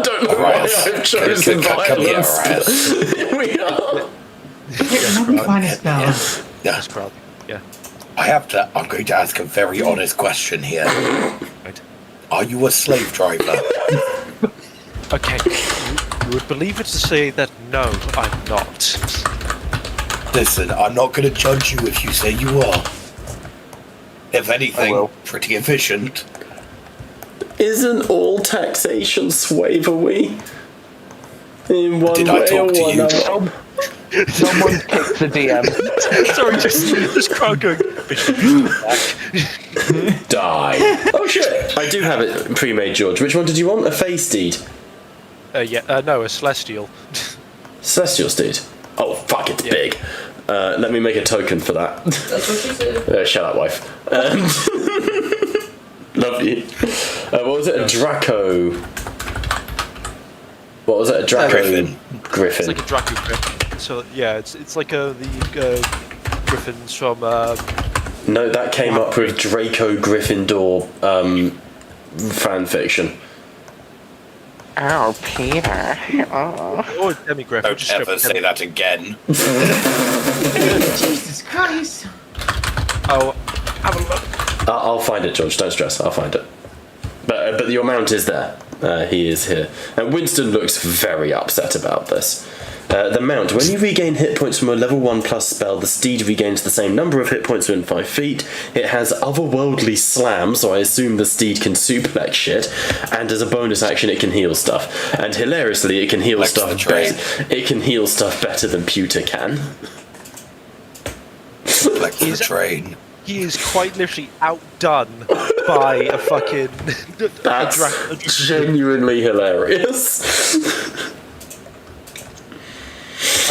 don't know Arias. why I've chosen Come here, violence. Arias. We are. Let me find his spell. Yeah. Yes, probably. Yeah. I'm going to ask a very honest question here. Right. Are you a slave driver? Okay, you would believe it to say that no, I'm not. Listen, I'm not going to judge you if you say you are. If anything, pretty efficient. Isn't all taxation slavery? In one Did I way talk or to you? another. Someone kicked the DM. Sorry, just crowd going. Die. Oh shit! I do have it pre-made, George. Which one did you want? A face steed? No, a celestial. Celestial steed. Oh fuck, it's big. Let me make a token for that. That's what she said. Shut up, wife. Love you. What was it? A Draco. What was it? A Draco Griffin. Griffin. It's like a Draco Griffin. So yeah, it's like the Griffins from. No, that came up with Draco Gryffindor fan fiction. Oh, Peter. Oh. Or Demi Griffin. Don't ever say that again. Jesus Christ. Oh, have a look. I'll find it, George. Don't stress. I'll find it. But your mount is there. He is here. And Winston looks very upset about this. The mount. When you regain hit points from a level 1 plus spell, the steed regains the same number of hit points within 5 feet. It has otherworldly slam, so I assume the steed can suplex shit. And as a bonus action, it can heal stuff. And hilariously, it can heal stuff better. It can heal stuff better than Pewter can. Like the train. He is quite literally outdone by a fucking. That's genuinely hilarious.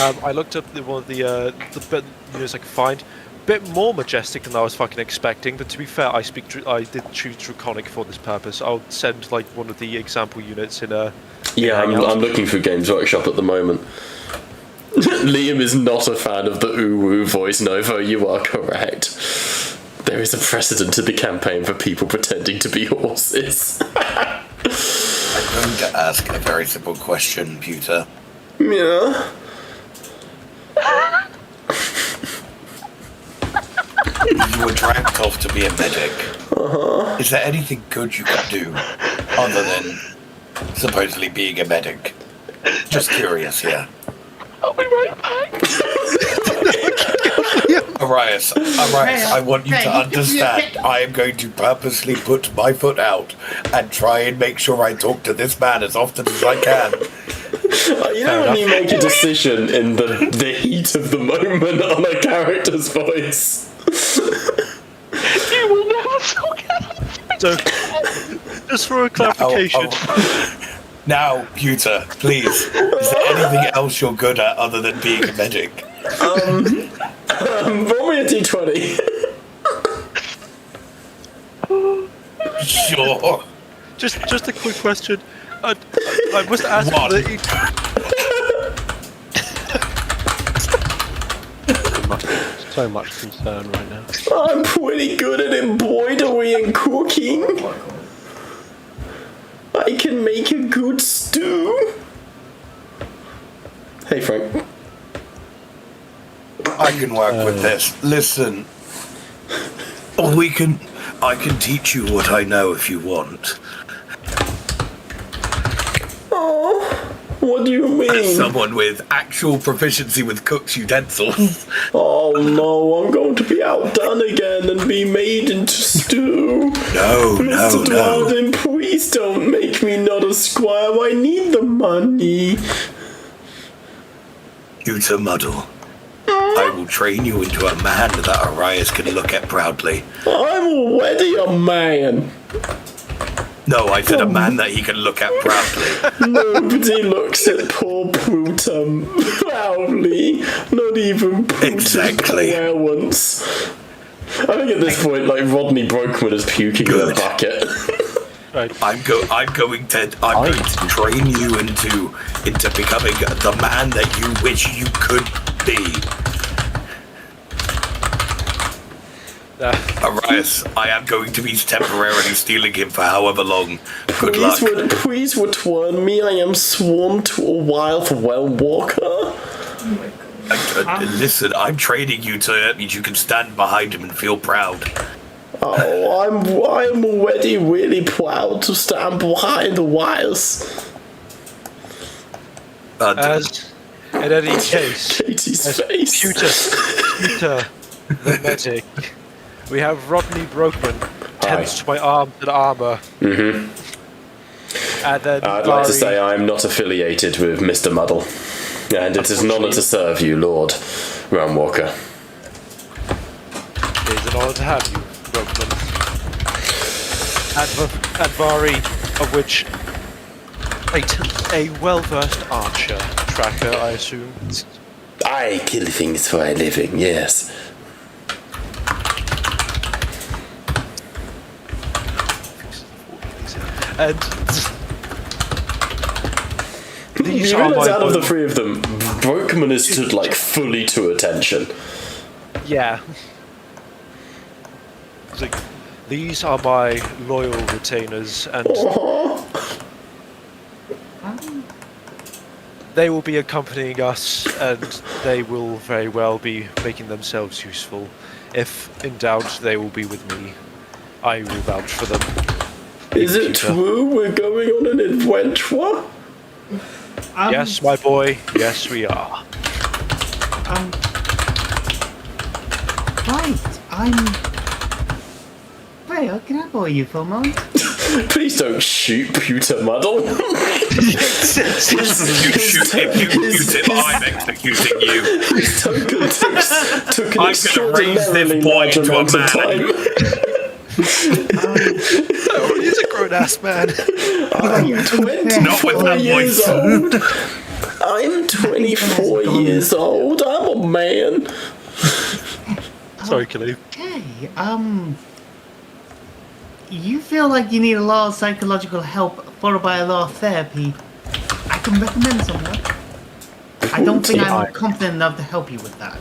I looked up one of the bit units I could find. Bit more majestic than I was fucking expecting, but to be fair, I did choose Draconic for this purpose. I'll send like one of the example units in a. Yeah, I'm looking for Games Workshop at the moment. Liam is not a fan of the Uwu voice, Novo. You are correct. There is a precedent to the campaign for people pretending to be horses. I'm going to ask a very simple question, Pewter. Yeah. You were dragged off to be a medic. Is there anything good you could do other than supposedly being a medic? Just curious here. I'll be right back. Arias, I want you to understand. I am going to purposely put my foot out and try and make sure I talk to this man as often as I can. You know when you make a decision in the heat of the moment on a character's voice? You will never forget. So, just for a clarification. Now, Pewter, please. Is there anything else you're good at other than being a medic? Roll me a d20. Sure. Just a quick question. I must ask What? So much concern right now. I'm pretty good at embroidery and cooking. I can make a good stew. Hey, Frank. I can work with this. Listen. I can teach you what I know if you want. Oh, what do you mean? Someone with actual proficiency with cooked utensils. Oh no, I'm going to be outdone again and be made into stew. No. Dwarden, please don't make me not a squire. I need the money. Pewter Muddle. I will train you into a man that Arias can look at proudly. I'm already a man. No, I said a man that he can look at proudly. Nobody looks at poor Pootum proudly. Not even Pootum's Exactly. allowance. I think at this point, like, Rodney Brokeman is puking in a bucket. Right. I'm going to train you into becoming the man that you wish you could be. Arias, I am going to be temporarily stealing him for however long. Good luck. Please return me. I am sworn to a wild well walker. Listen, I'm training you so that means you can stand behind him and feel proud. Oh, I'm already really proud to stand behind the wires. As in any case, Katie's as face. Peter, the medic, we have Rodney Brokeman, tends to my arms and armour. Mm-hmm. And then I'd like to say I'm not affiliated with Mr. Muddle, and it is an honour to serve you, Lord Runwalker. It is an honour to have you, Brokeman. And Vari, of which a well-versed archer, tracker, I assume. I kill things for a living, yes. And these You are realise my out of the three of them, Brokeman is stood like fully to attention. Yeah. It's like, these are my loyal retainers, and they will be accompanying us, and they will very well be making themselves useful. If in doubt, they will be with me. I will vouch for them. Is it true we're going on an adventure? Yes, my boy. Yes, we are. Right, Freya, can I borrow you for a moment? Please don't shoot Peter Muddle. You shoot him, you shoot him, I'm executing you. His token took an I'm gonna raise this extraordinarily boy large into a amount of man. time. Oh, he's a grown-ass man. I'm Not with 24 that years voice. old. I'm 24 years old. I'm a man. Sorry, Khalif. Okay, you feel like you need a lot of psychological help followed by a lot of therapy. I can recommend someone. I don't think I'm confident enough to help you with that.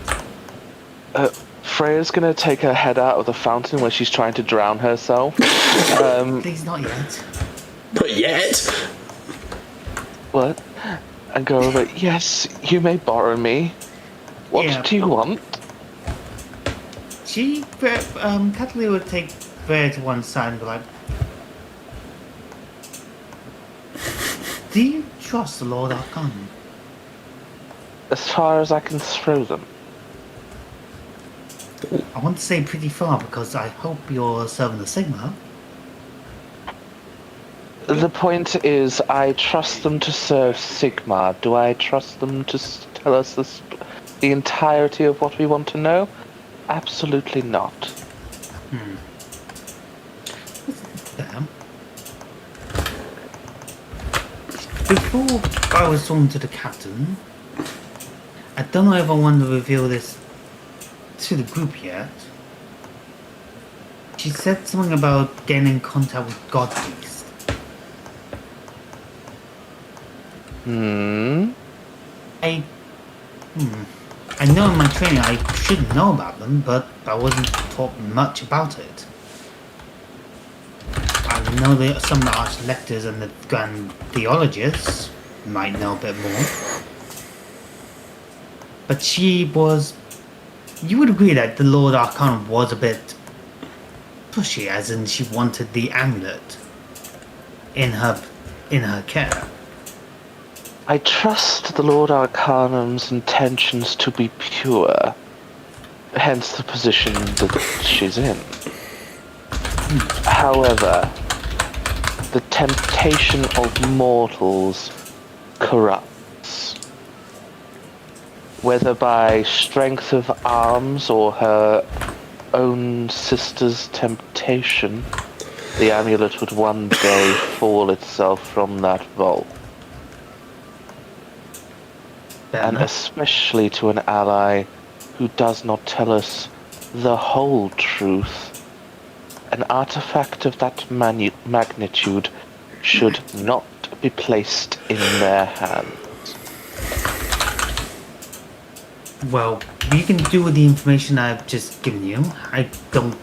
Freya's gonna take her head out of the fountain where she's trying to drown herself. Please, not yet. Not yet. What? And go over, yes, you may borrow me. What Yeah. do you want? Catalina would take Freya to one side and be like, do you trust the Lord Arcanum? As far as I can throw them. I want to say pretty far because I hope you're serving the Sigmar. The point is, I trust them to serve Sigmar. Do I trust them to tell us the entirety of what we want to know? Absolutely not. Damn. Before I was talking to the captain, I don't know if I want to reveal this to the group yet. She said something about getting in contact with Godbeast. I know in my training I should know about them, but I wasn't taught much about it. I know that some of the arch-lectors and the grand theologists might know a bit more. But she was... You would agree that the Lord Arcanum was a bit pushy, as in she wanted the amulet in her care. I trust the Lord Arcanum's intentions to be pure, hence the position that she's in. However, the temptation of mortals corrupts. Whether by strength of arms or her own sister's temptation, the amulet would one day fall itself from that vault. And especially to an ally who does not tell us the whole truth, an artifact of that magnitude should not be placed in their hands. Well, you can do with the information I've just given you. I don't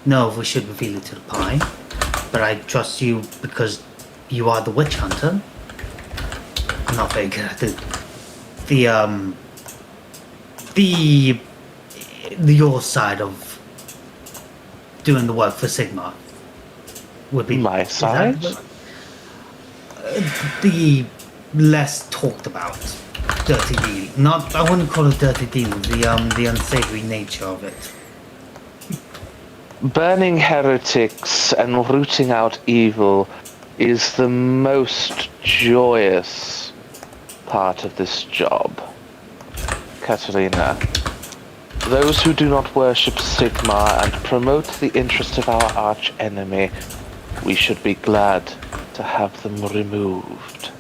know if we should reveal it to the pie, but I trust you because you are the witch hunter. I'm not very good at it. Your side of doing the work for Sigmar. Would be My is that side? the less talked about dirty deal. Not, I wouldn't call it dirty deal. The unsavory nature of it. Burning heretics and rooting out evil is the most joyous part of this job, Katerina. Those who do not worship Sigmar and promote the interest of our arch enemy, we should be glad to have them removed.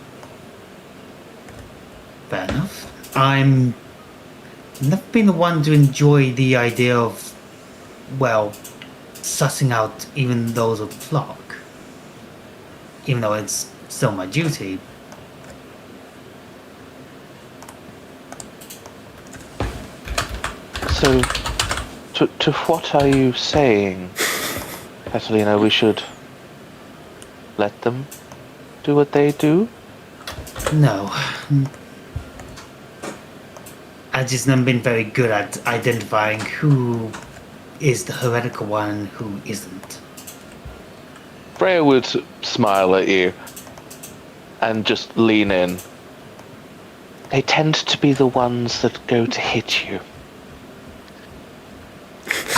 Fair enough. I'm never been the one to enjoy the idea of, well, sussing out even those of flock. Even though it's still my duty. So, to what are you saying, Catalina? We should let them do what they do? No. I've just never been very good at identifying who is the heretical one and who isn't. Freya would smile at you and just lean in. They tend to be the ones that go to hit you.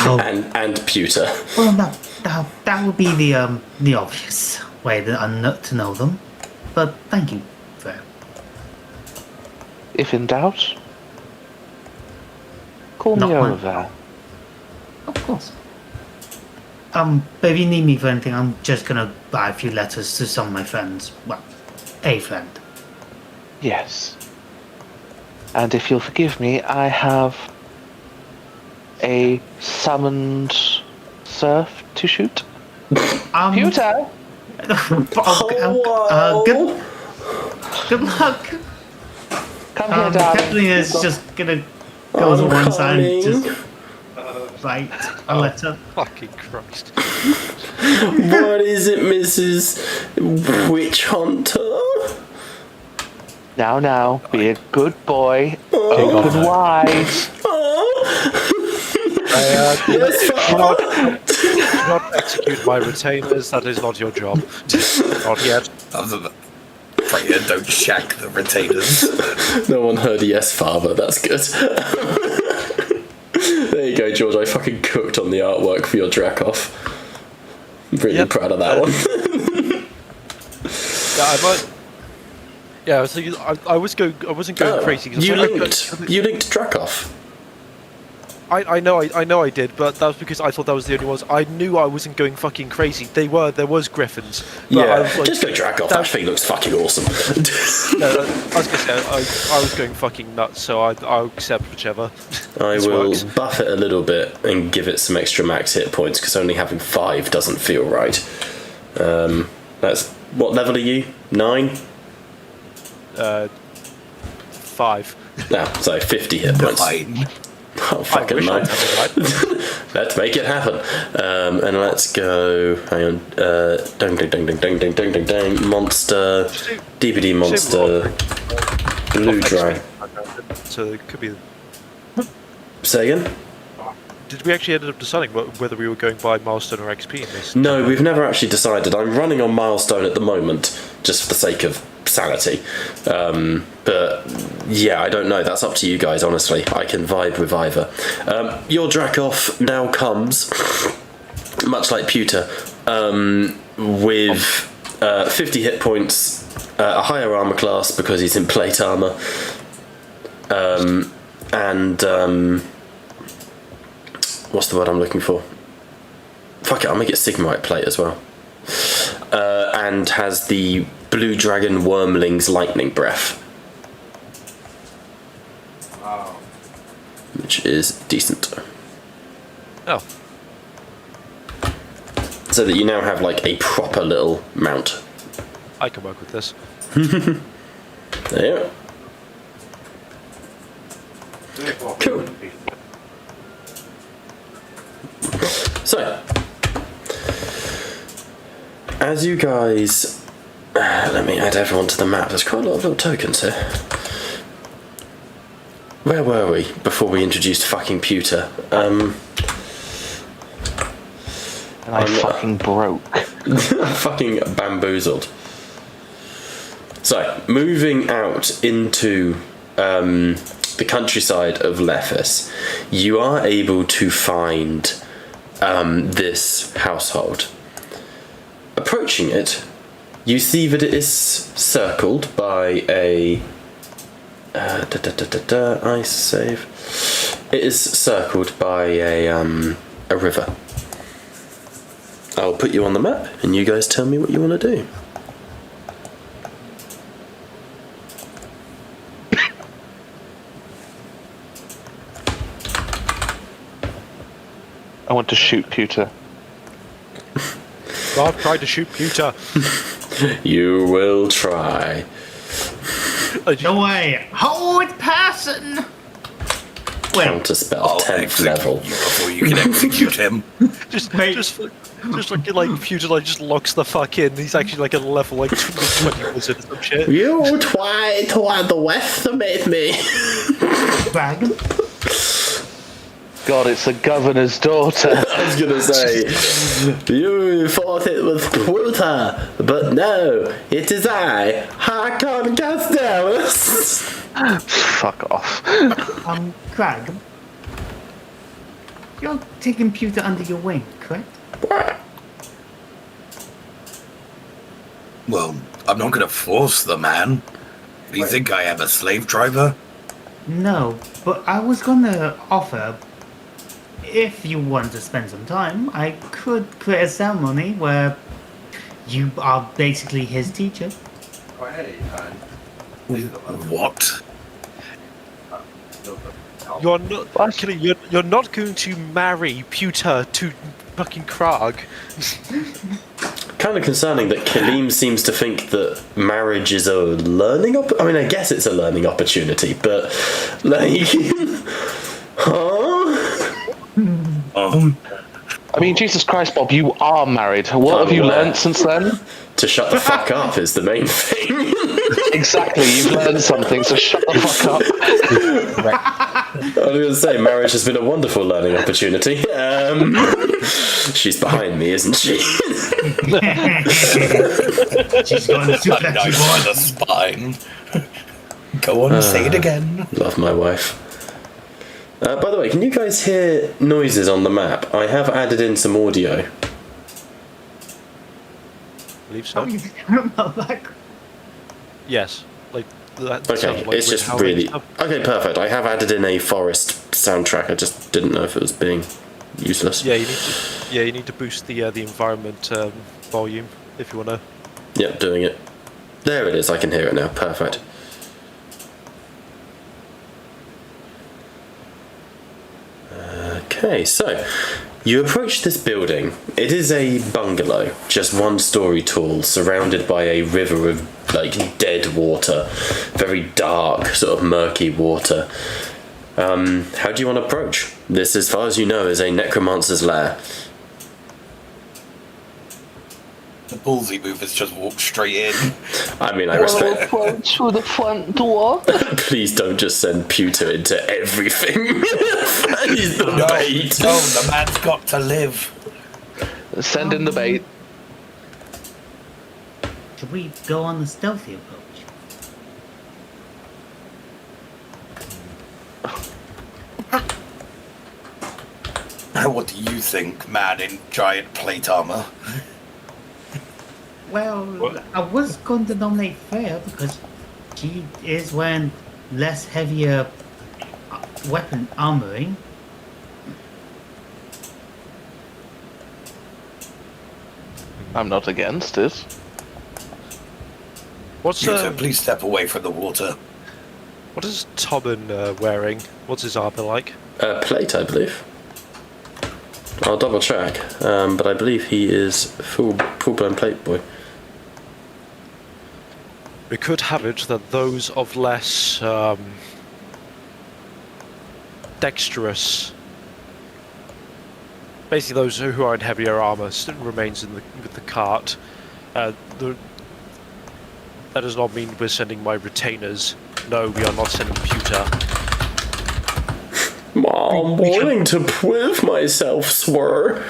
Oh, And pewter. well, that would be the obvious way to know them. But thank you, Freya. If in doubt, call Not me one. over. Of course. But if you need me for anything, I'm just gonna buy a few letters to some of my friends. Well, a friend. Yes. And if you'll forgive me, I have a summoned serf to shoot. Pewter! Good luck. Come here, darling. Kathleen is just gonna go to one side and just write a letter. Fucking Christ. What is it, Mrs. Witch Hunter? Now, be a good boy. Open wide. Do not execute my retainers. That is not your job. Not yet. Freya, don't shack the retainers. No one heard yes, father. That's good. There you go, George. I fucking cooked on the artwork for your Dracoff. I'm really proud of that one. Yeah, I might. Yeah, I was thinking. I wasn't going crazy. 'Cause You I- linked Dracoff. I know I did, but that was because I thought that was the only ones. I knew I wasn't going fucking crazy. There was Griffins. But Yeah, I was like, just go Dracoff. That thing looks fucking awesome. no, I was gonna say I was going fucking nuts, so I'll accept whichever. I This will works. buff it a little bit and give it some extra max hit points because only having 5 doesn't feel right. That's what level are you? 9? 5. No, so 50 hit points. 9. Oh, fucking wish I nice. had that. Let's make it happen. And let's go. Hang on. Ding, ding, ding, ding, ding, ding, ding, ding, ding. Monster. DBD monster. Blue dragon. So it could be. Say again? Did we actually end up deciding whether we were going by milestone or XP in this? No, we've never actually decided. I'm running on milestone at the moment, just for the sake of sanity. But yeah, I don't know. That's up to you guys, honestly. I can vibe with either. Your Dracoff now comes, much like Pewter, with 50 hit points, a higher armor class because he's in plate armor, and what's the word I'm looking for? Fuck it, I'll make it Sigmarite plate as well. And has the Blue Dragon Wormling's Lightning Breath. Wow. Which is decent. Oh. So that you now have like a proper little mount. I can work with this. There you go. Cool. So, as you guys, let me add everyone to the map. There's quite a lot of little tokens here. Where were we before we introduced fucking Pewter? And I fucking broke. Fucking bamboozled. So, moving out into the countryside of Lephis, you are able to find this household. Approaching it, you see that it is circled by a ice save. It is circled by a river. I'll put you on the map, and you guys tell me what you want to do. I want to shoot Pewter. I've tried to shoot Pewter. You will try. No way! Hold person! Wait, Counterspell, 10th level. Before you can execute him. Just like Pewter like just locks the fuck in. He's actually like a level like 20 wizard or some shit. You try to underestimate me. Dragon? God, it's the governor's daughter. I was gonna say, you thought it was Pluta, but no, it is I, Hakon Castellus. Fuck off. Crag. You're taking Pewter under your wing, correct? Well, I'm not going to force the man. Do you think I am a slave driver? No, but I was gonna offer, if you want to spend some time, I could create a ceremony where you are basically his teacher. What? You're not actually. You're not going to marry Pewter to fucking Krag. Kind of concerning that Kalim seems to think that marriage is a learning I mean, I guess it's a learning opportunity, but like, I mean, Jesus Christ, Bob, you are married. What have you learned since then? To shut the fuck up is the main thing. Exactly, you've learned something, so shut the fuck up. I was going to say, marriage has been a wonderful learning opportunity. She's behind me, isn't she? She's going to shoot that Knife by the spine. Go on, say it again. Love my wife. By the way, can you guys hear noises on the map? I have added in some audio. I believe so. Like, Yes. Like that. Okay, sounds like it's just howling really... stuff. Okay, perfect. I have added in a forest soundtrack. I just didn't know if it was being useless. Yeah, you need to boost the environment volume if you want to. Yep, doing it. There it is. I can hear it now. Perfect. Okay, so you approach this building. It is a bungalow, just one story tall, surrounded by a river of like dead water, very dark, sort of murky water. How do you want to approach? This, as far as you know, is a necromancer's lair. The ballsy move is just walk straight in. I mean, I respect. Through the front door. Please don't just send Pewter into everything. He's the bait. No, the man's got to live. Send in the bait. should we go on the stealthy approach? What do you think, man in giant plate armor? Well, I was going to nominate Freya because she is wearing less heavier weapon armoring. I'm not against it. What's So please step away from the water. what is Tobin wearing? What's his armor like? Plate, I believe. I'll double check, but I believe he is full-blown plate boy. We could have it that those of less dexterous, basically those who are in heavier armor, still remains in with the cart. That does not mean we're sending my retainers. No, we are not sending Pewter. I'm willing to prove myself, swear.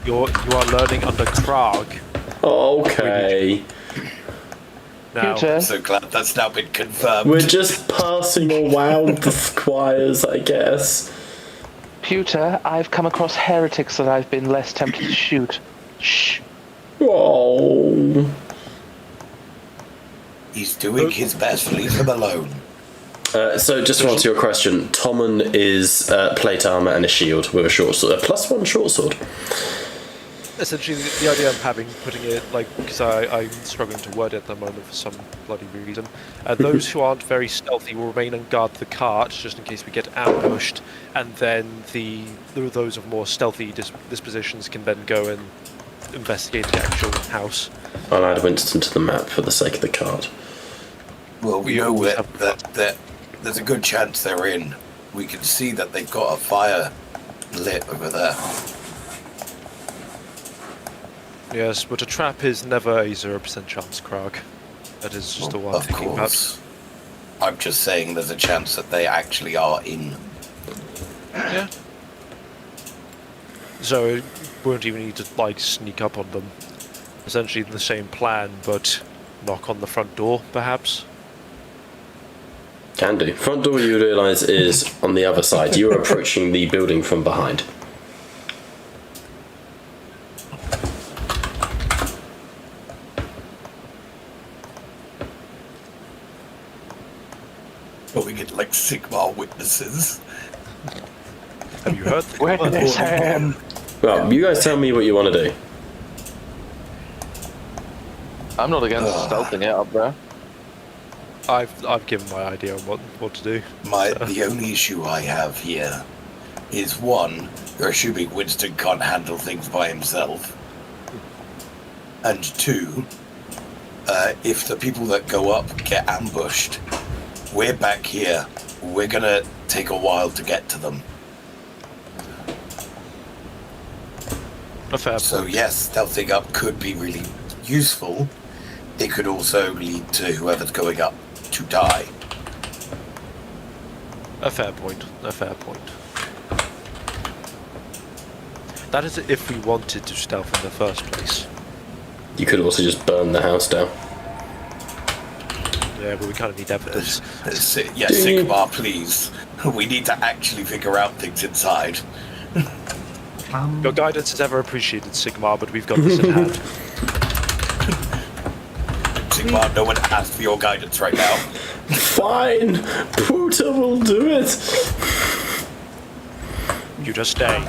You are learning under Krag. Okay. Now, Pewter, I'm so glad that's now been confirmed. We're just passing around the squires, I guess. Pewter, I've come across heretics that I've been less tempted to shoot. Shh. Oh. He's doing his best. Leave him alone. So just to answer your question, Tommen is plate armor and a shield with a short sword, a +1 short sword. essentially, the idea I'm having, putting it like, because I'm struggling to word it at the moment for some bloody reason. Those who aren't very stealthy will remain and guard the cart just in case we get ambushed, and then those of more stealthy dispositions can then go and investigate the actual house. I'll add Winston to the map for the sake of the cart. Well, we know that there's a good chance they're in. We can see that they've got a fire lit over there. Yes, but a trap is never a 0% chance, Krag. That is just the one Of thinking course. I'm just saying there's a chance that they actually are in. about. Yeah. So we won't even need to like sneak up on them. Essentially the same plan, but knock on the front door, perhaps. Can do. Front door, you realise, is on the other side. You are approaching the building from behind. Or we get like Sigmar witnesses. Have you heard? Witness him! Well, you guys tell me what you want to do. I'm not against stealthing it up there. I've given my idea on what to do. The only issue I have here is one, you're assuming Winston can't handle things by himself. And two, if the people that go up get ambushed, we're back here. We're gonna take a while to get to them. A fair So point. yes, stealthing up could be really useful. It could also lead to whoever's going up to die. A fair point. A fair point. That is if we wanted to stealth in the first place. You could also just burn the house down. Yeah, but we kind of need evidence. Yes, Sigmar, please. We need to actually figure out things inside. Your guidance is ever appreciated, Sigmar, but we've got this in hand. Sigmar, no one asked for your guidance right now. Fine! Puta will do it! You just stay.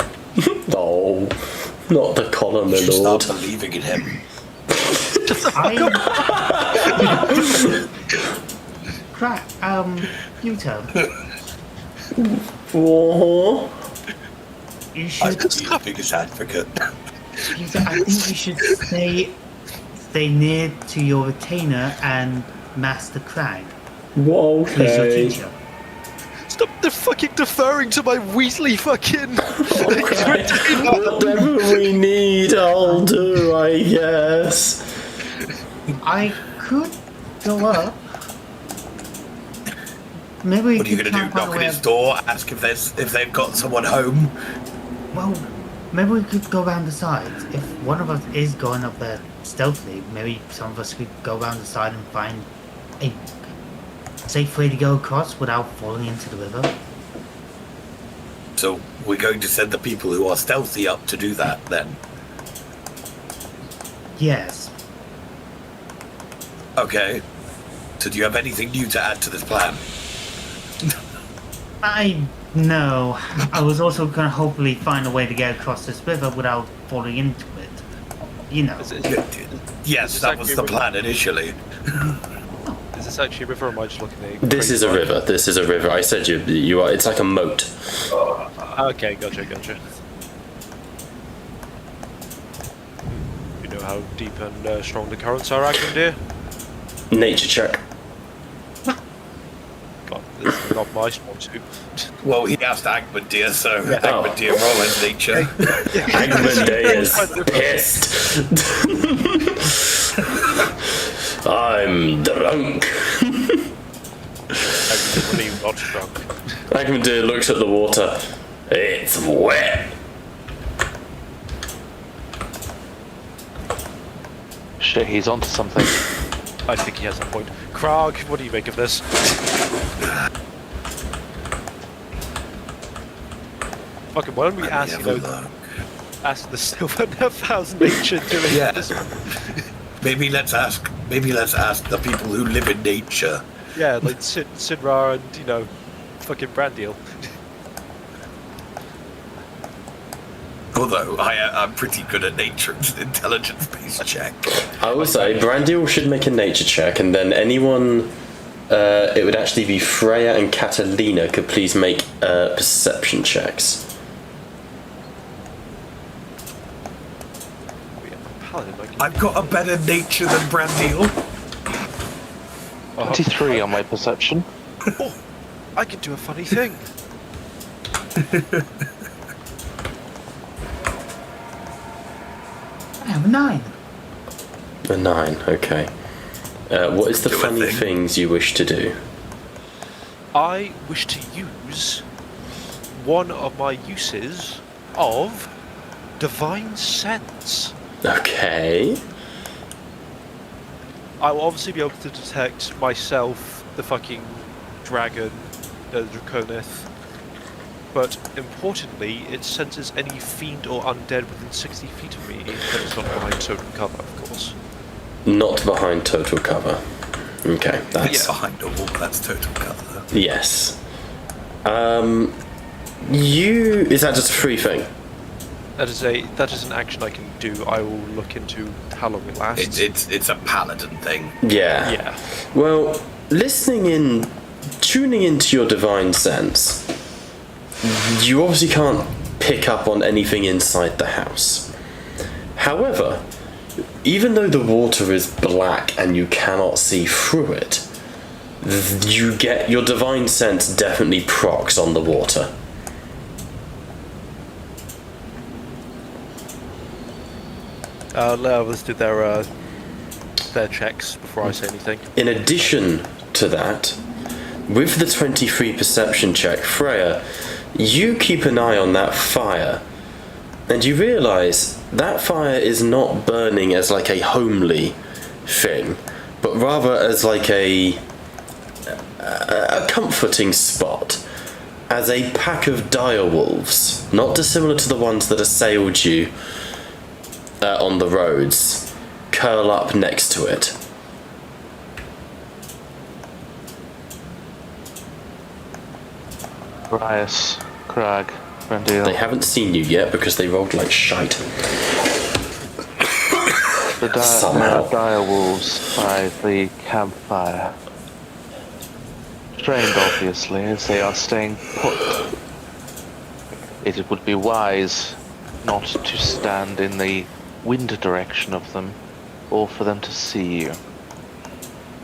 No, not the column, You my should lord. start believing in him. Pluto, Oh. you I'm should. the biggest advocate. Pluto, I think you should stay near to your retainer and Master Crag, Whoa, who's your okay. teacher. Stop the fucking deferring to my Weasley fucking. Whatever we need, I'll do, I guess. I could go up. Maybe we What are you could going to do? try and Knock find on a his way door, ask if they've got someone home? Well, maybe we could go around the sides. If one of us is going up there stealthily, maybe some of us could go around the side and find a safe way to go across without falling into the river. So we're going to send the people who are stealthy up to do that then. Yes. Okay. So do you have anything new to add to this plan? No. I was also going to hopefully find a way to get across this river without falling into it. You know. Yes, that was the plan initially. Is this actually a river or am I just looking at it? This is a river. This is a river. I said you are. It's like a moat. Okay, gotcha. You know how deep and strong the currents are, Agman dear? Nature check. God, this is not my strong suit. Well, he asked Agmandir, so Agmandir roll his nature. Agmandir is pissed. I'm drunk. Agman not drunk. Agmandir looks at the water. It's wet. Shit, he's onto something. I think he has a point. Krog, what do you make of this? Fucking, why don't we ask, ask the Silver 1000 ancient doing Yeah. this? Maybe let's ask the people who live in nature. Yeah, like Sigmar and, fucking Brandiel. Although I'm pretty good at nature. It's an intelligence-based check. I will say, Brandiel should make a nature check, and then anyone, it would actually be Freya and Catalina, could please make perception checks. I've got a better nature than Brandiel. 23 on my perception. Oh, I can do a funny thing. I have a 9. A 9, okay. What is the Do a funny thing. things you wish to do? I wish to use one of my uses of Divine Sense. Okay. I will obviously be able to detect myself, the fucking dragon, the Draconith, but importantly, it senses any fiend or undead within 60 feet of me that is not behind totem cover, of course. Not behind total cover. Okay, that's... Behind a wall, that's total cover. Yes. Is that just a free thing? That is an action I can do. I will look into how long it lasts. It's a paladin thing. Yeah. Yeah. Well, tuning into your divine sense, you obviously can't pick up on anything inside the house. However, even though the water is black and you cannot see through it, you get your divine sense definitely procs on the water. Let others do their checks before I say anything. In addition to that, with the 23 perception check, Freya, you keep an eye on that fire, and you realise that fire is not burning as like a homely thing, but rather as like a comforting spot, as a pack of direwolves, not dissimilar to the ones that assailed you on the roads, curl up next to it. Brias, Crag, Brandiel. They haven't seen you yet because they rolled like shite. The Somehow. dire wolves by the campfire. Trained, obviously, as they are staying put. It would be wise not to stand in the wind direction of them, or for them to see you.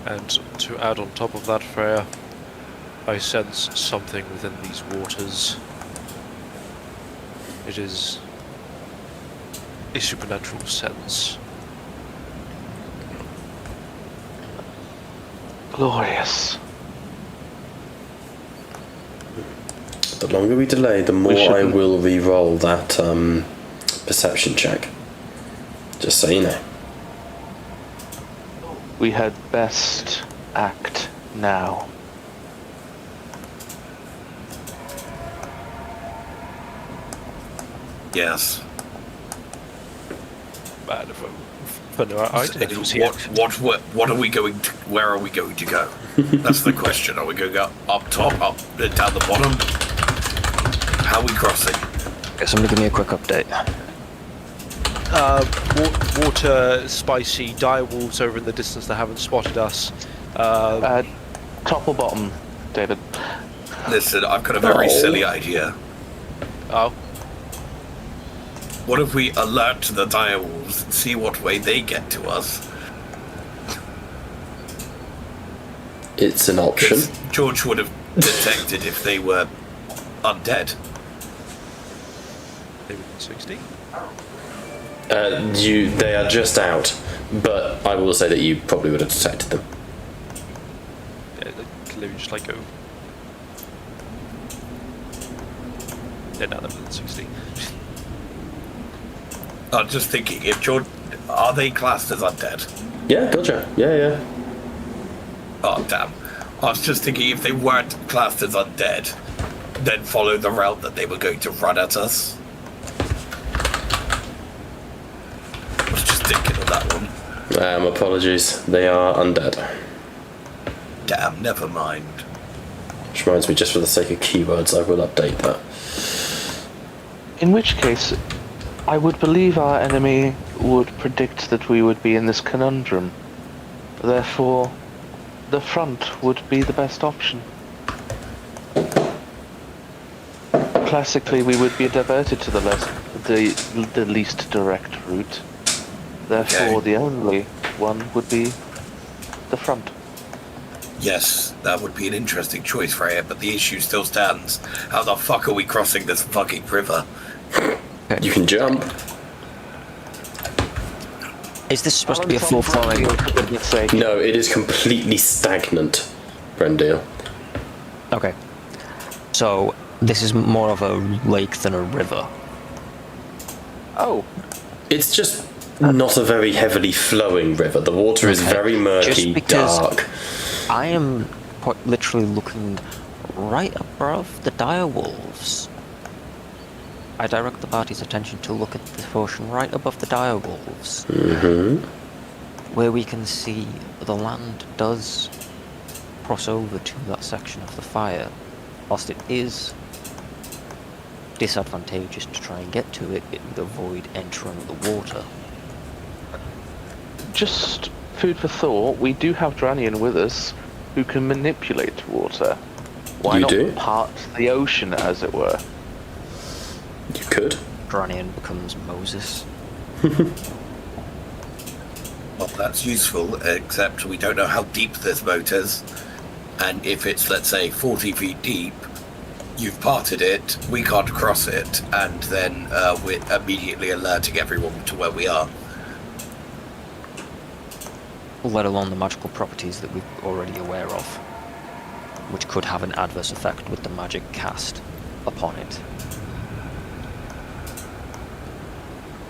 And to add on top of that, Freya, I sense something within these waters. It is a supernatural sense. Glorious. The longer we delay, the more I shouldn't- will re-roll that perception check. Just so you know. We had best act now. Yes. But no, I didn't use here. What are we going to? Where are we going to go? That's the question. Are we going up top, up down the bottom? How are we crossing? Get somebody give me a quick update. Water, spicy, dire wolves over in the distance that haven't spotted us. Top or bottom, David? Listen, I've got a very silly idea. Oh, What if we alert the direwolves and see what way they get to us? It's an option. 'Cause George would have detected if they were undead. they were 60. They are just out, but I will say that you probably would have detected them. Yeah, they clearly just like go. Yeah, now they're within 60. I'm just thinking, if George... Are they classed as undead? Yeah, gotcha. Yeah. Oh, damn. I was just thinking if they weren't classed as undead, then follow the route that they were going to run at us. I was just thinking of that one. Apologies. They are undead. Damn, never mind. Which reminds me, just for the sake of keywords, I will update that. In which case, I would believe our enemy would predict that we would be in this conundrum. Therefore, the front would be the best option. Classically, we would be diverted to the least direct route. Therefore, Okay. the only one would be the front. Yes, that would be an interesting choice, Freya, but the issue still stands. How the fuck are we crossing this fucking river? You can jump. Is this supposed to be a full flowing? No, it is completely stagnant, Brendale. Okay. So this is more of a lake than a river. Oh, It's just not a very heavily flowing river. The water is Okay. very murky, Just because- dark. I am quite literally looking right above the dire wolves. I direct the party's attention to look at the portion right above the dire wolves, where we can see the land does cross over to that section of the fire. Whilst it is disadvantageous to try and get to it, it would avoid entering the water. just food for thought. We do have Dranian with us, who can manipulate water. Why You not do? part the ocean, as it were? You could. Dranian becomes Moses. Well, that's useful, except we don't know how deep this moat is. And if it's, let's say, 40 feet deep, you've parted it, we can't cross it, and then we're immediately alerting everyone to where we are. Let alone the magical properties that we're already aware of, which could have an adverse effect with the magic cast upon it.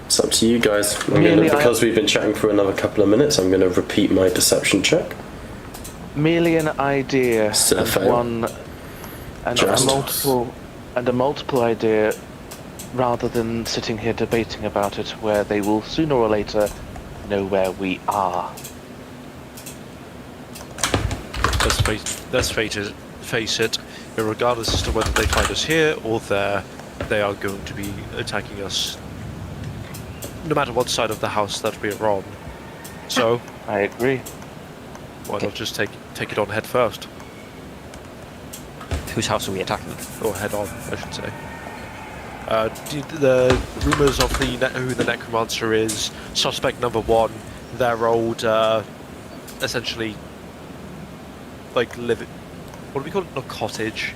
It's up to you guys. Because we've been chatting for another couple of minutes, I'm going to repeat my perception check. Merely an idea, Still a and fail. a multiple idea, rather than sitting here debating about it, where they will sooner or later know where we are. Let's face it, regardless as to whether they find us here or there, they are going to be attacking us no matter what side of the house that we're on. So, I agree. why not just take it on head first? Whose house are we attacking? Or head on, I should say. The rumours of who the necromancer is, suspect number one, their old, essentially, like, what do we call it? Not cottage.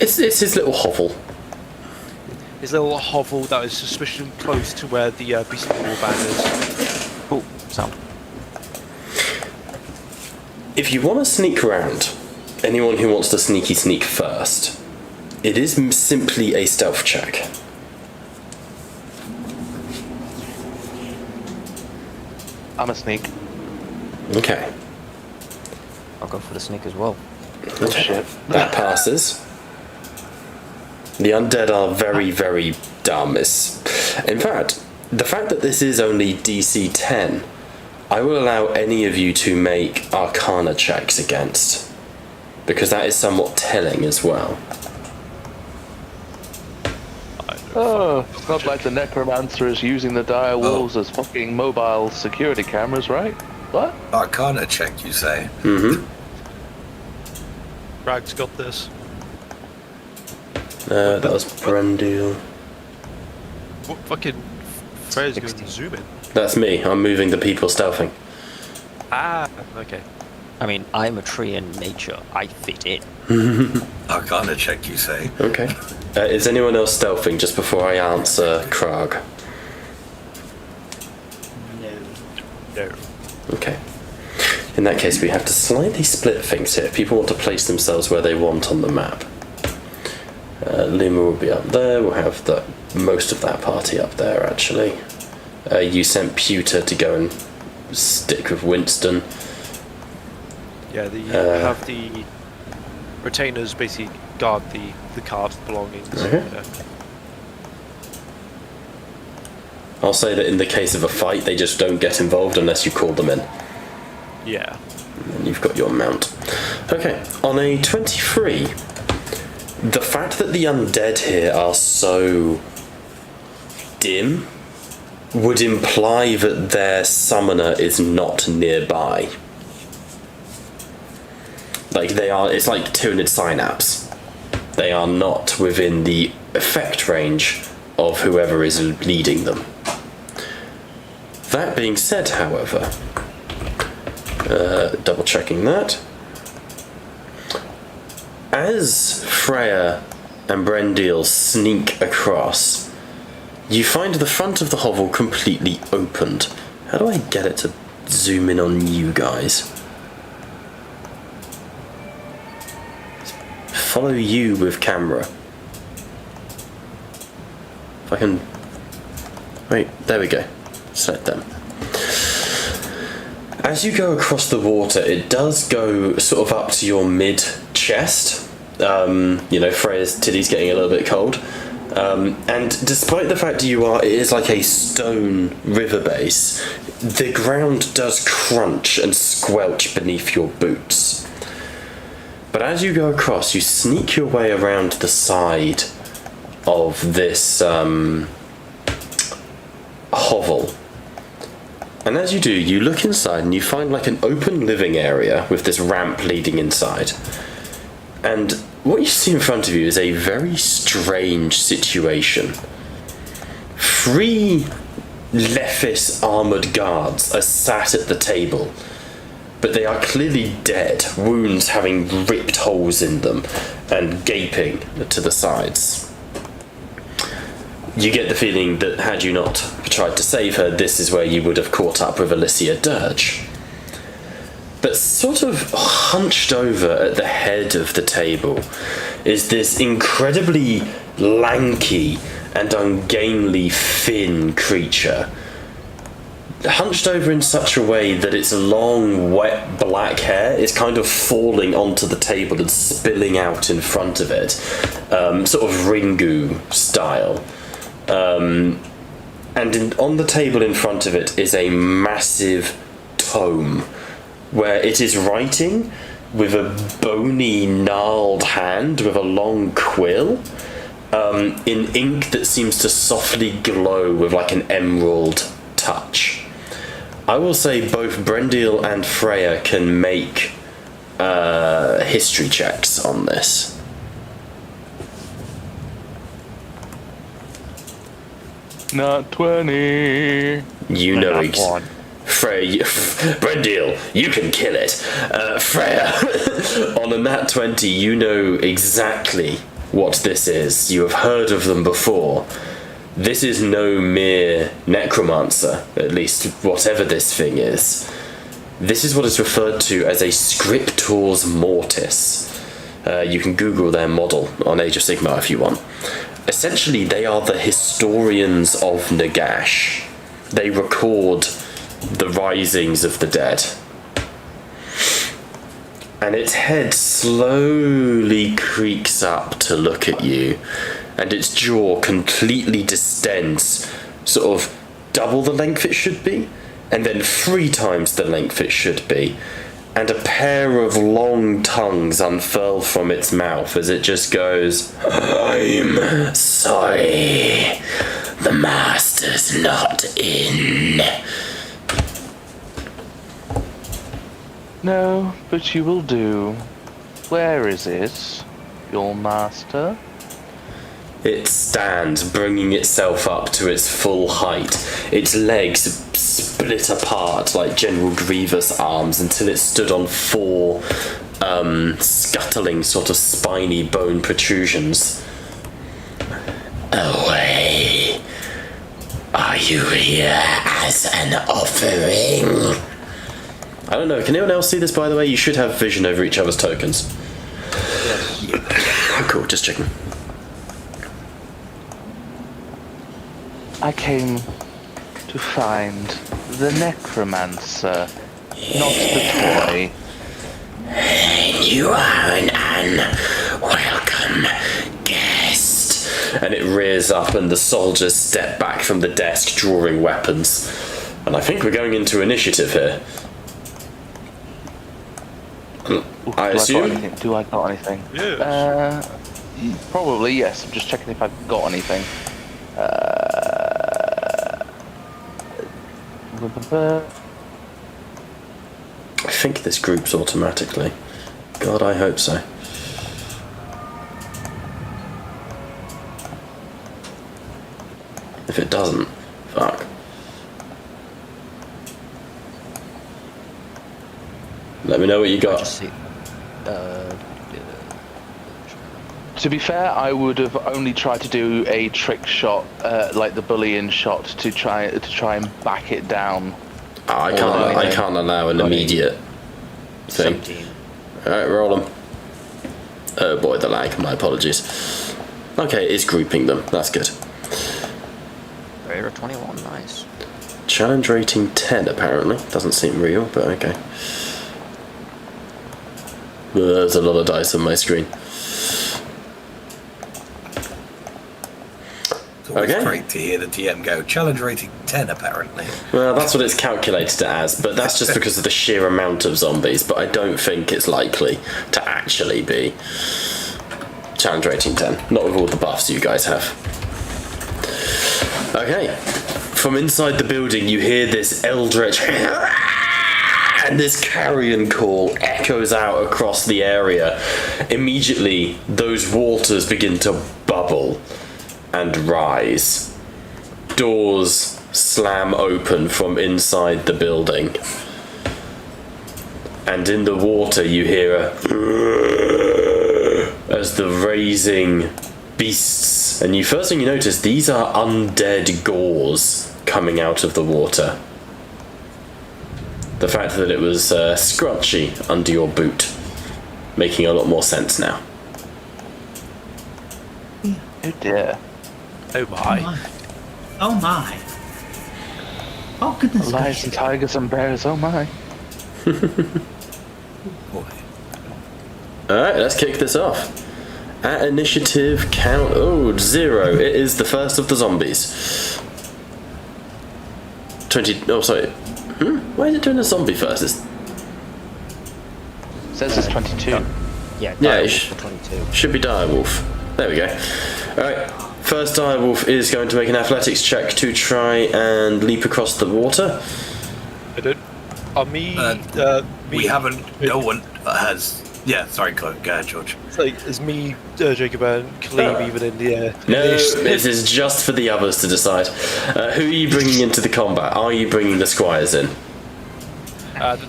It's his little hovel. His little hovel that is suspiciously close to where the Beast of the Warband is. Oh, sound. If you want to sneak around, anyone who wants to sneak first, it is simply a stealth check. I'm a sneak. Okay. I'll go for the sneak as well. Oh shit. That passes. The undead are very, very dumb. In fact, the fact that this is only DC 10, I will allow any of you to make Arcana checks against, because that is somewhat telling as well. Oh, it's not like the necromancer is using the dire wolves as fucking mobile security cameras, right? What? Arcana check, you say? Rag's got this. That was Brendil. What fucking Freya's going 60. to zoom in? That's me. I'm moving the people stealthing. Ah, okay. I mean, I'm a tree in nature. I fit in. Arcana check, you say? Okay. Is anyone else stealthing just before I answer Krag? No. Okay. In that case, we have to slightly split things here. People want to place themselves where they want on the map. Luma will be up there. We'll have most of that party up there, actually. You sent Pewter to go and stick with Winston. Yeah, have the retainers basically guard the car's belongings. Okay. I'll say that in the case of a fight, they just don't get involved unless you call them in. Yeah. And you've got your mount. Okay, on a 23, the fact that the undead here are so dim would imply that their summoner is not nearby. Like it's like Tyranid synapse. They are not within the effect range of whoever is leading them. That being said, however, double checking that, as Freya and Brendil sneak across, you find the front of the hovel completely opened. How do I get it to zoom in on you guys? Follow you with camera. If I can... Wait, there we go. Select them. As you go across the water, it does go sort of up to your mid-chest. Freya's titty's getting a little bit cold. And despite the fact it is like a stone river base, the ground does crunch and squelch beneath your boots. But as you go across, you sneak your way around the side of this hovel. And as you do, you look inside and you find like an open living area with this ramp leading inside. And what you see in front of you is a very strange situation. 3 Lephis armoured guards are sat at the table, but they are clearly dead, wounds having ripped holes in them and gaping to the sides. You get the feeling that had you not tried to save her, this is where you would have caught up with Alicia Dirge. But sort of hunched over at the head of the table is this incredibly lanky and ungainly thin creature, hunched over in such a way that its long, wet black hair is kind of falling onto the table and spilling out in front of it, sort of Ringu style. And on the table in front of it is a massive tome where it is writing with a bony, gnarled hand with a long quill, in ink that seems to softly glow with like an emerald touch. I will say both Brendil and Freya can make history checks on this. Not 20. You know Freya, Brendil, you can kill it. Freya, on a nat 20, you know exactly what this is. You have heard of them before. This is no mere necromancer, at least whatever this thing is. This is what is referred to as a scriptors mortis. You can Google their model on Age of Sigmar if you want. Essentially, they are the historians of Nagash. They record the risings of the dead. And its head slowly creaks up to look at you, and its jaw completely distends, sort of double the length it should be, and then 3 times the length it should be, and a pair of long tongues unfurl from its mouth as it just goes, "I'm sorry, the master's not in." No, but you will do. Where is it, your master? It stands, bringing itself up to its full height. Its legs split apart like General Grievous' arms until it stood on 4 scuttling sort of spiny bone protrusions. Away. Are you here as an offering? I don't know, can anyone else see this, by the way? You should have vision over each other's tokens. Oh, cool, just checking. I came to to find the necromancer, not the toy. You are an unwelcome guest. And it rears up, and the soldiers step back from the desk, drawing weapons. And I think we're going into initiative here. I assume. Do I got anything? Yes. Probably yes. I'm just checking if I've got anything. I think this groups automatically. God, I hope so. If it doesn't, fuck. Let me know what you got. Just see. To be fair, I would have only tried to do a trick shot, like the bullying shot, to try and back it down. Oh, I can't allow an immediate thing. 17. Alright, roll them. Oh boy, the lag. My apologies. Okay, it's grouping them. That's good. Rare 21, nice. Challenge rating 10, apparently. Doesn't seem real, but okay. There's a lot of dice on my screen. It's always Okay. great to hear the DM go, challenge rating 10 apparently. Well, that's what it's calculated as, but that's just because of the sheer amount of zombies, but I don't think it's likely to actually be challenge rating 10. Not with all the buffs you guys have. Okay. From inside the building, you hear this eldritch and this carrion call echoes out across the area. Immediately, those waters begin to bubble and rise. Doors slam open from inside the building. And in the water you hear as the raising beasts. And first thing you notice, these are undead gores coming out of the water. The fact that it was scrunchy under your boot, making a lot more sense now. Oh dear. Oh my. Oh my. Oh goodness Lions gracious. and tigers and bears, oh my. Boy. Alright, let's kick this off. At initiative count, 0. It is the first of the zombies. 20, oh sorry. Why is it doing a zombie first? It says it's 22. Yeah, Yeah, direwolf for 22. Should be direwolf. There we go. Alright, first direwolf is going to make an athletics check to try and leap across the water. I don't. Me. We haven't, no one has. Yeah, sorry, go ahead, George. It's like, is me, Jacob, and Cleve even in the air? No, this is just for the others to decide. Who are you bringing into the combat? Are you bringing the squires in? I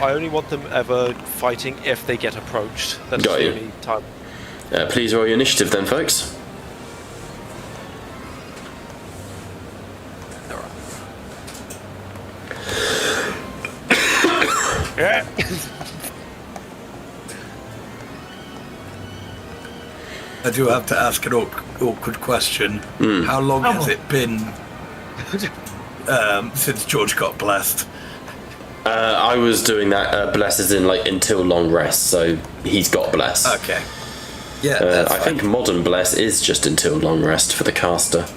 only want them ever fighting if they get approached. That's Got the you. only time. Please roll your initiative then, folks. Yeah. I do have to ask an awkward question. How long has it been since George got blessed? I was doing that blesses in like until long rest, so he's got bless. Okay. Yeah, that's I think modern bless is just until long rest for the caster.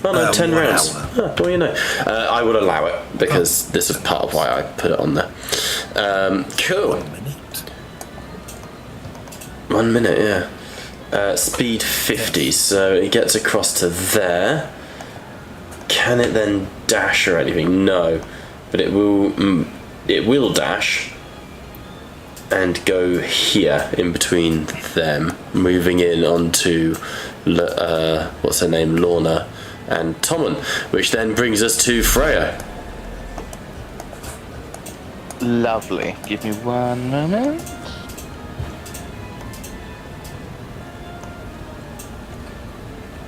Oh no, 10 1 rounds. hour. Well, you know. I will allow it because this is part of why I put it on there. Cool. 1 minute. 1 minute, yeah. Speed 50, so it gets across to there. Can it then dash or anything? No, but it will dash and go here in between them, moving in onto what's her name, Lorna and Tommen, which then brings us to Freya. Lovely. Give me 1 moment.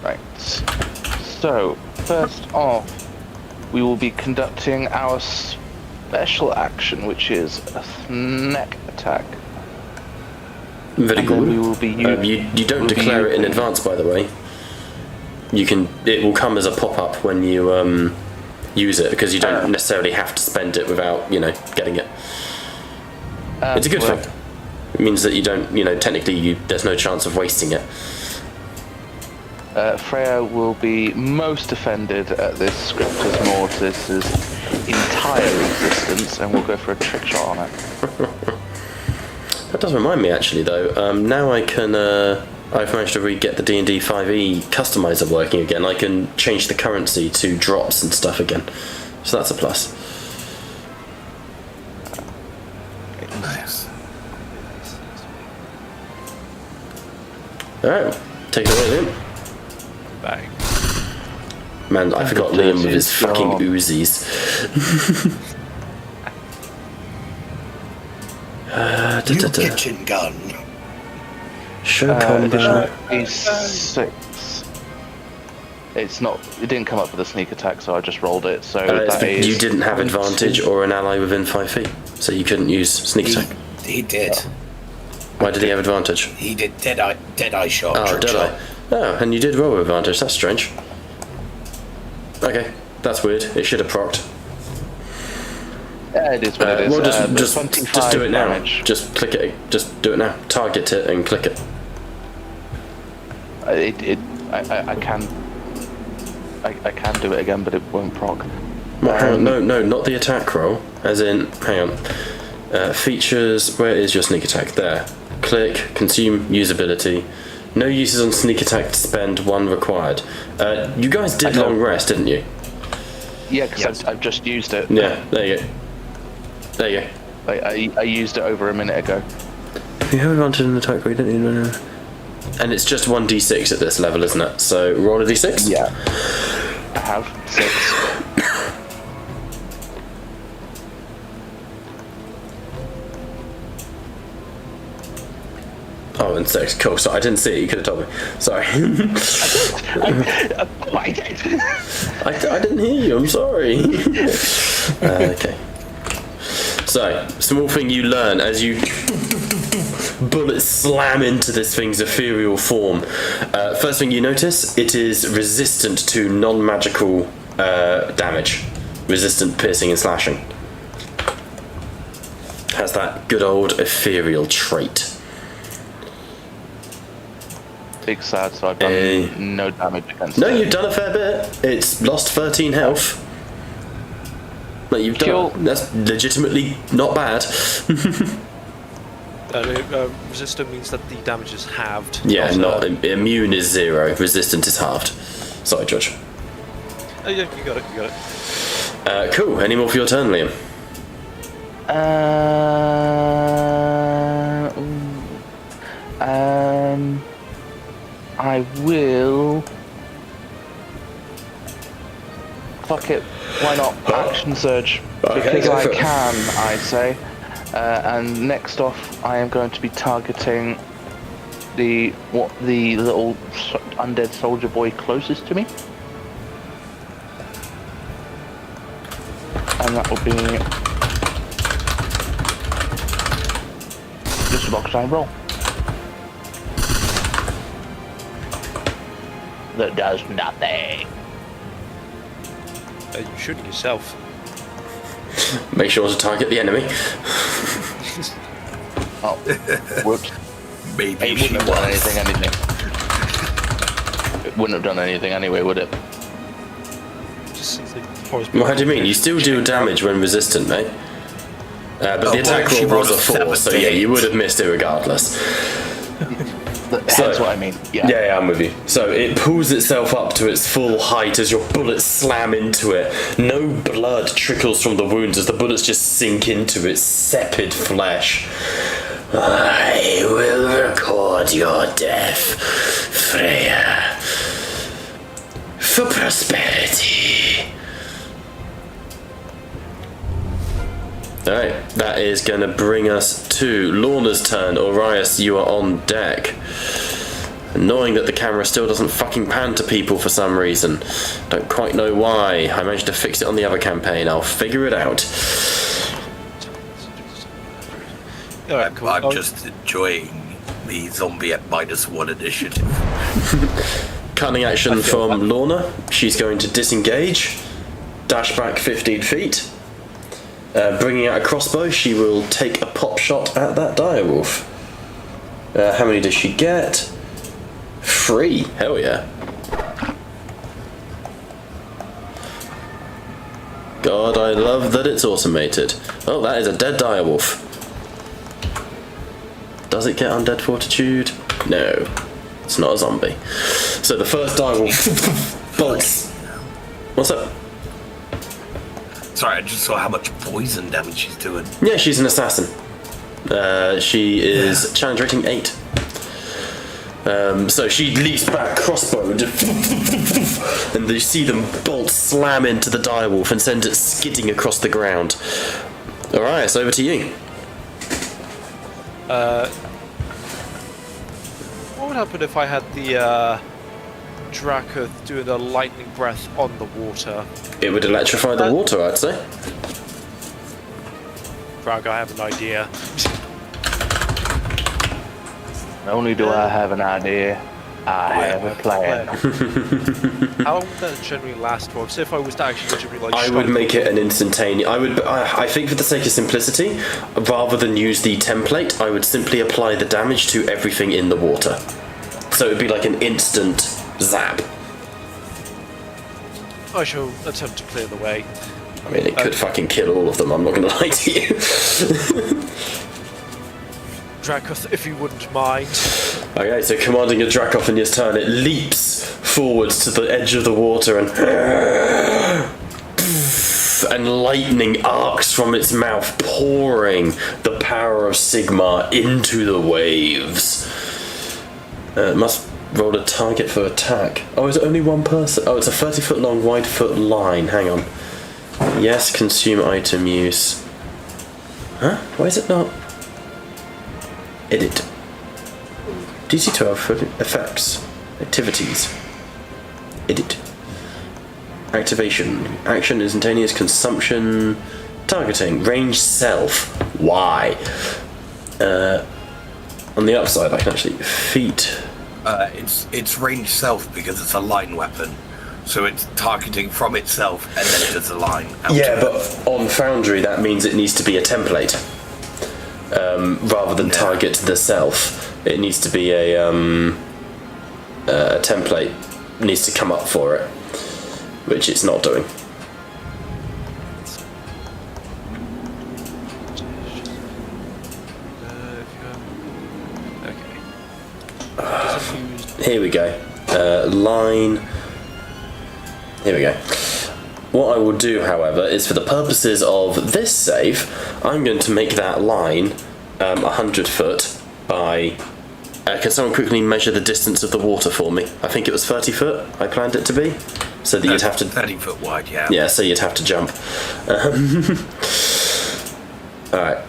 Right. So, first off, we will be conducting our special action, which is a neck attack. Very And then cool. we will be You don't declare it in advance, by the way. it will come as a pop-up when you use it, because you don't necessarily have to spend it without getting it. It's a good thing. It means that you don't, technically there's no chance of wasting it. Freya will be most offended at this Scriptus Mortis' entire existence, and will go for a trick shot on it. That does remind me, actually, though. Now I can. I've managed to get the D&D 5e customizer working again. I can change the currency to drops and stuff again, so that's a plus. Nice. All right, take it away, Liam. Bang. Man, I forgot Liam with his fucking Uzis. New kitchen gun. Show combat. D6. It's not. It didn't come up with a sneak attack, so I just rolled it. So You didn't have advantage or an ally within 5 feet, so you couldn't use sneak attack. He did. Why did he have advantage? He did deadeye shot. Oh, trick did shot. I? Oh, and you did roll with advantage. That's strange. Okay, that's weird. It should have procced. Yeah, it is what it is. Well, just 25 do it now. damage. Just click it. Just do it now. Target it and click it. I can do it again, but it won't proc. Hang on, no, not the attack roll. As in, hang on. Features. Where is your sneak attack? There. Click. Consume usability. No uses on sneak attack. Spend 1 required. You guys did long rest, didn't you? Yeah, because I've just used it. Yeah. There you go. There you go. I used it over a minute ago. If you have advantage in the attack roll, you don't need. And it's just 1d6 at this level, isn't it? So roll a d6. Yeah. I have 6. Oh, and 6. Cool. So I didn't see it. You could have told me. Sorry. I did. I didn't hear you. I'm sorry. Okay. So, small thing you learn as you bullets slam into this thing's ethereal form. First thing you notice, it is resistant to non-magical damage. Resistant piercing and slashing. Has that good old ethereal trait. Big sad, so I've done no damage against No, it. you've done a fair bit. It's lost 13 health. But you've Cool. done. That's legitimately not bad. Resistant means that the damage is halved. Yeah, not immune is 0. Resistant is halved. Sorry, George. Oh yeah, you got it. Cool. Any more for your turn, Liam? I will. Fuck it. Why not? Action surge. Okay, Because go I for it. can, I say. And next off, I am going to be targeting the little undead soldier boy closest to me. And that will be just a box time roll. That does nothing. You're shooting yourself. Make sure to target the enemy. Oh, whoops. Maybe It she wouldn't have done was. anything. It wouldn't have done anything anyway, would it? Just seems like horse. What do you mean? You still do damage when resistant, mate. But the attack she roll was a rolled a 4, so yeah, 17. you would have missed it regardless. That's what I mean. Yeah. Yeah, I'm with you. So it pulls itself up to its full height as your bullets slam into it. No blood trickles from the wounds as the bullets just sink into its sepid flesh. I will record your death, Freya, for prosperity. Alright, that is going to bring us to Lorna's turn. Orias, you are on deck. Annoying that the camera still doesn't fucking pan to people for some reason. Don't quite know why. I managed to fix it on the other campaign. I'll figure it out. Alright, cool. I'm just enjoying the zombie at -1 initiative. Cunning action from Lorna. She's going to disengage, dash back 15 feet. Bringing out a crossbow, she will take a pop shot at that direwolf. How many does she get? 3. Hell yeah. God, I love that it's automated. Oh, that is a dead direwolf. Does it get undead fortitude? No. It's not a zombie. So the first direwolf bolts. What's up? Sorry, I just saw how much poison damage she's doing. Yeah, she's an assassin. She is challenge rating 8. So she leaps back, crossbow, and you see them bolt slam into the direwolf and send it skidding across the ground. Alright, it's over to you. What would happen if I had the Dracoth doing a lightning breath on the water? It would electrify the water, I'd say. Frag, I have an idea. Not only do I have an idea, I have a plan. How long would that generally last for? So if I was to actually literally like... I would make it an instantaneous. I think for the sake of simplicity, rather than use the template, I would simply apply the damage to everything in the water. So it would be like an instant zap. I shall attempt to clear the way. I mean, it could fucking kill all of them, I'm not going to lie to you. Dracoth, if you wouldn't mind. Okay, so commanding a Dracoth in his turn, it leaps forwards to the edge of the water and lightning arcs from its mouth, pouring the power of Sigmar into the waves. It must roll a target for attack. Oh, is it only one person? Oh, it's a 30-foot long, wide-foot line. Hang on. Yes, consume item use. Huh? Why is it not? Edit. DC 12 effects. Activities. Edit. Activation. Action, instantaneous consumption. Targeting. Range self. Why? On the upside, I can actually feet. It's range self because it's a line weapon. So it's targeting from itself and then it does a line. Yeah, but on Foundry that means it needs to be a template. Rather than target the self, it needs to be a template needs to come up for it, which it's not doing. Here we go. Line. Here we go. What I will do, however, is for the purposes of this save, I'm going to make that line 100 foot by... can someone quickly measure the distance of the water for me? I think it was 30 foot I planned it to be. So that you'd have to... 30 foot wide, yeah. Yeah, so you'd have to jump. Alright.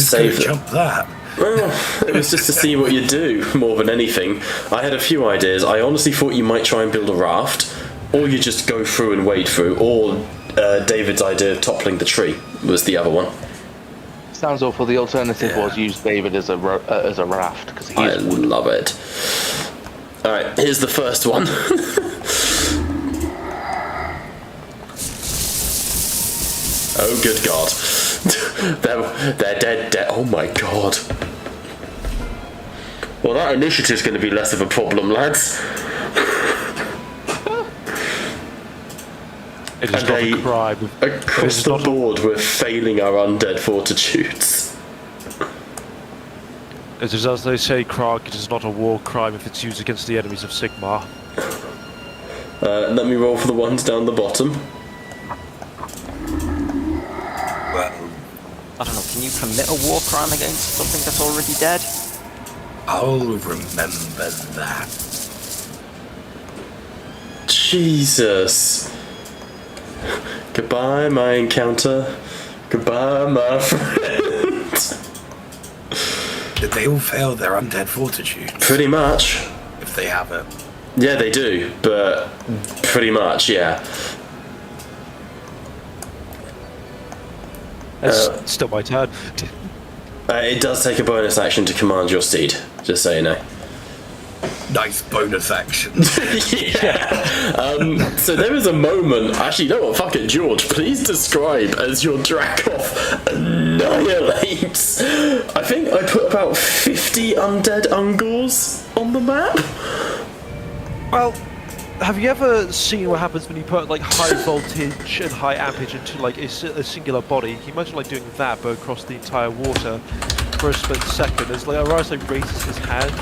Save jump that. Well, it was just to see what you do, more than anything. I had a few ideas. I honestly thought you might try and build a raft, or you just go through and wade through, or David's idea of toppling the tree was the other one. Sounds awful. The alternative was use David as a raft because he I love it. Alright, here's the first one. Oh, good God. They're dead. Oh my God. Well, that initiative's going to be less of a problem, lads. It is not a crime. Across the board, we're failing our undead fortitudes. It is as they say, Krog, it is not a war crime if it's used against the enemies of Sigmar. Let me roll for the ones down the bottom. Well, I don't know, can you commit a war crime against something that's already dead? I'll remember that. Jesus. Goodbye, my encounter. Goodbye, my friend. Did they all fail their undead fortitude? Pretty much. If they have it. Yeah, they do, but pretty much, yeah. It's still my turn. It does take a bonus action to command your steed, just so you know. Nice bonus action. Yeah. So there is a moment. Actually, you know what? Fuck it, George. Please describe as your Dracoff annihilates. I think I put about 50 undead Ungors on the map. Well, have you ever seen what happens when you put like high voltage and high ampage into like a singular body? Can you imagine like doing that but across the entire water for a split second? As like Arise like raises his hand,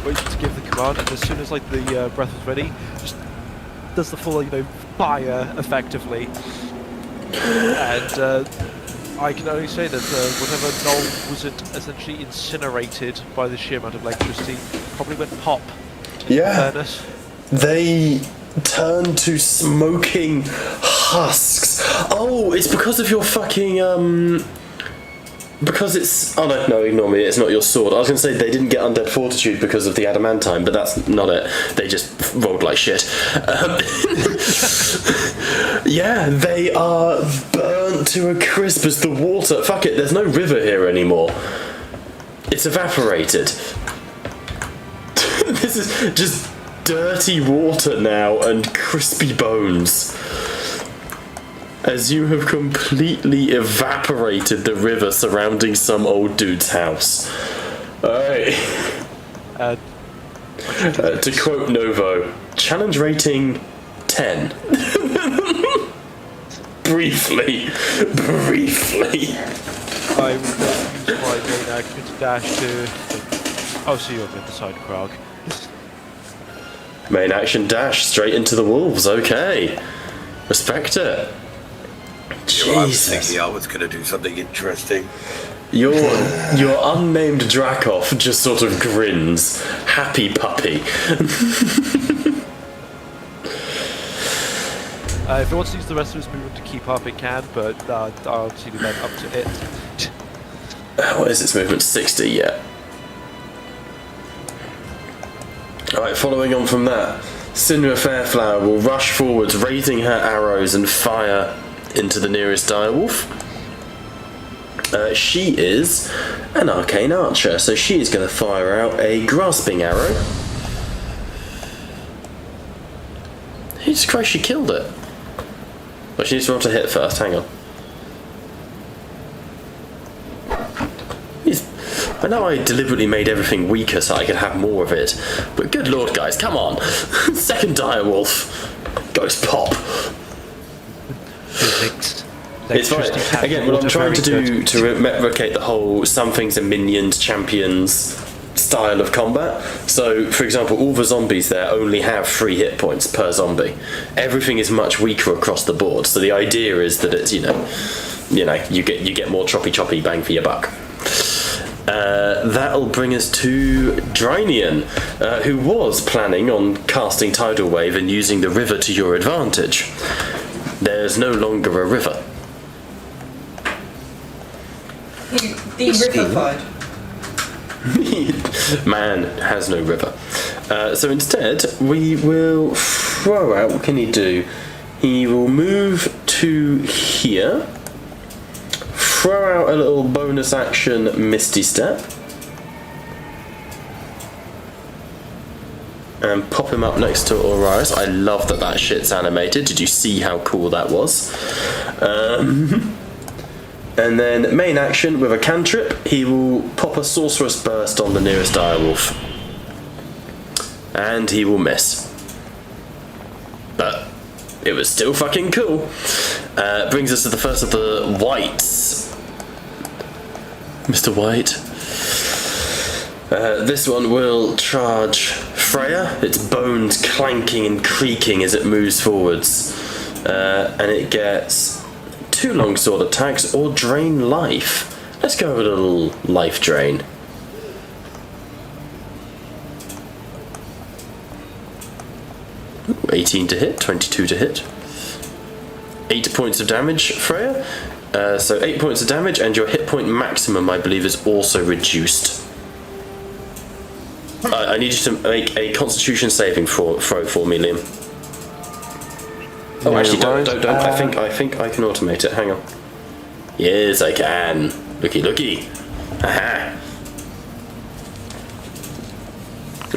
waits to give the command, and as soon as like the breath is ready, just does the full fire effectively. And I can only say that whatever Null wasn't essentially incinerated by the sheer amount of electricity probably went pop. Yeah. Fairness. They turn to smoking husks. Oh, it's because of your fucking because it's... Oh no, ignore me, it's not your sword. I was going to say they didn't get undead fortitude because of the adamantine, but that's not it. They just rolled like shit. Yeah, they are burnt to a crisp as the water... Fuck it, there's no river here anymore. It's evaporated. This is just dirty water now and crispy bones. As you have completely evaporated the river surrounding some old dude's house. Alright. To quote Novo, challenge rating 10. Briefly. I will use my main action to dash to... Oh, so you're on the other side, Krog. Main action dash straight into the wolves, okay. Respect it. I was Jesus. thinking I was going to do something interesting. Your unnamed Dracoff just sort of grins. Happy puppy. If it wants to use the rest of his movement to keep up, it can, but I'll obviously leave that up to it. What is its movement? 60, yeah. Alright, following on from that, Sinra Fairflower will rush forwards, raising her arrows and fire into the nearest direwolf. She is an arcane archer, so she is going to fire out a grasping arrow. Jesus Christ, she killed it. Well, she needs to roll to hit first, hang on. I know I deliberately made everything weaker so I could have more of it, but good lord guys, come on! Second direwolf goes pop. Physics. It's fine. Again, what I'm trying to do to replicate the whole some things are minions, champions style of combat. So, for example, all the zombies there only have 3 hit points per zombie. Everything is much weaker across the board. So the idea is that it's you get more choppy bang for your buck. That'll bring us to Drynian, who was planning on casting Tidal Wave and using the river to your advantage. There's no longer a river. The riverside. Man has no river. So instead, we will throw out... What can he do? He will move to here. Throw out a little bonus action Misty Step. And pop him up next to Orias. I love that shit's animated. Did you see how cool that was? And then main action with a cantrip, he will pop a Sorcerous Burst on the nearest direwolf. And he will miss. But it was still fucking cool. Brings us to the first of the whites. Mr. White. This one will charge Freya, its bones clanking and creaking as it moves forwards. And it gets 2 longsword attacks or drain life. Let's go with a little life drain. Ooh, 18 to hit, 22 to hit. 8 points of damage, Freya. So 8 points of damage, and your hit point maximum, I believe, is also reduced. I need you to make a Constitution saving throw for me, Liam. Oh, actually, don't. I think I can automate it. Hang on. Yes, I can. Looky. Aha.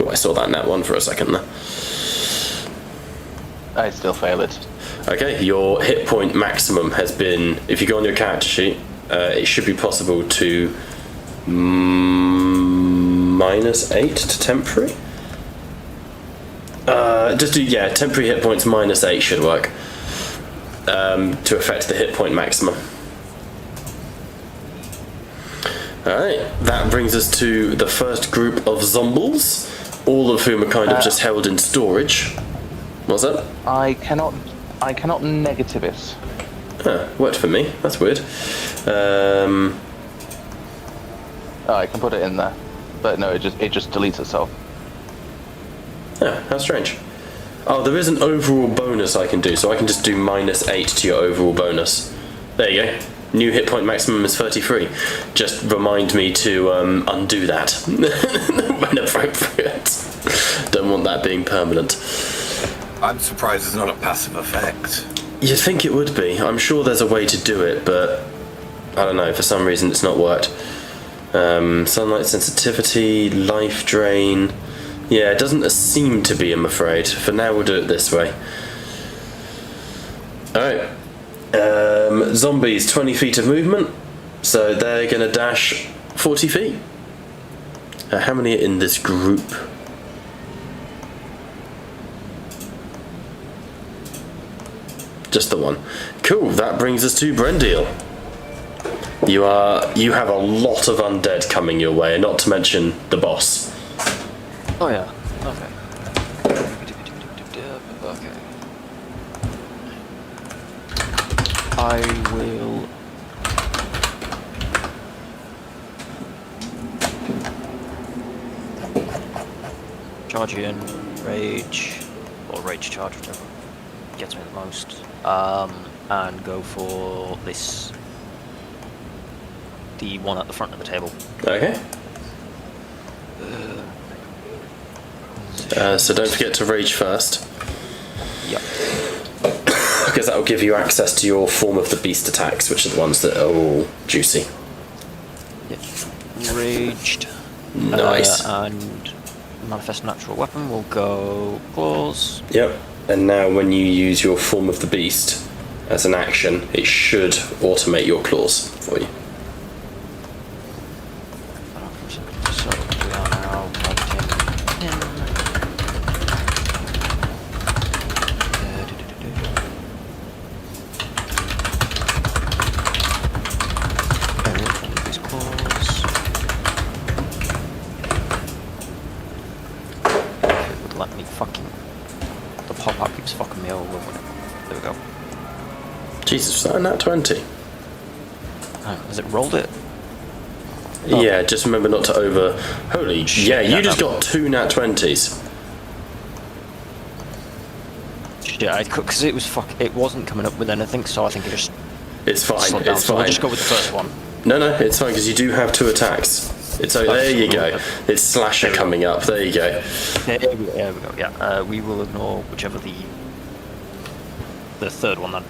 Oh, I saw that net one for a second there. I still fail it. Okay, your hit point maximum has been, if you go on your character sheet, it should be possible to -8 to temporary. Just do, yeah, temporary hit points -8 should work to affect the hit point maximum. Alright, that brings us to the first group of zombies, all of whom are kind of just held in storage. What's that? I cannot negative it. Worked for me. That's weird. I can put it in there, but no, it just deletes itself. How strange. Oh, there is an overall bonus I can do, so I can just do -8 to your overall bonus. There you go. New hit point maximum is 33. Just remind me to undo that when appropriate. Don't want that being permanent. I'm surprised it's not a passive effect. You'd think it would be. I'm sure there's a way to do it, but I don't know, for some reason it's not worked. Sunlight sensitivity, life drain. Yeah, it doesn't seem to be, I'm afraid. For now, we'll do it this way. Alright. Zombies, 20 feet of movement. So they're going to dash 40 feet. How many are in this group? Just the one. Cool, that brings us to Brendil. You have a lot of undead coming your way, not to mention the boss. Oh yeah. Okay. Okay. I will. Charge in, rage, or rage charge, whichever gets me the most. And go for this. The one at the front of the table. Okay. So don't forget to rage first. Yep. Because that will give you access to your form of the beast attacks, which are the ones that are all juicy. Yep. Raged. Nice. And manifest natural weapon will go claws. Yep. And now when you use your form of the beast as an action, it should automate your claws for you. So we are now in. These claws. It would let me fucking. The pop-up keeps fucking me over. There we go. Jesus, was that a nat 20? Oh, has it rolled it? Oh. Yeah, just remember not to over... Holy... Shit, yeah, you yeah, just that- got 2 nat 20s. Yeah, because it was it wasn't coming up with anything, so I think it just It's fine, slowed down. it's So we'll fine. just go with the first one. No, it's fine, because you do have 2 attacks. It's there you go. It's Slasher coming up, there you go. There we go. Yeah, we will ignore whichever the third one then.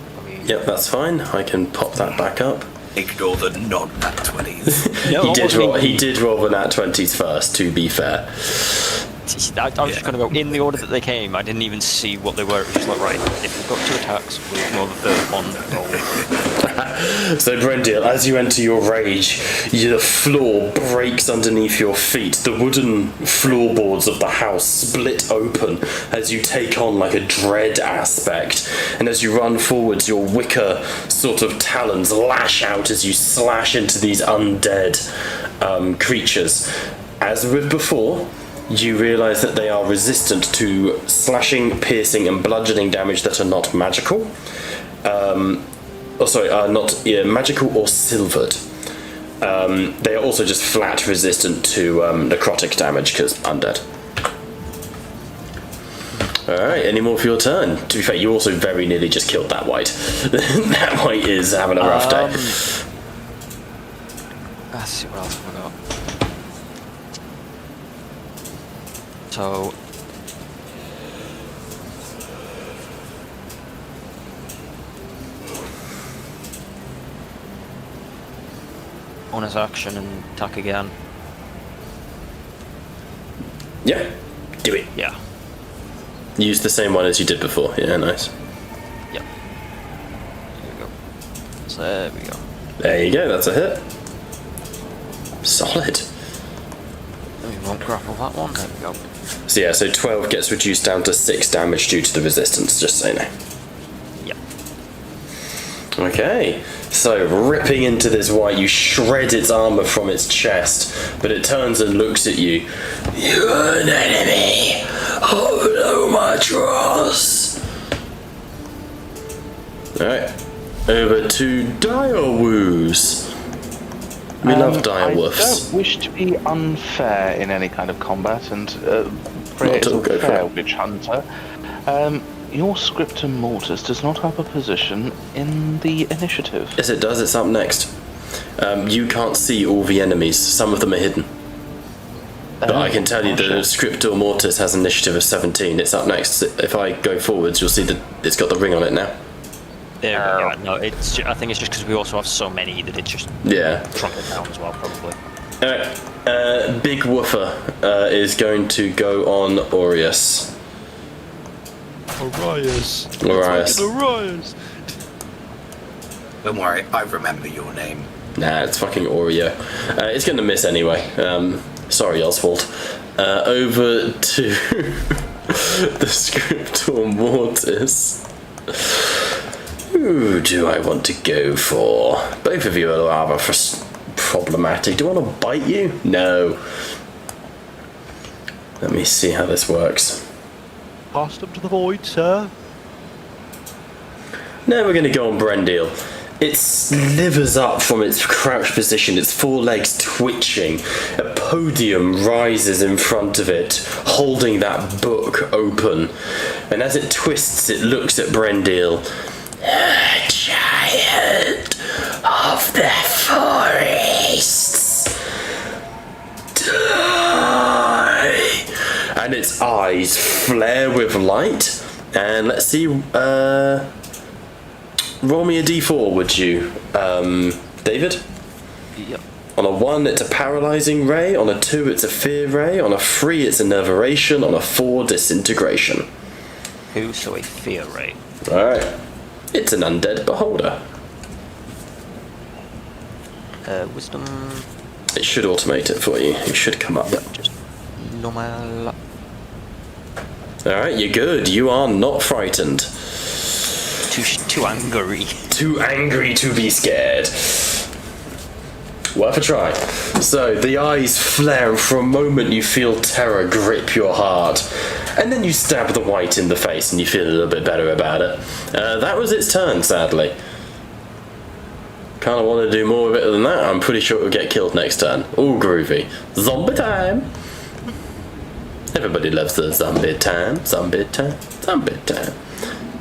Yep, that's fine. I can pop that back up. Ignore the non-nat 20s. No, He did roll the nat 20s first, to be fair. I was just going to go in the order that they came. I didn't even see what they were. It was just like, right, if we've got 2 attacks, we'll ignore the third one. Roll. So Brendil, as you enter your rage, the floor breaks underneath your feet. The wooden floorboards of the house split open as you take on like a dread aspect. And as you run forwards, your wicker sort of talons lash out as you slash into these undead creatures. As with before, you realise that they are resistant to slashing, piercing, and bludgeoning damage that are not magical. Not magical or silvered. They are also just flat resistant to necrotic damage because undead. Alright, any more for your turn? To be fair, you also very nearly just killed that white. That white is having a rough day. Let's see what else have we got. So bonus action and attack again. Yeah, Do it. Yeah. Use the same one as you did before. Yeah, nice. Yep. Here we go. So there we go. There you go, that's a hit. Solid. We won't grapple that one. There we go. So yeah, so 12 gets reduced down to 6 damage due to the resistance, just so you know. Yep. Okay, so ripping into this white, you shred its armor from its chest, but it turns and looks at you. You're an enemy! Oh no, Matros! Alright, over to Direwoos. We love direwolves. I don't wish to be unfair in any kind of combat, and Freya Not is at all, a go for fair it. witch hunter. Your Scriptum Mortis does not have a position in the initiative. Yes, it does. It's up next. You can't see all the enemies. Some of them are hidden. But I can tell you the Scriptor Mortis has initiative of 17. It's up next. If I go forwards, you'll see that it's got the ring on it now. There we go. No, I think it's just because we also have so many that it just Yeah. shrunk it down as well, probably. Big Woofer is going to go on Aureus. Arias. Arias. Arias. Don't worry, I remember your name. Nah, it's fucking Oreo. It's going to miss anyway. Sorry, Oswald. Over to the Scriptor Mortis. Who do I want to go for? Both of you are rather problematic. Do I want to bite you? No. Let me see how this works. Cast them to the void, sir. Now we're going to go on Brendil. It slithers up from its crouched position, its forelegs twitching. A podium rises in front of it, holding that book open. And as it twists, it looks at Brendil. Giant of the forests, die! And its eyes flare with light. And let's see, roll me a d4, would you, David? Yep. On a 1, it's a paralyzing ray. On a 2, it's a fear ray. On a 3, it's a nerveration. On a 4, disintegration. Who saw a fear ray? Alright. It's an undead beholder. Wisdom. It should automate it for you. It should come up. Just normal. Alright, you're good. You are not frightened. Too angry. Too angry to be scared. Worth a try. So the eyes flare, and for a moment you feel terror grip your heart. And then you stab the white in the face and you feel a little bit better about it. That was its turn, sadly. Kinda want to do more of it than that. I'm pretty sure it will get killed next turn. All groovy. Zombie time! Everybody loves the zombie time. Zombie time. Zombie time.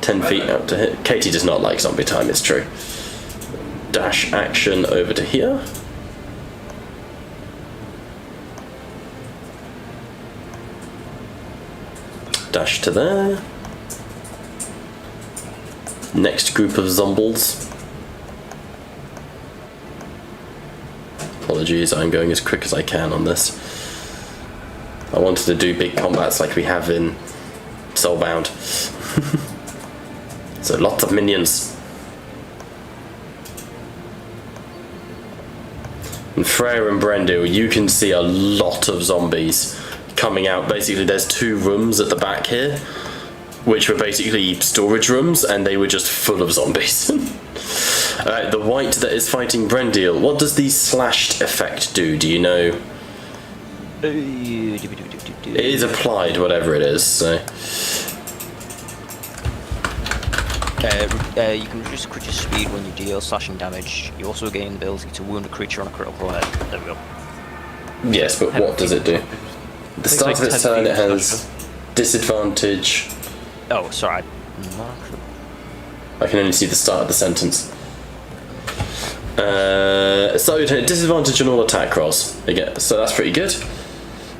10 feet out to hit. Katie does not like zombie time, it's true. Dash action over to here. Dash to there. Next group of zombies. Apologies, I'm going as quick as I can on this. I wanted to do big combats like we have in Soulbound. So lots of minions. And Freya and Brendil, you can see a lot of zombies coming out. Basically, there's 2 rooms at the back here, which were basically storage rooms, and they were just full of zombies. Alright, the white that is fighting Brendil, what does the slashed effect do? Do you know? It is applied, whatever it is, so... You can reduce creature speed when you deal slashing damage. You also gain the ability to wound a creature on a critical hit. There we go. Yes, but what does it do? At the start like of its 10 turn, feet it has disadvantage. Oh, sorry. I can only see the start of the sentence. So disadvantage on all attack rolls. Again, so that's pretty good.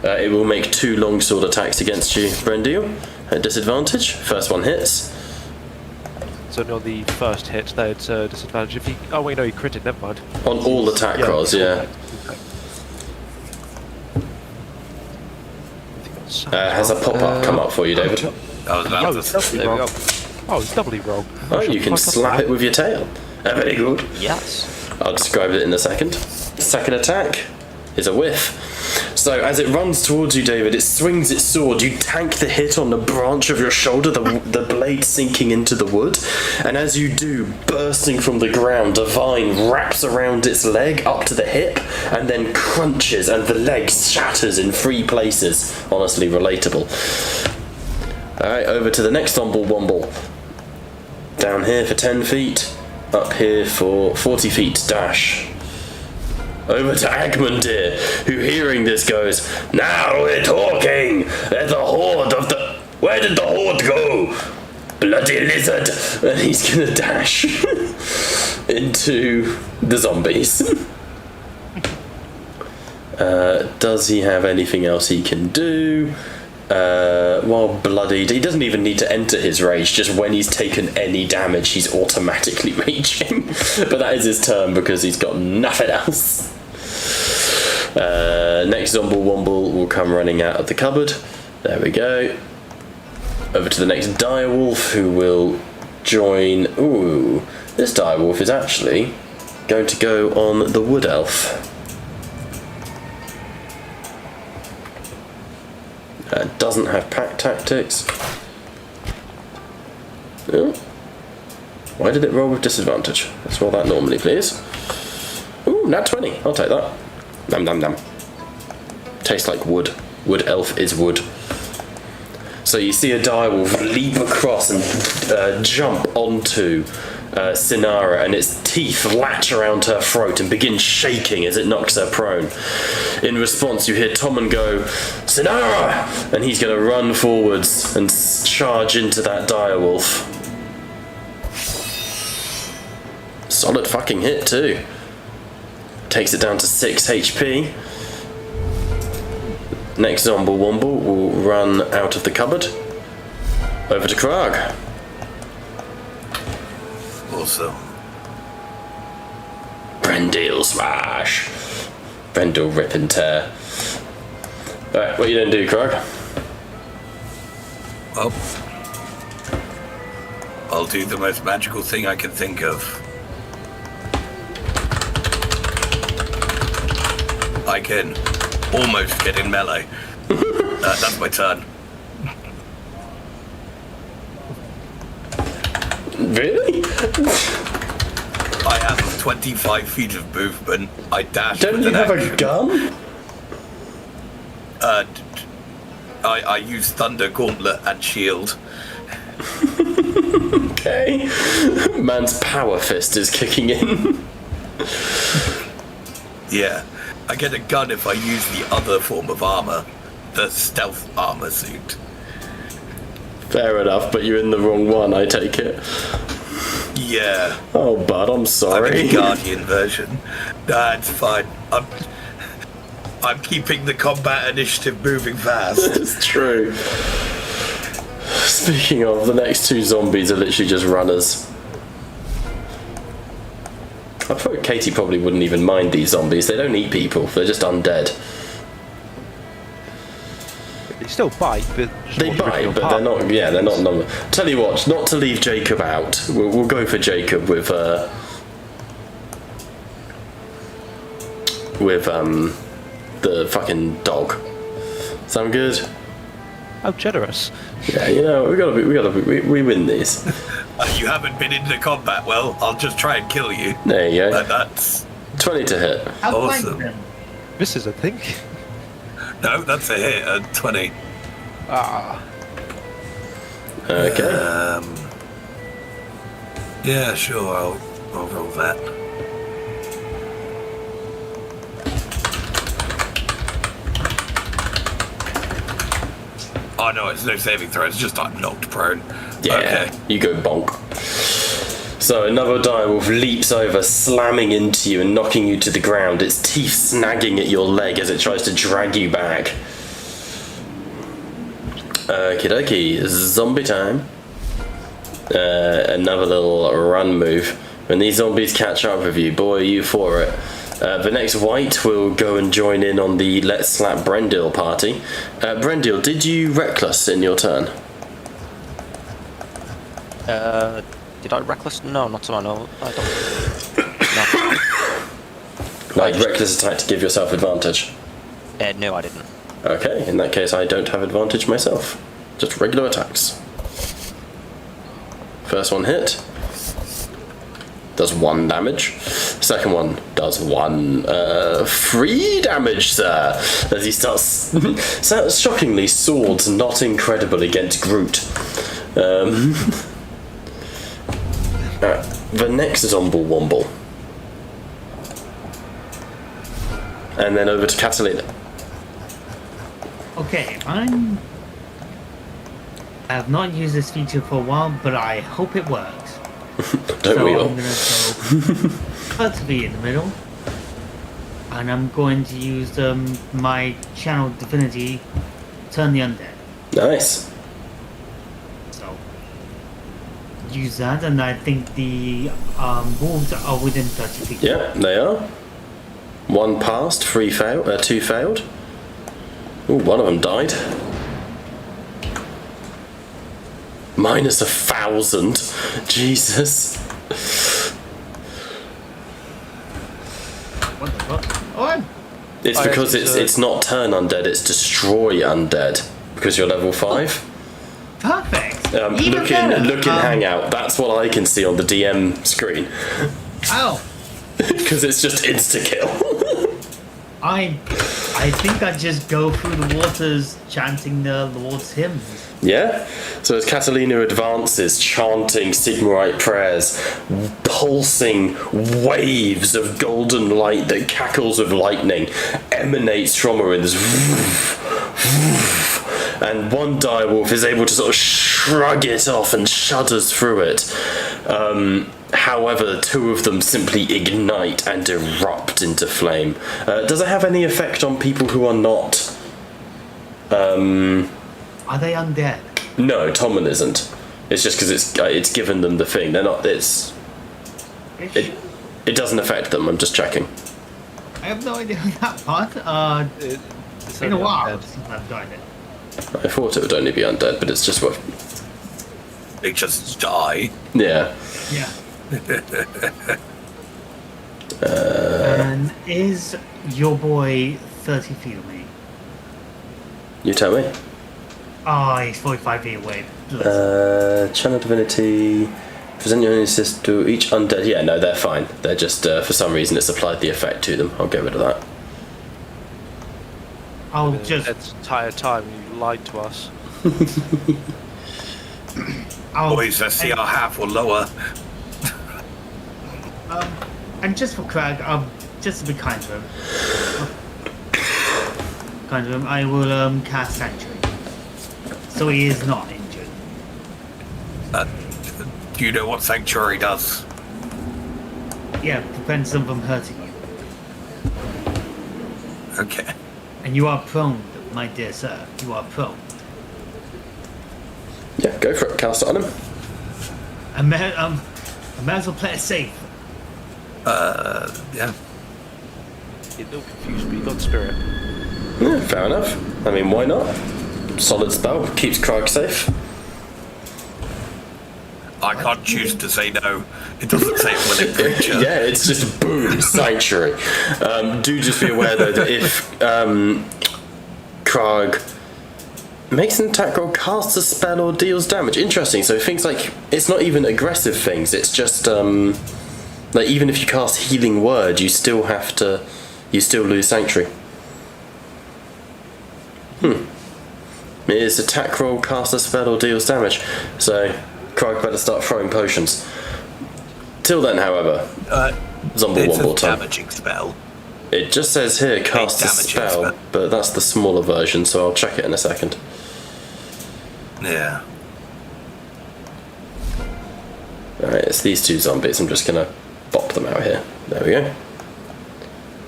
It will make 2 longsword attacks against you, Brendil. At disadvantage. First one hits. So on the first hit, that's disadvantage. If he, oh wait, no, he critted. Never mind. On all attack rolls, yeah. I think Has a pop-up come up for you, David? I was about Oh, to it's doubly There we wrong. go. Oh, it's doubly wrong. Oh, you can slap it with your tail. Very good. Yes. I'll describe it in a second. Second attack is a whiff. So as it runs towards you, David, it swings its sword. You tank the hit on the branch of your shoulder, the blade sinking into the wood. And as you do, bursting from the ground, a vine wraps around its leg up to the hip and then crunches and the leg shatters in 3 places. Honestly relatable. Alright, over to the next Womble. Down here for 10 feet. Up here for 40 feet dash. Over to Agmundir, who hearing this goes, "Now we're talking! There's a horde of the... Where did the horde go? Bloody lizard!" And he's gonna dash into the zombies. Does he have anything else he can do? While bloodied, he doesn't even need to enter his rage, just when he's taken any damage he's automatically raging. But that is his turn because he's got nothing else. Next Womble will come running out of the cupboard. There we go. Over to the next direwolf, who will join... Ooh, this direwolf is actually going to go on the wood elf. Doesn't have pack tactics. Oh. Why did it roll with disadvantage? Let's roll that normally, please. Ooh, nat 20. I'll take that. Nom nom nom. Tastes like wood. Wood elf is wood. So you see a direwolf leap across and jump onto Sinara, and its teeth latch around her throat and begin shaking as it knocks her prone. In response, you hear Tommen go, "Sinara!" And he's going to run forwards and charge into that direwolf. Solid fucking hit too. Takes it down to 6 HP. Next Womble will run out of the cupboard. Over to Krag. Awesome. Brendil smash. Brendil rip and tear. Alright, what you gonna do, Krag? Well, I'll do the most magical thing I can think of. I can almost get in melee. That's my turn. Really? I have 25 feet of movement. I dash Don't with you an have action. a gun? I use Thunder Gauntlet and Shield. Okay. Man's power fist is kicking in. Yeah. I get a gun if I use the other form of armor. The stealth armor suit. Fair enough, but you're in the wrong one, I take it. Yeah. Oh, bud, I'm I'm sorry. in the Guardian version. That's fine. I'm keeping the combat initiative moving fast. It's true. Speaking of, the next 2 zombies are literally just runners. I thought Katie probably wouldn't even mind these zombies. They don't eat people, they're just undead. They still bite, but just They want to rip bite, you but apart. they're not. Yeah, they're not number. Tell you what, not to leave Jacob out. We'll go for Jacob with the fucking dog. Sound good? How generous. Yeah, you know we win these. You haven't been into combat well. I'll just try and kill you. There you go. That's 20 to hit. awesome. This is a thing. No, that's a hit. 20. Ah. Okay. Yeah, sure. I'll roll that. Oh no, it's no saving throw. It's just I'm knocked prone. Yeah. Okay. You go bonk. So another direwolf leaps over, slamming into you and knocking you to the ground, its teeth snagging at your leg as it tries to drag you back. Okie dokie, zombie time. Another little run move. When these zombies catch up with you, boy, are you for it. The next white will go and join in on the Let's Slap Brendil party. Brendil, did you reckless in your turn? Did I reckless? No, not to my knowledge. I don't. No. Like reckless attack to give yourself advantage? No, I didn't. Okay, in that case I don't have advantage myself. Just regular attacks. First one hit. Does 1 damage. Second one does 3 damage, sir. As he starts shockingly swords not incredible against Groot. The next Zomble Womble. And then over to Catalina. Okay, I have not used this feature for a while, but I hope it works. Don't we all? I'm gonna go Cultivate in the middle, and I'm going to use my channel divinity, turn the undead. Nice. So use that, and I think the wolves are within 30 feet. Yeah, they are. 1 passed, 3 failed, 2 failed. Ooh, one of them died. Minus 1,000. Jesus. What the fuck? Oh, It's because it's not turn undead, it's destroy undead. Because you're level 5. perfect. Look in Hangout. That's what I can see on the DM screen. Ow! Because it's just insta kill. I think I just go through the waters chanting the Lord's hymns. Yeah? So as Catalina advances, chanting Sigmarite prayers, pulsing waves of golden light that cackles with lightning emanates from her in this. And one direwolf is able to sort of shrug it off and shudders through it. However, 2 of them simply ignite and erupt into flame. Does it have any effect on people who are not? Are they undead? No, Tommen isn't. It's just because it's given them the thing. They're not. It doesn't affect them. I'm just checking. I have no idea that part. It's been a while since I've done it. I thought it would only be undead, but it's just what. They just die. Yeah. Yeah. And is your boy 30 feet away? You tell me. Oh, he's 45 feet away. Channel Divinity. Present your own assist to each undead. Yeah, no, they're fine. They're just, for some reason, it's applied the effect to them. I'll get rid of that. I'll That just. entire time you lied to us. Boys, let's see our half or lower. And just for Crag, just to be kind to him. I will cast Sanctuary. So he is not injured. Do you know what Sanctuary does? Yeah, prevents them from hurting you. Okay. And you are prone, my dear sir. You are prone. Yeah, go for it. Cast it on him. I might as well play it safe. Yeah. Get no confused, but you got spirit. Yeah, fair enough. I mean, why not? Solid spell. Keeps Krog safe. I can't choose to say no. It doesn't say it when it creature. Yeah, it's just boom, Sanctuary. Do just be aware, though, that if Krog makes an attack roll, casts a spell, or deals damage. Interesting. So things like, it's not even aggressive things, it's just, like, even if you cast Healing Word, you still lose Sanctuary. It is attack roll, cast a spell, or deals damage. So, Krog better start throwing potions. Till then, however, Zomble It's Womble a time. damaging spell. It just says here, cast a damaging spell, spell. but that's the smaller version, so I'll check it in a second. Yeah. Alright, it's these 2 zombies. I'm just gonna bop them out here. There we go.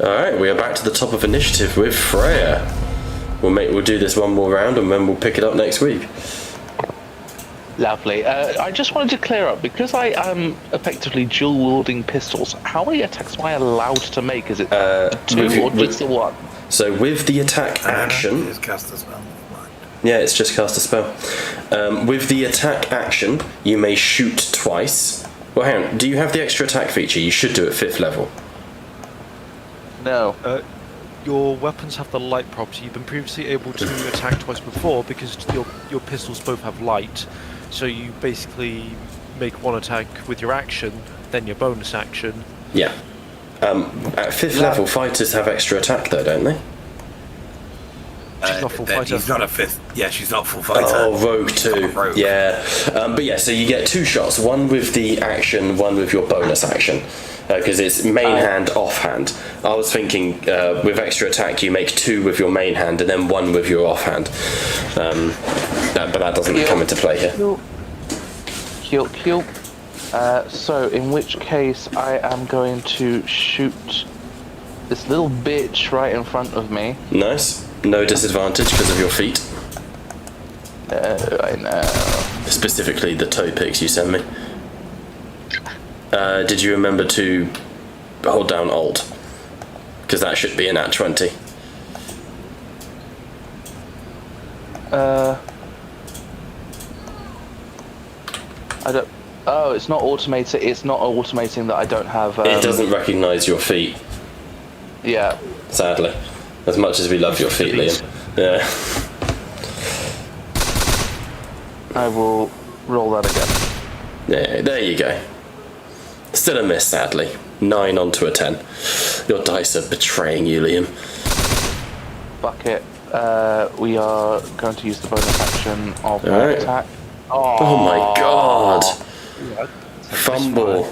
Alright, we are back to the top of initiative with Freya. We'll do this one more round and then we'll pick it up next week. Lovely. I just wanted to clear up, because I am effectively dual wielding pistols. How many attacks am I allowed to make? Is it two or just the one? So with the attack action, Just cast a spell. yeah, it's just cast a spell. With the attack action, you may shoot twice. Well, hang on. Do you have the extra attack feature? You should do it 5th level. No. Your weapons have the light property. You've been previously able to attack twice before because your pistols both have light. So you basically make one attack with your action, then your bonus action. Yeah. At 5th level, fighters have extra attack though, don't they? She's not full Then fighter. She's not a 5th. Yeah, she's not full fighter. Oh, rogue too. Rogue. Yeah. But yeah, so you get 2 shots. One with the action, one with your bonus action. Because it's main hand, off hand. I was thinking with extra attack you make 2 with your main hand and then 1 with your off hand. But that doesn't come into play here. Kill. So, in which case, I am going to shoot this little bitch right in front of me. Nice. No disadvantage because of your feet. I know. Specifically the toe picks you sent me. Did you remember to hold down Alt? Because that should be an at 20. I don't. Oh, it's not automated. It's not automating that I don't have. It doesn't recognise your feet, Yeah. sadly. As much as we love your feet, Liam. Yeah. I will roll that again. Yeah, there you go. Still a miss, sadly. 9 onto a 10. Your dice are betraying you, Liam. Fuck it. We are going to use the bonus action of my Alright. attack. Oh my god! Fumble.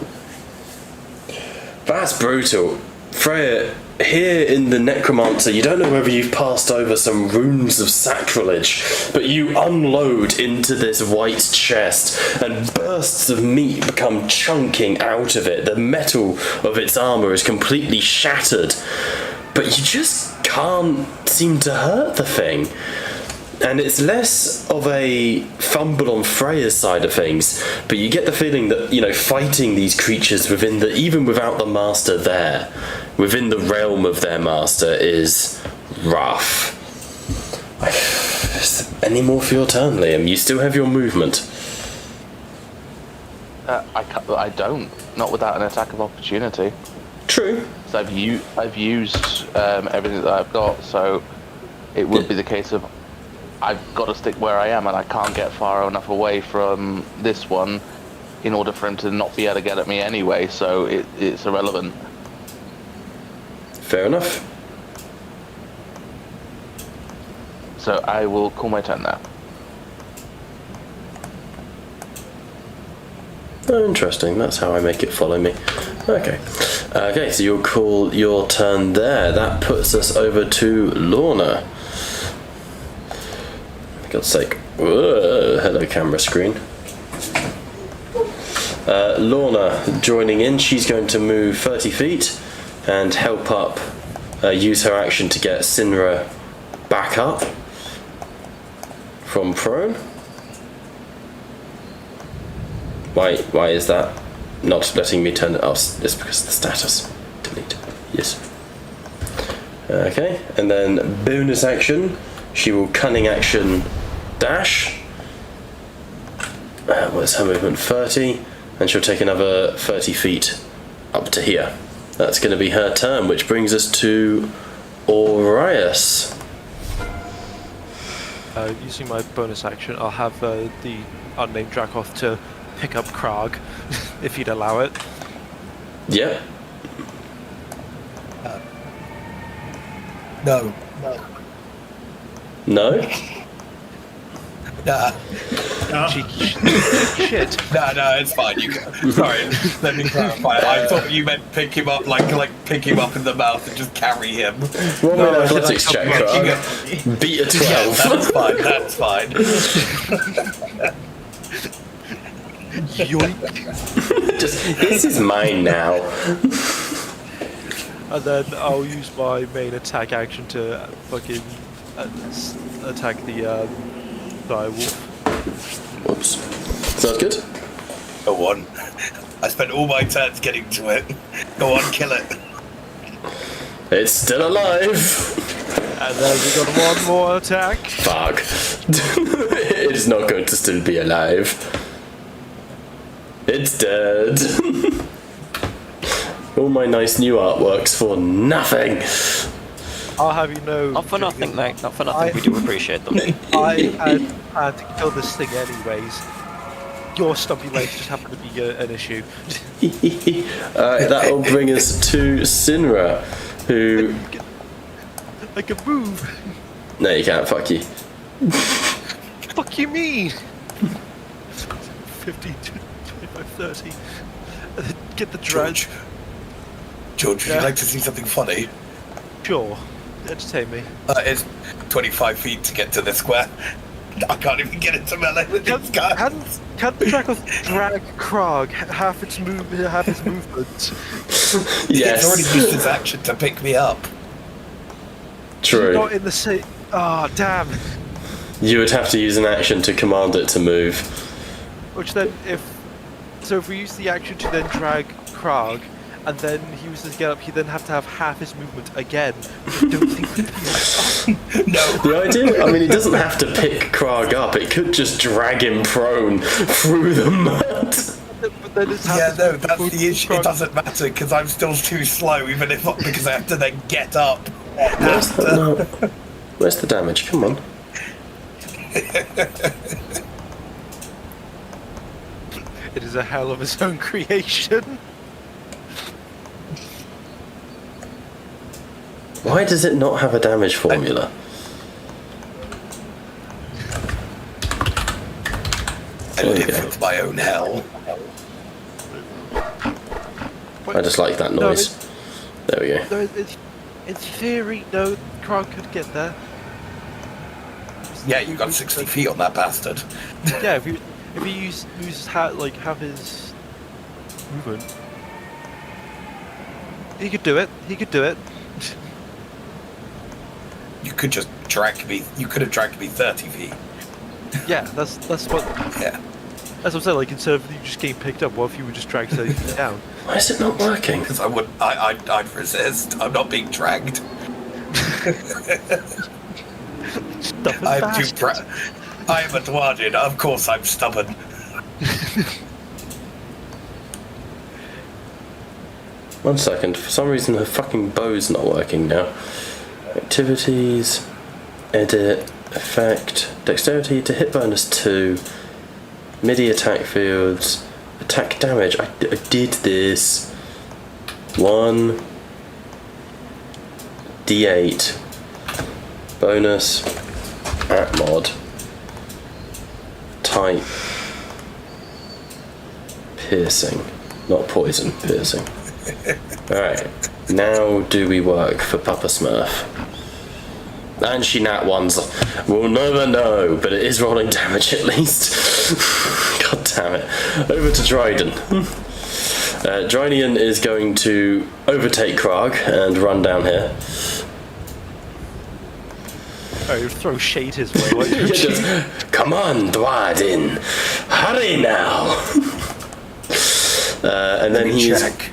That's brutal. Freya, here in the Necromancer, you don't know whether you've passed over some runes of sacrilege, but you unload into this white chest, and bursts of meat become chunking out of it. The metal of its armour is completely shattered, but you just can't seem to hurt the thing. And it's less of a fumble on Freya's side of things, but you get the feeling that, you know, fighting these creatures within the, even without the master there, within the realm of their master, is rough. Any more for your turn, Liam? You still have your movement. I don't. Not without an attack of opportunity. True. So I've used everything that I've got, so it would be the case of I've got to stick where I am, and I can't get far enough away from this one in order for him to not be able to get at me anyway, so it's irrelevant. Fair enough. So I will call my turn now. Oh, interesting. That's how I make it follow me. Okay. Okay, so you'll call your turn there. That puts us over to Lorna. For God's sake. Whoa, hello, camera screen. Lorna joining in. She's going to move 30 feet and help up, use her action to get Sinra back up from prone. Why is that not letting me turn it? Oh, it's because of the status. Delete. Yes. Okay, and then bonus action, she will cunning action dash. What's her movement? 30, and she'll take another 30 feet up to here. That's going to be her turn, which brings us to Orias. Using my bonus action, I'll have the unnamed Dracoth to pick up Krag, if he'd allow it. Yep. No. No? Nah. Shit. No, it's fine. You can. Sorry, let me clarify. I thought you meant pick him up, like pick him up in the mouth and just carry him. Roll me an athletics check. Right? Beat a 12. Yeah, that's fine. Yoink. This is mine now. And then I'll use my main attack action to fucking attack the direwolf. Whoops. Not good. Go on. I spent all my turns getting to it. Go on, kill it. It's still alive. And then we got one more attack. Fuck. It is not going to still be alive. It's dead. All my nice new artworks for nothing. I'll have you know. Not for nothing, mate. Not for nothing. We do appreciate them. I had to kill this thing anyways. Your stumpy legs just happened to be an issue. Alright, that will bring us to Sinra, who... I can move. No, you can't, fuck you. Fuck you mean? 50, 25, 30. Get the drudge. George, would Yeah. you like to see something funny? Sure. Entertain me. It's 25 feet to get to the square. I can't even get into melee with these guys. Can the drag Krog half its movement? Yes. It's already used its action to pick me up. True. Not in the same. Ah, damn. You would have to use an action to command it to move. Which then, if we use the action to then drag Krog, and then he was to get up, he'd then have to have half his movement again, which I don't think would be No. The idea, I mean, it doesn't have to pick Krog up, it could just drag him prone through the mud. But then it's half Yeah, his no, movement that's would the issue. Krog- It doesn't matter because I'm still too slow, even if because I have to then get up. Where's the, no. Where's the damage? Come on. It is a hell of its own creation. Why does it not have a damage formula? I There we live go. with my own hell. I just like that No, noise. There we go. No, in theory, no, Krog could get there. Yeah, you got 60 feet on that bastard. Yeah, if he uses half his movement, he could do it. He could do it. You could just drag me. You could have dragged me 30 feet. Yeah, that's what. Yeah. That's what I'm saying. Like instead of you just getting picked up, what if you would just drag 30 feet down? Why is it not working? Because I would. I'd resist. I'm not being dragged. Stubborn I'm bastard. too I am a Dwardian. Of course I'm stubborn. One second, for some reason her fucking bow's not working now. Activities, edit, effect, dexterity to hit bonus 2, MIDI attack fields, attack damage. I did this. 1 D8 bonus at mod type piercing, not poison, piercing. Alright, now do we work for Papa Smurf? And she nat ones. We'll never know, but it is rolling damage at least. God damn it. Over to Dryden. Dryden is going to overtake Krog and run down here. Oh, you throw shade his way. Like, Yeah, just, come on, Dryden. Hurry now. And then he's... Check.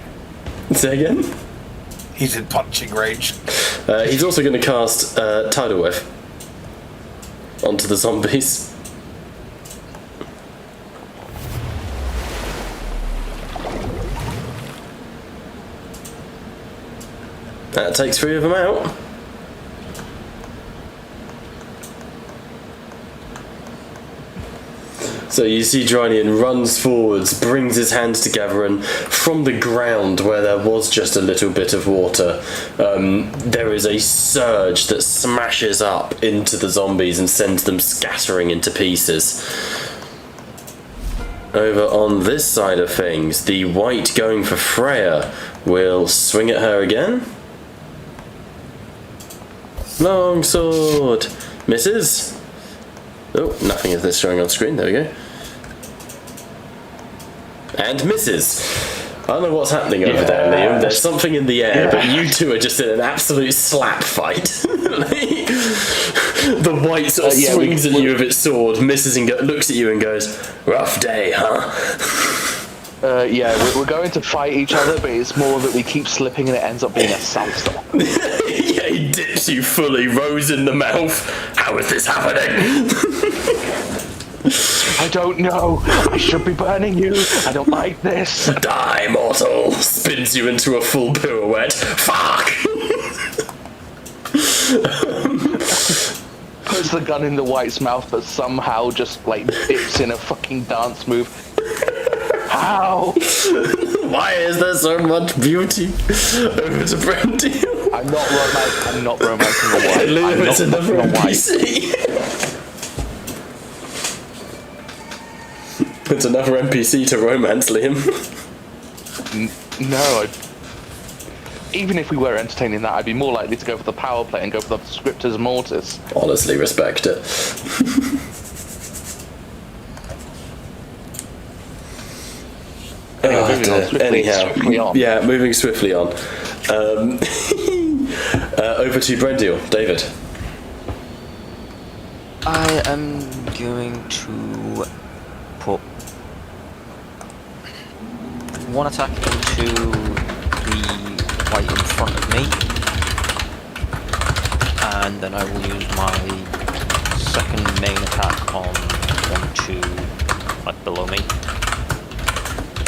Say again? He's in punching range. He's also going to cast Tidal Wave onto the zombies. That takes 3 of them out. So you see Drinian runs forwards, brings his hands together, and from the ground where there was just a little bit of water, there is a surge that smashes up into the zombies and sends them scattering into pieces. Over on this side of things, the white going for Freya will swing at her again. Longsword! Misses! Oh, nothing is showing on screen, there we go. And misses! I don't know what's happening over there, Liam. There's something in the air, but you two are just in an absolute slap fight. The white sort of swings at you with its sword, misses and looks at you and goes, "Rough day, huh?" We're going to fight each other, but it's more that we keep slipping and it ends up being a salsa. Yeah, he dips you fully, rose in the mouth. How is this happening? I don't know. I should be burning you. I don't like this. Die, mortal! Spins you into a full pirouette. Fuck! Puts the gun in the white's mouth, but somehow just like dips in a fucking dance move. How? Why is there so much beauty over to Brandy? I'm not romancing the white. Liam, it's another NPC. It's another NPC to romance, Liam. No, even if we were entertaining that, I'd be more likely to go for the power play and go for the scriptors mortis. Honestly, respect it. Swiftly on. Yeah, moving swiftly on. Over to Brendil, David. I am going to put one attack into the white in front of me, and then I will use my second main attack on one to like below me.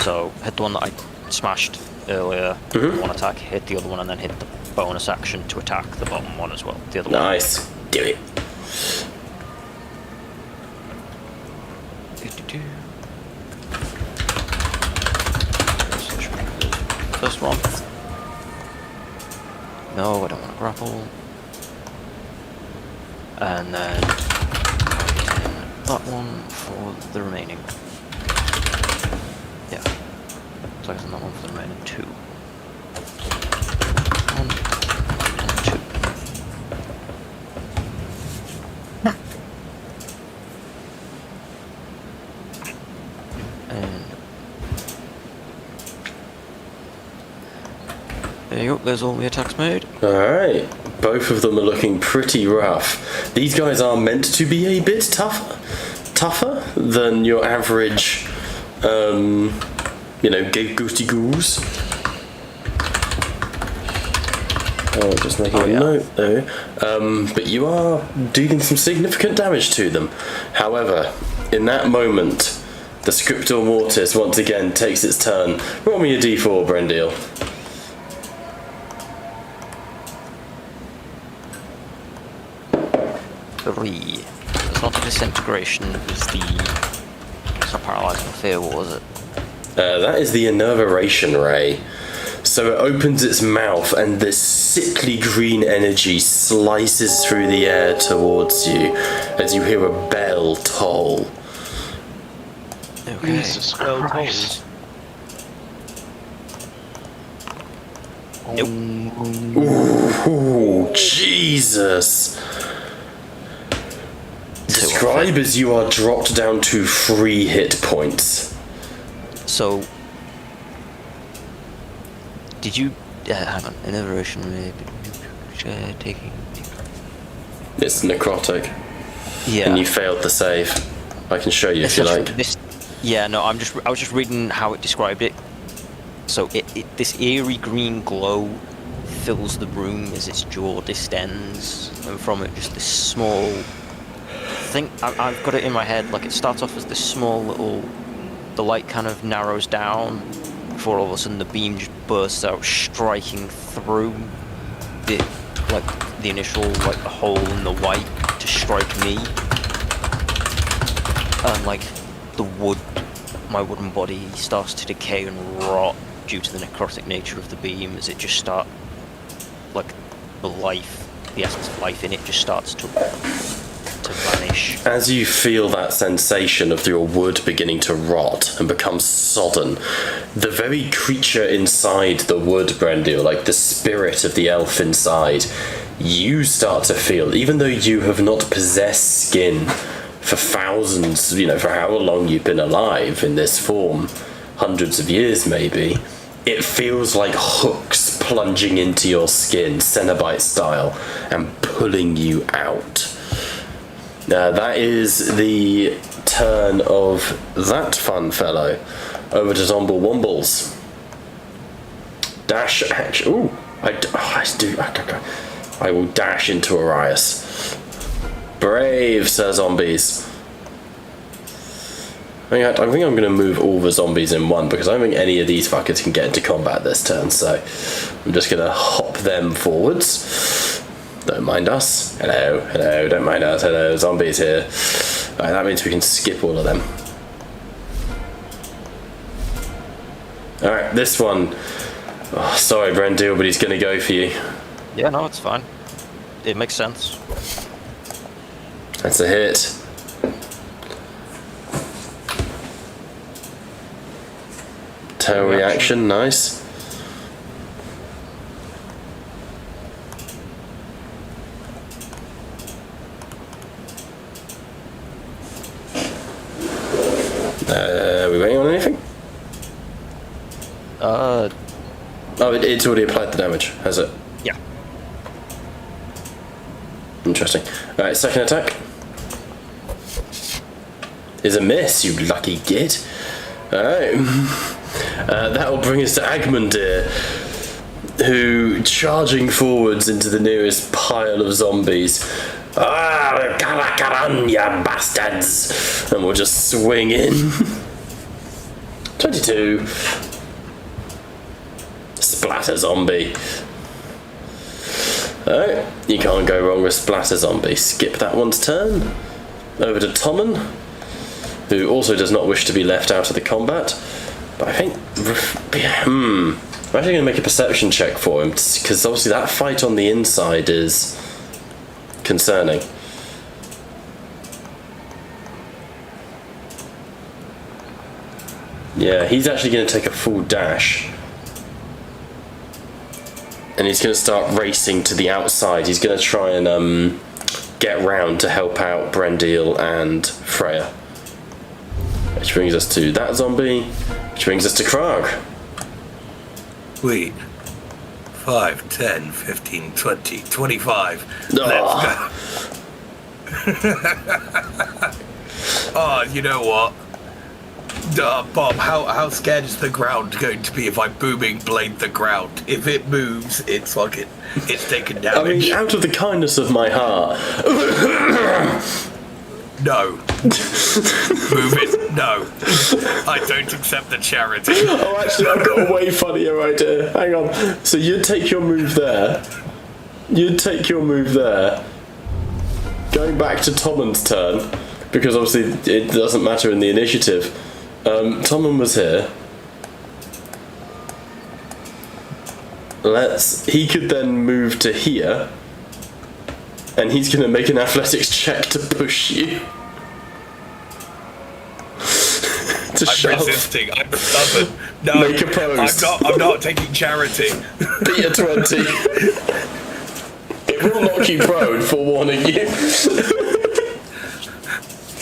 So hit the one that I smashed earlier, one attack, hit the other one, and then hit the bonus action to attack the bottom one as well. The other Nice. Do it. one. First one. No, I don't want to grapple. And then that one for the remaining. Yeah. So I guess that one for the remaining two. One and two. And there you go, there's all the attacks made. Alright. Both of them are looking pretty rough. These guys are meant to be a bit tougher than your average, goosey goose. Oh, just making a note there. But you are dealing some significant damage to them. However, in that moment, the Scriptor Mortis once again takes its turn. Roll me a d4, Brendil. 3. It's not the disintegration, it's not paralyzing fear, what was it? That is the Enerveration Ray. So it opens its mouth and this sickly green energy slices through the air towards you as you hear a bell toll. Okay. Jesus Christ. Nope. Ooh, Jesus. Describe as you are dropped down to 3 hit points. So, did you hang on? Enervation taking. It's necrotic. Yeah. And you failed the save. I can show you if you like. I was just reading how it described it. So this eerie green glow fills the room as its jaw distends, and from it just this small thing. I've got it in my head, like it starts off as this small little. The light kind of narrows down before all of a sudden the beam just bursts out, striking through the initial hole in the white to strike me, and my wooden body starts to decay and rot due to the necrotic nature of the beam as it just the essence of life in it just starts to vanish. As you feel that sensation of your wood beginning to rot and become sodden, the very creature inside the wood, Brendil, like the spirit of the elf inside, you start to feel, even though you have not possessed skin for thousands, for how long you've been alive in this form, hundreds of years maybe, it feels like hooks plunging into your skin, Cenobite style, and pulling you out. That is the turn of that fun fellow. Over to Zomble Wombles. Dash action. Ooh, I will dash into Arias. Brave, Sir Zombies. I think I'm going to move all the zombies in one because I don't think any of these fuckers can get into combat this turn, so I'm just going to hop them forwards. Don't mind us. Hello, hello, don't mind us. Hello, zombies here. Alright, that means we can skip all of them. Alright, this one. Oh, sorry, Brendil, but he's going to go for you. Yeah, no, it's fine. It makes sense. That's a hit. Tail reaction, nice. Are we waiting on anything? Oh, it's already applied the damage, has it? Yeah. Interesting. Alright, second attack. Is a miss, you lucky git. Alright. That will bring us to Agmundir, who, charging forwards into the nearest pile of zombies. Ah, Karakaran, ya bastards! And we'll just swing in. 22. Splatter zombie. Alright, you can't go wrong with Splatter zombie. Skip that one's turn. Over to Tommen, who also does not wish to be left out of the combat. But I think... I'm actually going to make a perception check for him, because obviously that fight on the inside is concerning. Yeah, he's actually going to take a full dash. And he's going to start racing to the outside. He's going to try and get round to help out Brendil and Freya. Which brings us to that zombie. Which brings us to Krog. Wait. 5, 10, 15, 20, 25. Oh. Let's go. Oh, you know what? Bob, how scared is the ground going to be if I booming blade the ground? If it moves, it's taking damage. I mean, out of the kindness of my heart. No. Move it. No. I don't accept the charity. Oh, actually, I've got a way funnier idea. Hang on. So you'd take your move there. Going back to Tommen's turn, because obviously it doesn't matter in the initiative. Tommen was here. He could then move to here, and he's going to make an athletics check to push you. I'm resisting. I'm stubborn. No, Make a pose. I'm not taking charity. Beat a 20. It will knock you prone, forewarning you.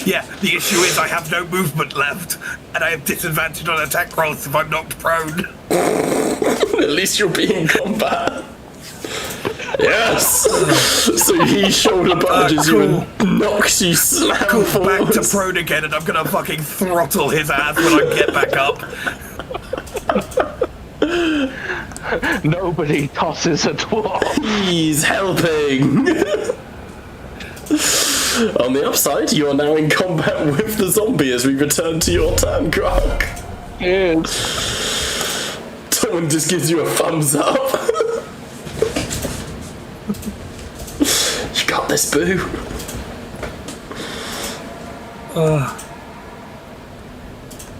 Yeah, the issue is I have no movement left, and I have disadvantage on attack rolls if I'm knocked prone. At least you'll be in combat. Yes! So he shoulder barges you and knocks you slam forward. Back to prone again, and I'm gonna fucking throttle his ass when I get back up. Nobody tosses a dwarf. He's helping. On the upside, you are now in combat with the zombie as we return to your turn, Grog. Yes. Someone just gives you a thumbs up. You got this, boo.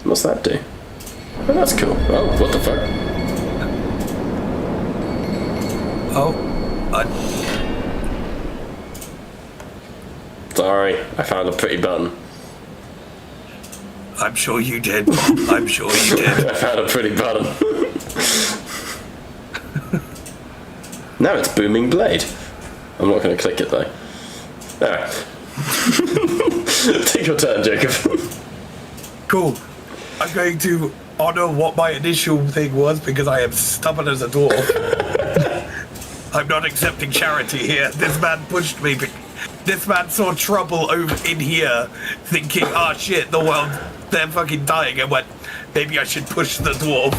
What's that do? Oh, that's cool. Oh, what the fuck? Sorry, I found a pretty button. I'm sure you did. I'm sure you did. I found a pretty button. Now it's Booming Blade. I'm not going to click it though. Alright. Take your turn, Jacob. Cool. I'm going to honor what my initial thing was because I am stubborn as a dwarf. I'm not accepting charity here. This man pushed me. This man saw trouble over in here, thinking, "Ah, shit, the world, they're fucking dying," and went, "Maybe I should push the dwarf."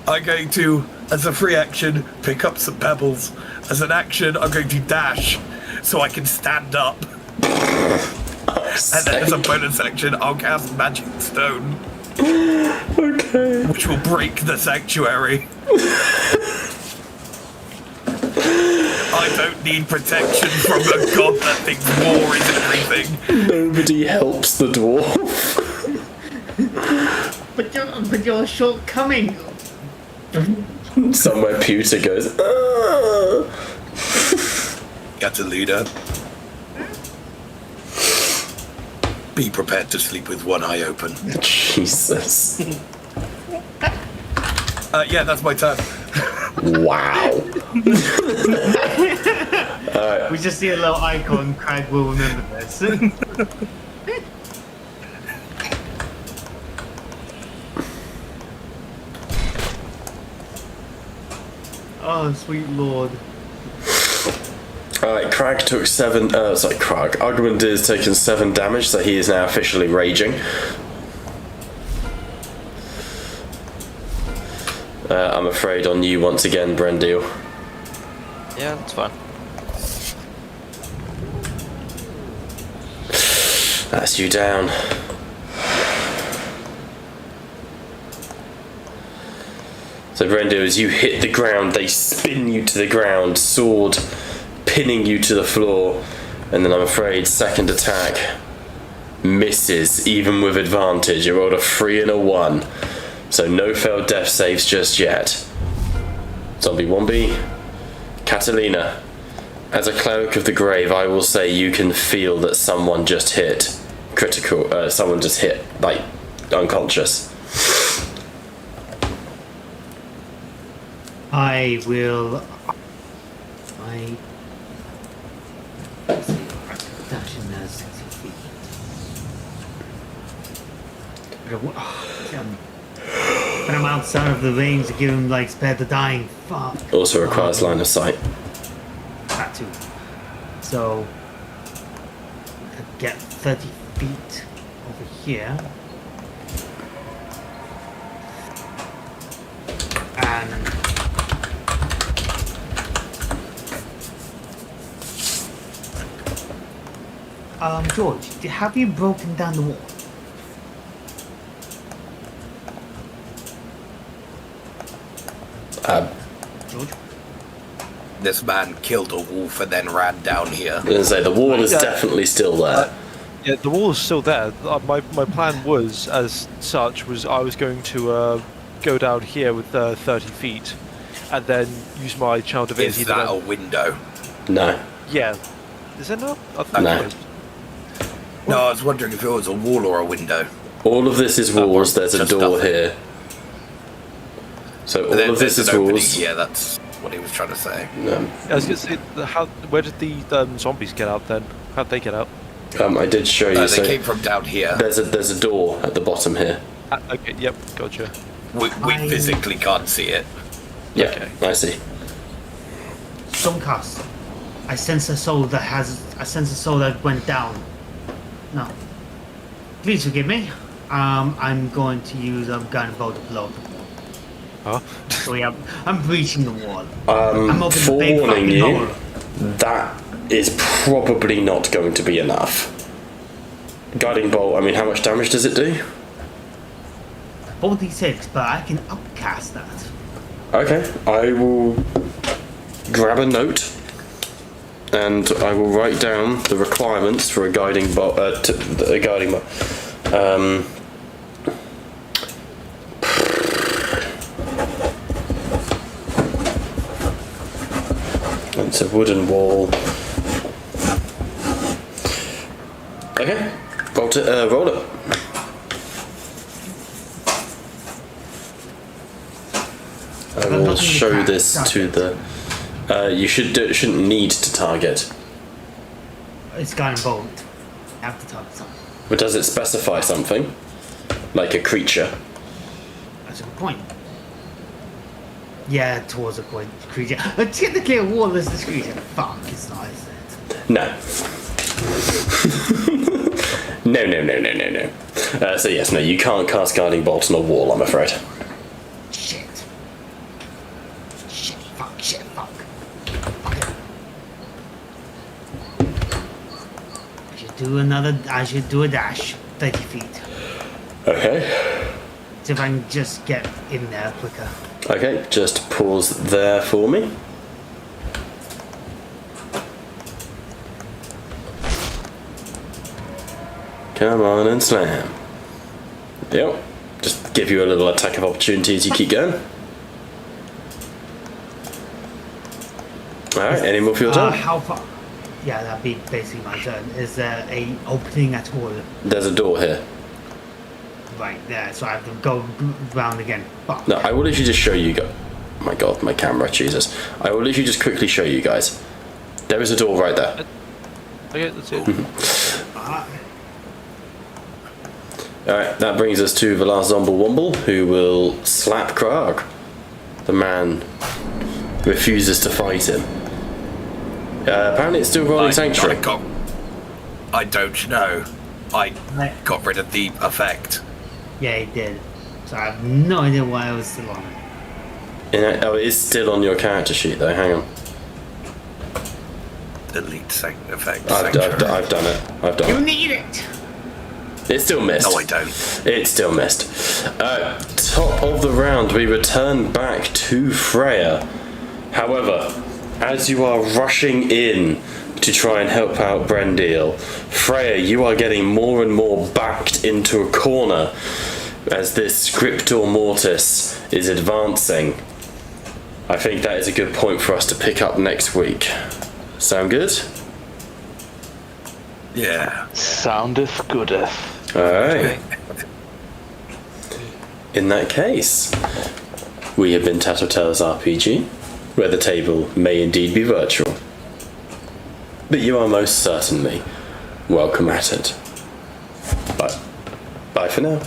I'm going to, as a free action, pick up some pebbles. As an action, I'm going to dash so I can stand up. And then as a bonus action, I'll cast Magic Stone. Okay. Which will break the sanctuary. I don't need protection from a god that thinks war is everything. Nobody helps the dwarf. But you're shortcoming. Somewhere Pewter goes, Got a leader. Be prepared to sleep with one eye open. Jesus. Yeah, that's my turn. Wow. We just see a little icon. Craig will remember this. Oh, sweet lord. Alright, Crag took 7, Argumund has taken 7 damage, so he is now officially raging. I'm afraid on you once again, Brendil. Yeah, that's fine. That's you down. So Brendil, as you hit the ground, they spin you to the ground, sword pinning you to the floor, and then I'm afraid second attack misses, even with advantage. You rolled a 3 and a 1, so no failed death saves just yet. Zombie Wombie, Catalina, as a cleric of the grave, I will say you can feel that someone just hit critical, someone just hit, like, unconscious. I will. Dash in there 60 feet. When I'm outside of the range to give him, like, spare the dying. Fuck. Also requires line of sight. That too. So. I could get 30 feet over here. And. George, have you broken down the wall? George? This man killed a wolf and then ran down here. I was going to say, the wall is definitely still there. Yeah, the wall is still there. My plan was, as such, was I was going to go down here with 30 feet, and then use my channel divinity. Is that a window? No. Yeah. Is it not? I No. it was. No, I was wondering if it was a wall or a window. All of this is walls, there's a Just door nothing. here. So all Then of this there's is an opening. walls. Yeah, that's what he was trying to say. I was going to say, where did the zombies get out then? How'd they get out? I did show you. They So came from down here. there's a door at the bottom here. Okay, yep, gotcha. We physically can't see it. Yeah, Okay. I see. Stormcast. I sense a soul that went down. No. Please forgive me. I'm going to use a gunbow to blow the wall. Huh? So yeah, I'm breaching the wall. I'm opening a big forewarning fucking you, hole. that is probably not going to be enough. Guiding bolt, I mean, how much damage does it do? 46, but I can upcast that. Okay, I will grab a note and I will write down the requirements for a guiding bolt. A guiding bolt. It's a wooden wall. Okay, roll it. I will show this to the. You shouldn't need to target. it's got involved. Have to talk something. But does it specify something? Like a creature? That's a good point. Yeah, towards a point creature. Technically, a warless creature. Fuck, it's not, is it? No. No. So yes, no, you can't cast Guiding Bolt on a wall, I'm afraid. Shit. Fuck. Fuck it. I should do a dash. 30 feet. Okay. See if I can just get in there quicker. Okay, just pause there for me. Come on and slam. Yep. Just give you a little attack of opportunity as you keep going. Alright, any more for your turn? How far? Yeah, that'd be basically my turn. Is there a opening at all? There's a door here. Right there, so I have to go round again. Fuck. No, I will literally just show you guys. My god, my camera, Jesus. I will literally just quickly show you guys. There is a door right there. Okay, that's it. Alright, that brings us to the last Zomble Womble, who will slap Krarg. The man refuses to fight him. Apparently it's still rolling Sanctuary. I don't know. I got rid of the effect. Yeah, he did. So I have no idea why I was still on it. Oh, it is still on your character sheet though, hang on. Delete effect. I've done it. I've done You it. need it! It still missed. No, I don't. It still missed. Top of the round, we return back to Freya. However, as you are rushing in to try and help out Brendil, Freya, you are getting more and more backed into a corner as this Scriptor Mortis is advancing. I think that is a good point for us to pick up next week. Sound good? Yeah. Soundeth goodeth. Alright. In that case, we have been Tattletales RPG, where the table may indeed be virtual, but you are most certainly welcome at it. Bye for now.